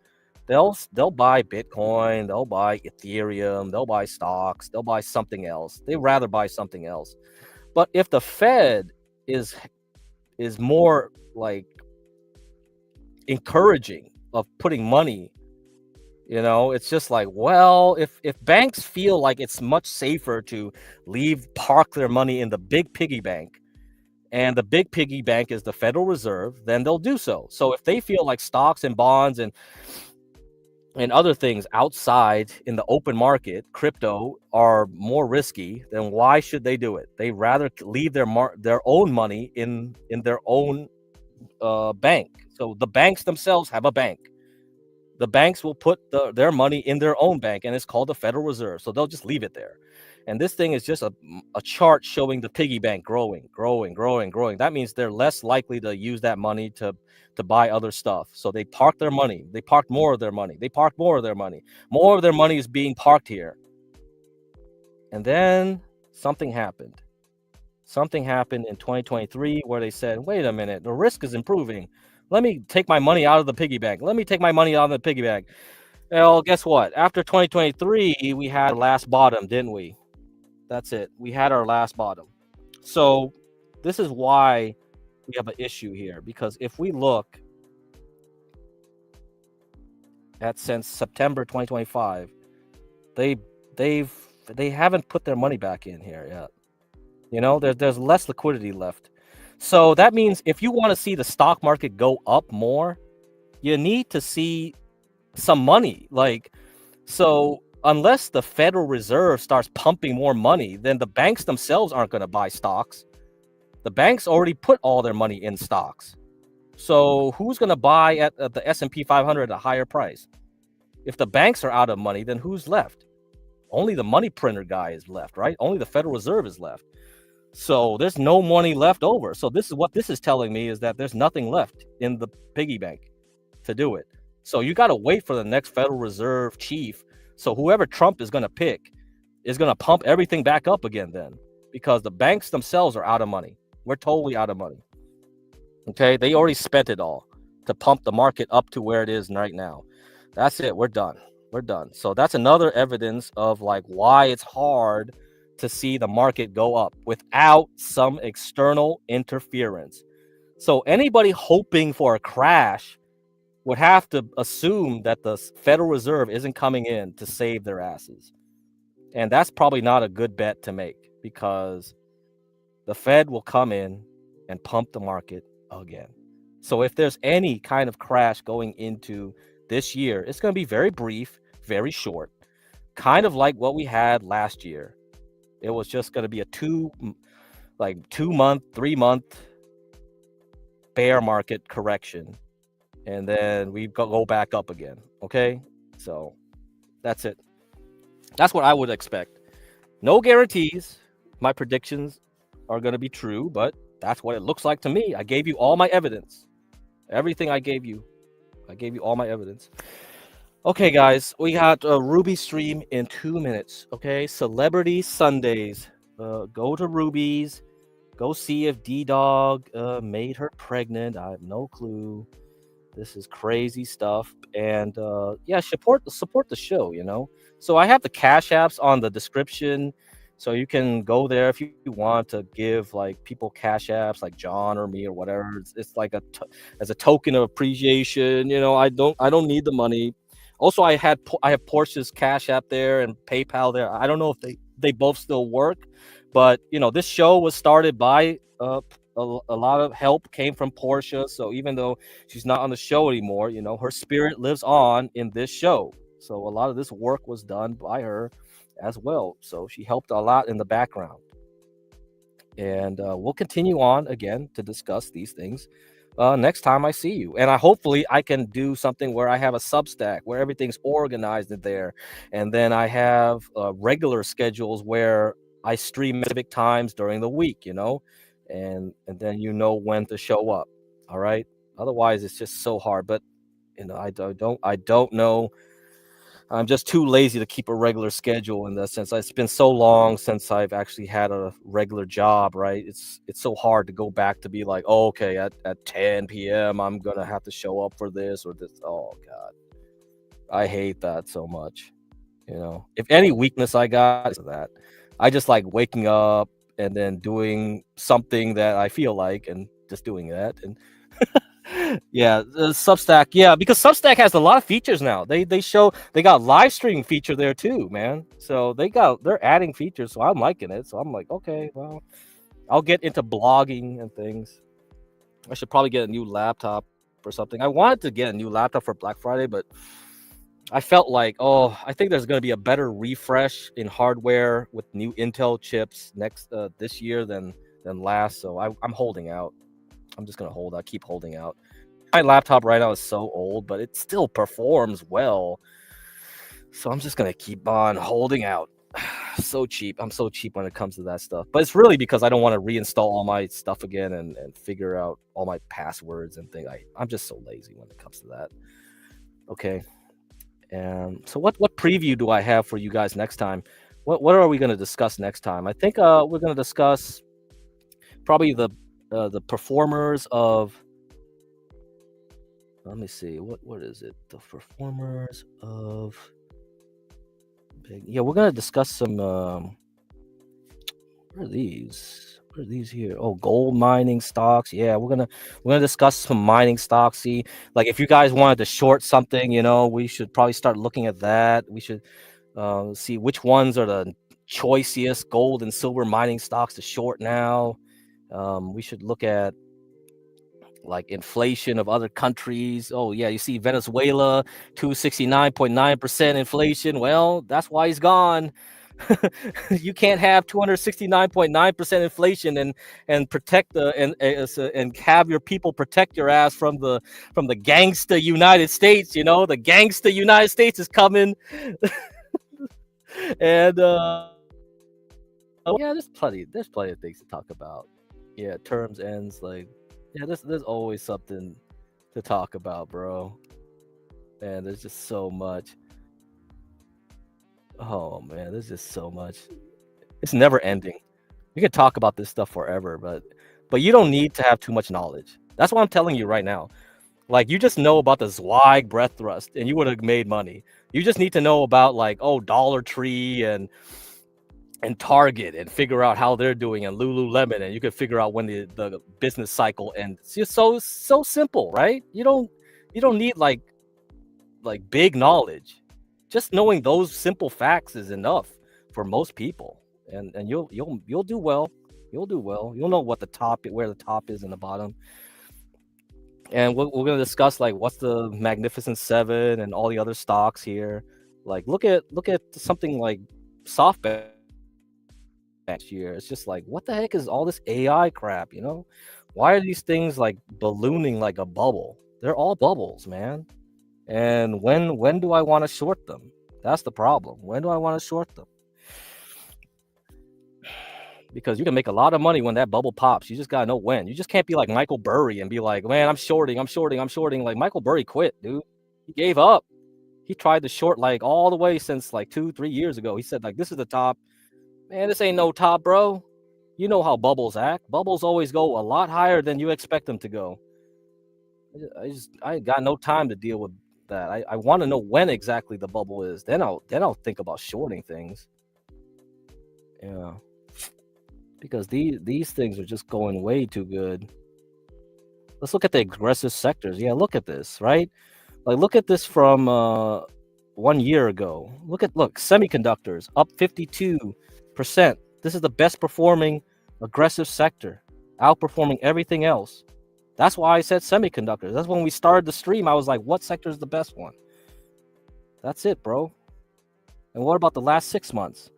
they'll buy Bitcoin, they'll buy Ethereum, they'll buy stocks, they'll buy something else. They'd rather buy something else. But if the Fed is more like encouraging of putting money, it's just like, well, if banks feel like it's much safer to park their money in the big piggy bank, and the big piggy bank is the Federal Reserve, then they'll do so. So if they feel like stocks and bonds and other things outside in the open market, crypto, are more risky, then why should they do it? They rather leave their own money in their own bank. So the banks themselves have a bank. The banks will put their money in their own bank, and it's called the Federal Reserve. So they'll just leave it there. And this thing is just a chart showing the piggy bank growing. That means they're less likely to use that money to buy other stuff. So they park their money. They parked more of their money. They parked more of their money. More of their money is being parked here. And then something happened. Something happened in 2023 where they said, wait a minute, the risk is improving. Let me take my money out of the piggy bank. Let me take my money out of the piggy bank. Well, guess what? After 2023, we had our last bottom, didn't we? That's it. We had our last bottom. So this is why we have an issue here, because if we look at since September 2025, they haven't put their money back in here yet. There's less liquidity left. So that means if you want to see the stock market go up more, you need to see some money. So unless the Federal Reserve starts pumping more money, then the banks themselves aren't going to buy stocks. The banks already put all their money in stocks. So who's going to buy at the S&P 500 at a higher price? If the banks are out of money, then who's left? Only the money printer guy is left, right? Only the Federal Reserve is left. So there's no money left over. So this is what this is telling me, is that there's nothing left in the piggy bank to do it. So you got to wait for the next Federal Reserve chief. So whoever Trump is going to pick is going to pump everything back up again then, because the banks themselves are out of money. We're totally out of money. Okay, they already spent it all to pump the market up to where it is right now. That's it. We're done. So that's another evidence of like why it's hard to see the market go up without some external interference. So anybody hoping for a crash would have to assume that the Federal Reserve isn't coming in to save their asses. And that's probably not a good bet to make, because the Fed will come in and pump the market again. So if there's any kind of crash going into this year, it's going to be very brief, very short, kind of like what we had last year. It was just going to be a 2-month, 3-month bear market correction, and then we go back up again. Okay, so that's it. That's what I would expect. No guarantees. My predictions are going to be true, but that's what it looks like to me. I gave you all my evidence. Everything I gave you all my evidence. Okay, guys, we got a Ruby stream in 2 minutes. Okay, Celebrity Sundays. Go to Ruby's. Go see if D-Dog made her pregnant. I have no clue. This is crazy stuff. And yeah, support the show, you know. So I have the Cash Apps on the description. So you can go there if you want to give like people Cash Apps, like John or me or whatever. It's like as a token of appreciation. You know, I don't need the money. Also, I have Porsche's Cash App there and PayPal there. I don't know if they both still work, but you know, this show was started by a lot of help came from Portia. So even though she's not on the show anymore, you know, her spirit lives on in this show. So a lot of this work was done by her as well. So she helped a lot in the background. And we'll continue on again to discuss these things next time I see you. And hopefully I can do something where I have a Substack where everything's organized in there. And then I have regular schedules where I stream specific times during the week, you know, and then you know when to show up. All right. Otherwise, it's just so hard. But you know, I don't know. I'm just too lazy to keep a regular schedule in that sense. It's been so long since I've actually had a regular job, right? It's so hard to go back to be like, oh, okay, at 10 p.m. I'm gonna have to show up for this or this. Oh God, I hate that so much. You know, if any weakness I got is that I just like waking up and then doing something that I feel like and just doing that. And yeah, the Substack, yeah, because Substack has a lot of features now. They got live stream feature there too, man. So they're adding features, so I'm liking it. So I'm like, okay, well, I'll get into blogging and things. I should probably get a new laptop or something. I wanted to get a new laptop for Black Friday, but I felt like, I think there's going to be a better refresh in hardware with new Intel chips next this year than last. So I'm holding out. I'm just gonna keep holding out. My laptop right now is so old, but it still performs well. So I'm just gonna keep on holding out. So cheap. I'm so cheap when it comes to that stuff. But it's really because I don't want to reinstall all my stuff again and figure out all my passwords and things. I'm just so lazy when it comes to that. Okay. And so what preview do I have for you guys next time? What are we gonna discuss next time? I think we're gonna discuss probably the performers of, let me see, what is it, the performers of we're gonna discuss some where are these here? Oh, gold mining stocks. Yeah, we're gonna discuss some mining stocks. See, like if you guys wanted to short something, you know, we should probably start looking at that. We should see which ones are the choicest gold and silver mining stocks to short now. We should look at like inflation of other countries. Oh yeah, you see Venezuela, 269.9% inflation. Well, that's why he's gone. You can't have 269.9% inflation and protect and have your people protect your ass from the gangsta United States. You know, the gangsta United States is coming. And yeah, there's plenty of things to talk about. Yeah, terms ends, like, yeah, there's always something to talk about, bro. And there's just so much. Oh man, there's just so much. It's never ending. You can talk about this stuff forever, but you don't need to have too much knowledge. That's what I'm telling you right now. Like, you just know about the Zweig breath thrust and you would have made money. You just need to know about like, Dollar Tree and and Target and figure out how they're doing, and Lululemon, and you can figure out when the business cycle ends. It's just so simple, right? You don't need like big knowledge. Just knowing those simple facts is enough for most people, and you'll do well. You'll do well. You'll know what the top where the top is and the bottom. And we're gonna discuss like what's the Magnificent Seven and all the other stocks here. Like look at something like SoftBank year. It's just like what the heck is all this AI crap? Why are these things like ballooning like a bubble? They're all bubbles, man. And when do I want to short them? That's the problem. When do I want to short them? Because you can make a lot of money when that bubble pops. You just gotta know when. You just can't be like Michael Burry and be like, man, I'm shorting. Like Michael Burry quit, dude. He gave up. He tried to short like all the way since like 2-3 years ago. He said like this is the top. Man, this ain't no top, bro. You know how bubbles act. Bubbles always go a lot higher than you expect them to go. I got no time to deal with that. I want to know when exactly the bubble is. Then I'll think about shorting things. Yeah. Because these things are just going way too good. Let's look at the aggressive sectors. Yeah, look at this, right? Like look at this from 1 year ago. Look, semiconductors up 52%. This is the best performing aggressive sector, outperforming everything else. That's why I said semiconductors. That's when we started the stream. I was like, what sector is the best one? That's it, bro. And what about the last 6 months?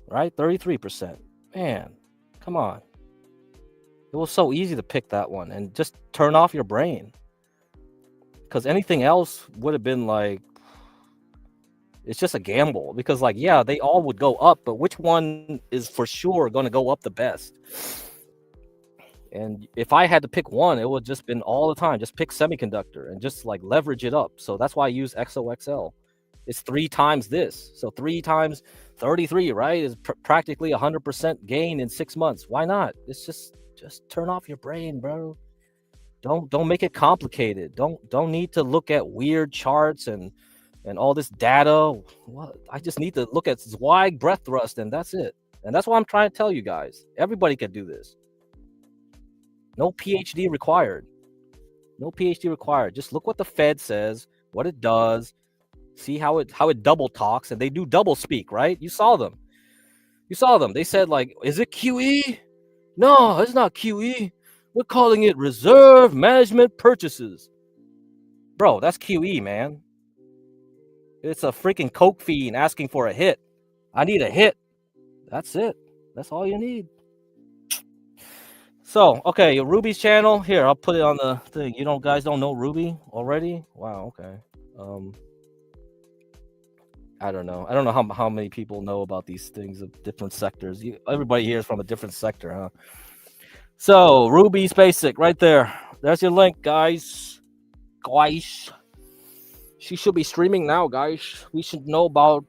Right? 33%. Man, come on. It was so easy to pick that one and just turn off your brain. Because anything else would have been like, it's just a gamble. Because like, yeah, they all would go up, but which one is for sure going to go up the best? And if I had to pick one, it would just been all the time. Just pick semiconductor and just like leverage it up. So that's why I use XOXL. It's 3 times this. So 3 times 33, right? Is practically 100% gain in 6 months. Why not? It's just turn off your brain, bro. Don't make it complicated. Don't need to look at weird charts and all this data. What? I just need to look at Zweig breath thrust and that's it. And that's what I'm trying to tell you guys. Everybody can do this. No PhD required. No PhD required. Just look what the Fed says, what it does. See how it double talks, and they do double speak, right? You saw them. They said like, is it QE? No, it's not QE. We're calling it reserve management purchases. Bro, that's QE, man. It's a freaking Coke fiend asking for a hit. I need a hit. That's it. That's all you need. So, okay, Ruby's channel. Here, I'll put it on the thing. You guys don't know Ruby already? Wow, okay. I don't know. I don't know how many people know about these things of different sectors. Everybody here is from a different sector, huh? So, Ruby's Basic right there. There's your link, guys. She should be streaming now, guys. We should know about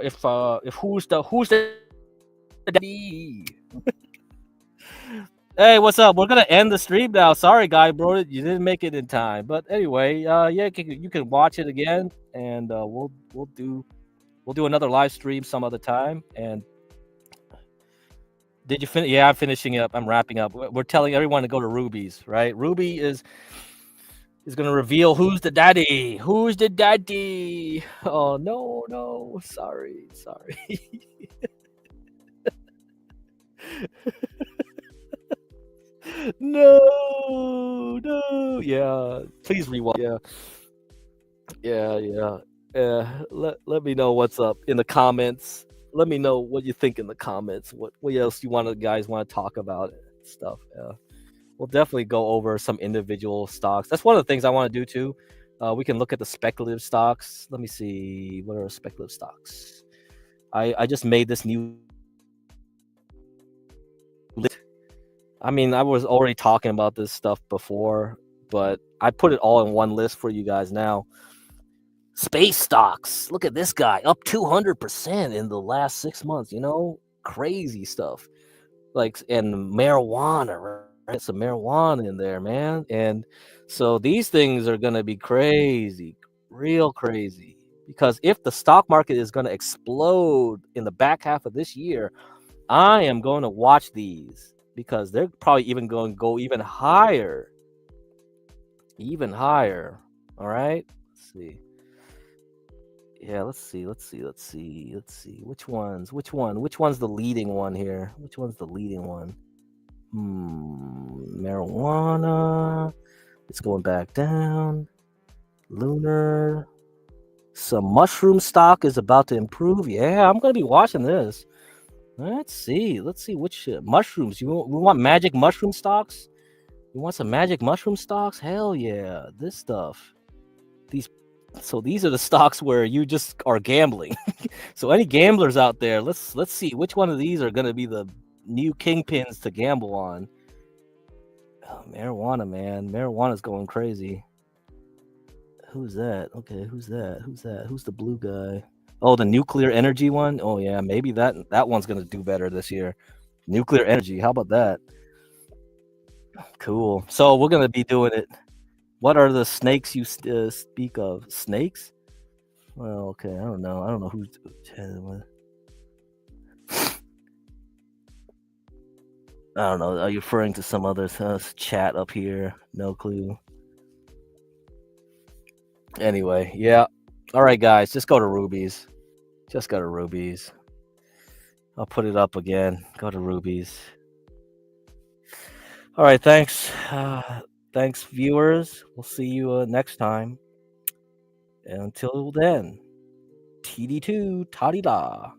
if who's the daddy. Hey, what's up? We're gonna end the stream now. Sorry, guy, bro, you didn't make it in time. But anyway, yeah, you can watch it again, and we'll do another live stream some other time. And did you finish? Yeah, I'm finishing up. I'm wrapping up. We're telling everyone to go to Ruby's, right? Ruby is gonna reveal who's the daddy. Who's the daddy? Oh no, sorry. No. Yeah, please rewatch. Yeah. Let me know what's up in the comments. Let me know what you think in the comments. What else you guys want to talk about and stuff. Yeah. We'll definitely go over some individual stocks. That's one of the things I want to do too. We can look at the speculative stocks. Let me see. What are speculative stocks? I just made this new list. I mean, I was already talking about this stuff before, but I put it all in one list for you guys now. Space stocks. Look at this guy, up 200% in the last 6 months. Crazy stuff. Like, and marijuana, right? Some marijuana in there, man. And so these things are gonna be crazy, real crazy, because if the stock market is going to explode in the back half of this year, I am going to watch these because they're probably even going to go even higher. Even higher. All right. Let's see. Yeah, let's see. Which one's the leading one here? Which one's the leading one? Marijuana. It's going back down. Lunar. Some mushroom stock is about to improve. Yeah, I'm going to be watching this. Let's see which mushrooms. We want magic mushroom stocks? You want some magic mushroom stocks? Hell yeah. This stuff. These are the stocks where you just are gambling. So any gamblers out there, let's see which one of these are going to be the new kingpins to gamble on. Oh, marijuana, man. Marijuana's going crazy. Who's that? Okay, who's that? Who's the blue guy? Oh, the nuclear energy one? Oh yeah, maybe that one's going to do better this year. Nuclear energy. How about that? Cool. So we're going to be doing it. What are the snakes you speak of? Snakes? Well, okay. I don't know who's. I don't know. Are you referring to some other chat up here? No clue. Anyway, yeah. All right, guys. Just go to Ruby's. Just go to Ruby's. I'll put it up again. Go to Ruby's. All right. Thanks. Thanks, viewers. We'll see you next time. And until then, TD2, Tadida.